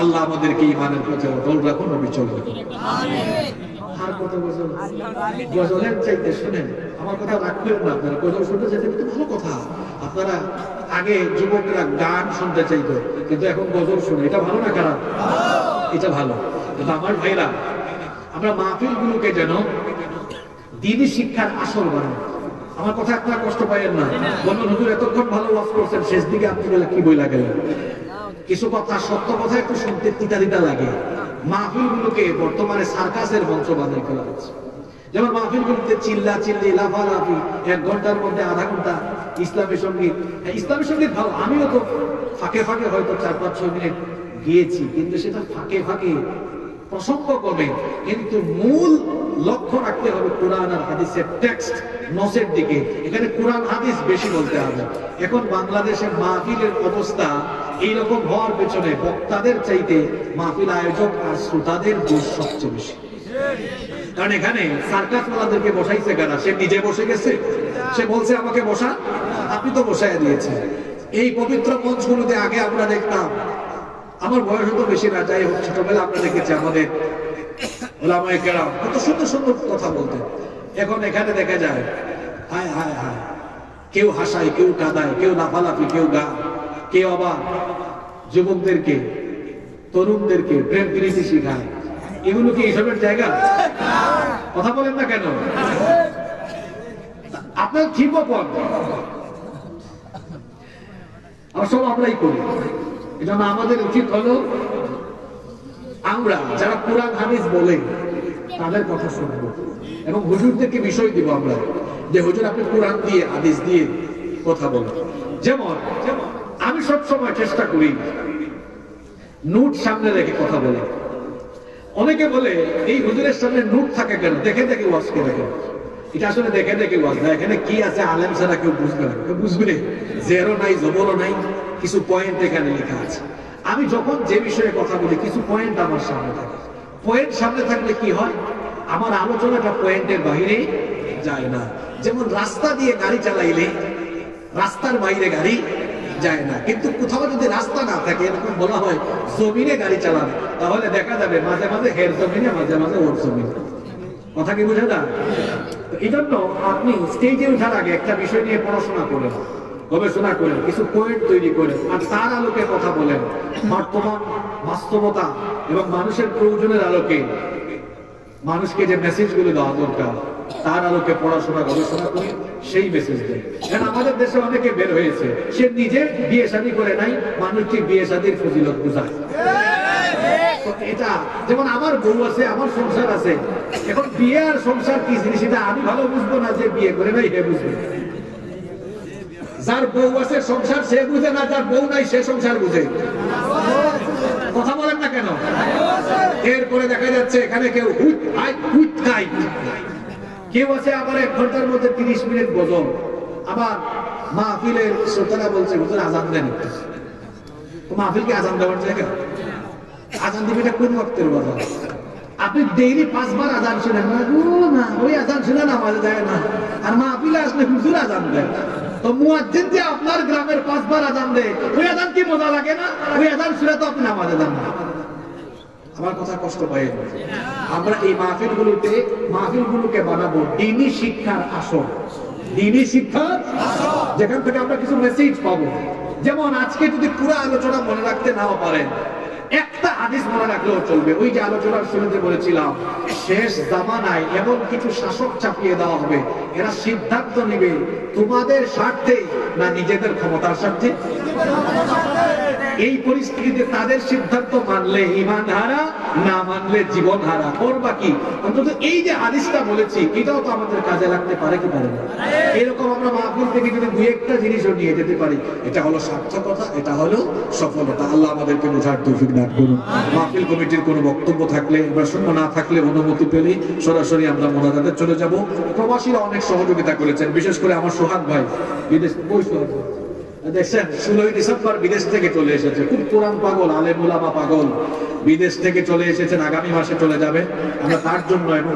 আল্লাহ আমাদেরকে ঈমানের পথে অটল রাখুন, অবিচল রাখুন। আমিন। আর কত গজল, গজলের চাইতে শুনেন, আমার কথা রাখবেন না আপনারা। গজল শুনতে যেতে কিন্তু ভালো কথা। আপনারা আগে যুবকরা গান শুনতে চাইতো, কিন্তু এখন গজল শুনে। এটা ভালো না খারাপ? এটা ভালো। কিন্তু আমার ভাইরা, আমরা মাহফিলগুলোকে যেন দ্বীনি শিক্ষার আসল বানাই। আমার কথা আপনারা কষ্ট পাইয়েন না। বলুন হুজুর এতক্ষণ ভালো ওয়াজ করছেন, শেষ দিকে আপনি বলে কি বই লাগে। কিছু কথা, সত্য কথা একটু শুনতে তিতা তিতা লাগে। মাহফিলগুলোকে বর্তমানে সার্কাসের মঞ্চ বানিয়ে ফেলা হচ্ছে। যেমন মাহফিলগুলোতে চিল্লা চিল্লি, লাফালাফি, 1 ঘন্টার মধ্যে আধা ঘন্টা ইসলামী সঙ্গীত। ইসলামী সঙ্গীত ভালো, আমিও তো ফাঁকে ফাঁকে হয়তো 4-5-6 মিনিট গিয়েছি, কিন্তু সেটা ফাঁকে ফাঁকে প্রসঙ্গ করবে, কিন্তু মূল লক্ষ্য রাখতে হবে কোরআন আর হাদিসের টেক্সট নসের দিকে। এখানে কোরআন হাদিস বেশি বলতে হবে। এখন বাংলাদেশের মাহফিলের অবস্থা এইরকম হওয়ার পেছনে বক্তাদের চাইতে মাহফিল আয়োজক আর শ্রোতাদের দোষ সবচেয়ে বেশি। কারণ এখানে সার্কাস ওয়ালাদেরকে বসাইছে কারা? সে নিজে বসে গেছে, সে বলছে আমাকে বসা, আপনি তো বসাইয়া দিয়েছেন। এই পবিত্র মঞ্চগুলোতে আগে আমরা দেখতাম, আমার বয়স তো বেশি না, যাই হোক ছোটবেলা আমরা দেখেছি আমাদের ওলামায়ে কেরাম কত সুন্দর সুন্দর কথা বলতেন। এখন এখানে দেখা যায় হায় হায় হায়, কেউ হাসায়, কেউ কাঁদায়, কেউ লাফালাফি, কেউ গান, কেউ আবার যুবকদেরকে, তরুণদেরকে প্রেম প্রীতি শিখায়। এগুলো কি এইসবের জায়গা? কথা বলেন না কেন? আপনার ঠিক পথ সব আমরাই করি। এজন্য আমাদের উচিত হলো আমরা যারা কোরআন হাদিস বলে তাদের কথা শুনবো এবং হুজুরদেরকে বিষয় দিব আমরা, যে হুজুর আপনি কোরআন দিয়ে হাদিস দিয়ে কথা বলেন। যেমন আমি সব সময় চেষ্টা করি নোট সামনে রেখে কথা বলে। অনেকে বলে এই হুজুরের সামনে নোট থাকে কেন? দেখে দেখে ওয়াজ করে কেন? এটা আসলে দেখে দেখে ওয়াজ না। এখানে কি আছে আলেম ছাড়া কেউ বুঝবে না। কেউ বুঝবে না, জেরো নাই, জবরও নাই, কিছু পয়েন্ট এখানে লেখা আছে। আমি যখন যে বিষয়ে কথা বলি কিছু পয়েন্ট আমার সামনে থাকে। পয়েন্ট সামনে থাকলে কি হয়, আমার আলোচনাটা পয়েন্টের বাইরে যায় না। যেমন রাস্তা দিয়ে গাড়ি চালাইলে রাস্তার বাইরে গাড়ি যায় না, কিন্তু কোথাও যদি রাস্তা না থাকে, এরকম বলা হয় জমিনে গাড়ি চালান, তাহলে দেখা যাবে মাঝে মাঝে হের জমিনে, মাঝে মাঝে ওর জমিনে। কথা কি বুঝে না? এই জন্য আপনি স্টেজে ওঠার আগে একটা বিষয় নিয়ে পড়াশোনা করেন, গবেষণা করেন, কিছু পয়েন্ট তৈরি করেন, আর তার আলোকে কথা বলেন। বর্তমান বাস্তবতা এবং মানুষের প্রয়োজনের আলোকে মানুষকে যে মেসেজগুলো দেওয়া দরকার তার আলোকে পড়াশোনা গবেষণা করে সেই মেসেজ দেয়। কারণ আমাদের দেশে অনেকে বের হয়েছে, সে নিজে বিয়ে শাদী করে নাই, মানুষকে বিয়ে শাদীর ফজিলত বুঝায়। এটা যেমন আমার বউ আছে, আমার সংসার আছে, এখন বিয়ে আর সংসার কি জিনিস এটা আমি ভালো বুঝবো না, যে বিয়ে করে নাই হে বুঝবে। যার বউ আছে সংসার সে বুঝে না, যার বউ নাই সে সংসার বুঝে। কথা বলেন না কেন? এরপরে দেখা যাচ্ছে এখানে কেউ কেউ আছে আবার 1 ঘন্টার মধ্যে 30 মিনিট গজল। আবার মাহফিলের শ্রোতারা বলছে হুজুর আজান দেন। মাহফিলকে আজান দেওয়ার জায়গা? আজান দিবে এটা কোন ওয়াক্তের বাজার? আপনি ডেইলি 5 বার আজান শুনেন না? না, ওই আজান শুনে নামাজে যায় না। আর মাহফিলে আসলে হুজুর আজান দেয়। তো মুয়াজ্জিন যে আপনার গ্রামের 5 বার আজান দেয়, ওই আজান কি মজা লাগে না? ওই আজান শুনে তো আপনি নামাজে যান না। আমার কথা কষ্ট পাই। আমরা এই মাহফিলগুলোকে বানাবো দ্বীনি শিক্ষার আসর, দ্বীনি শিক্ষার, যেখান থেকে আমরা কিছু মেসেজ পাবো। যেমন আজকে যদি পুরো আলোচনা মনে রাখতে নাও পারেন, একটা হাদিস মনে রাখলেও চলবে। ওই যে আলোচনার শুরুতে বলেছিলাম, শেষ জামানায় এমন কিছু শাসক চাপিয়ে দেওয়া হবে, এরা সিদ্ধান্ত নেবে তোমাদের স্বার্থে না নিজেদের ক্ষমতার স্বার্থে। এই পরিস্থিতিতে তাদের সিদ্ধান্ত মানলে ঈমান হারা, না মানলে জীবন হারা। করবা কি? অন্তত এই যে হাদিসটা বলেছি এটাও তো আমাদের কাজে লাগতে পারে কি পারে না? এরকম আমরা মাহফিল থেকে যদি 2-1টা জিনিসও নিয়ে যেতে পারি, এটা হলো সার্থকতা, এটা হলো সফলতা। আল্লাহ আমাদেরকে বোঝার তৌফিক দান করুন। মাহফিল কমিটির কোনো বক্তব্য থাকলে বা শূন্য না থাকলে অনুমতি পেলে সরাসরি আমরা মোনাজাতে চলে যাব। প্রবাসীরা অনেক সহযোগিতা করেছেন, বিশেষ করে আমার সোহাগ ভাই বিদেশ, দেখছেন 16ই ডিসেম্বর বিদেশ থেকে চলে এসেছে। খুব কোরআন পাগল, আলেম উলামা পাগল, বিদেশ থেকে চলে এসেছেন, আগামী মাসে চলে যাবে। আমরা তার জন্য এবং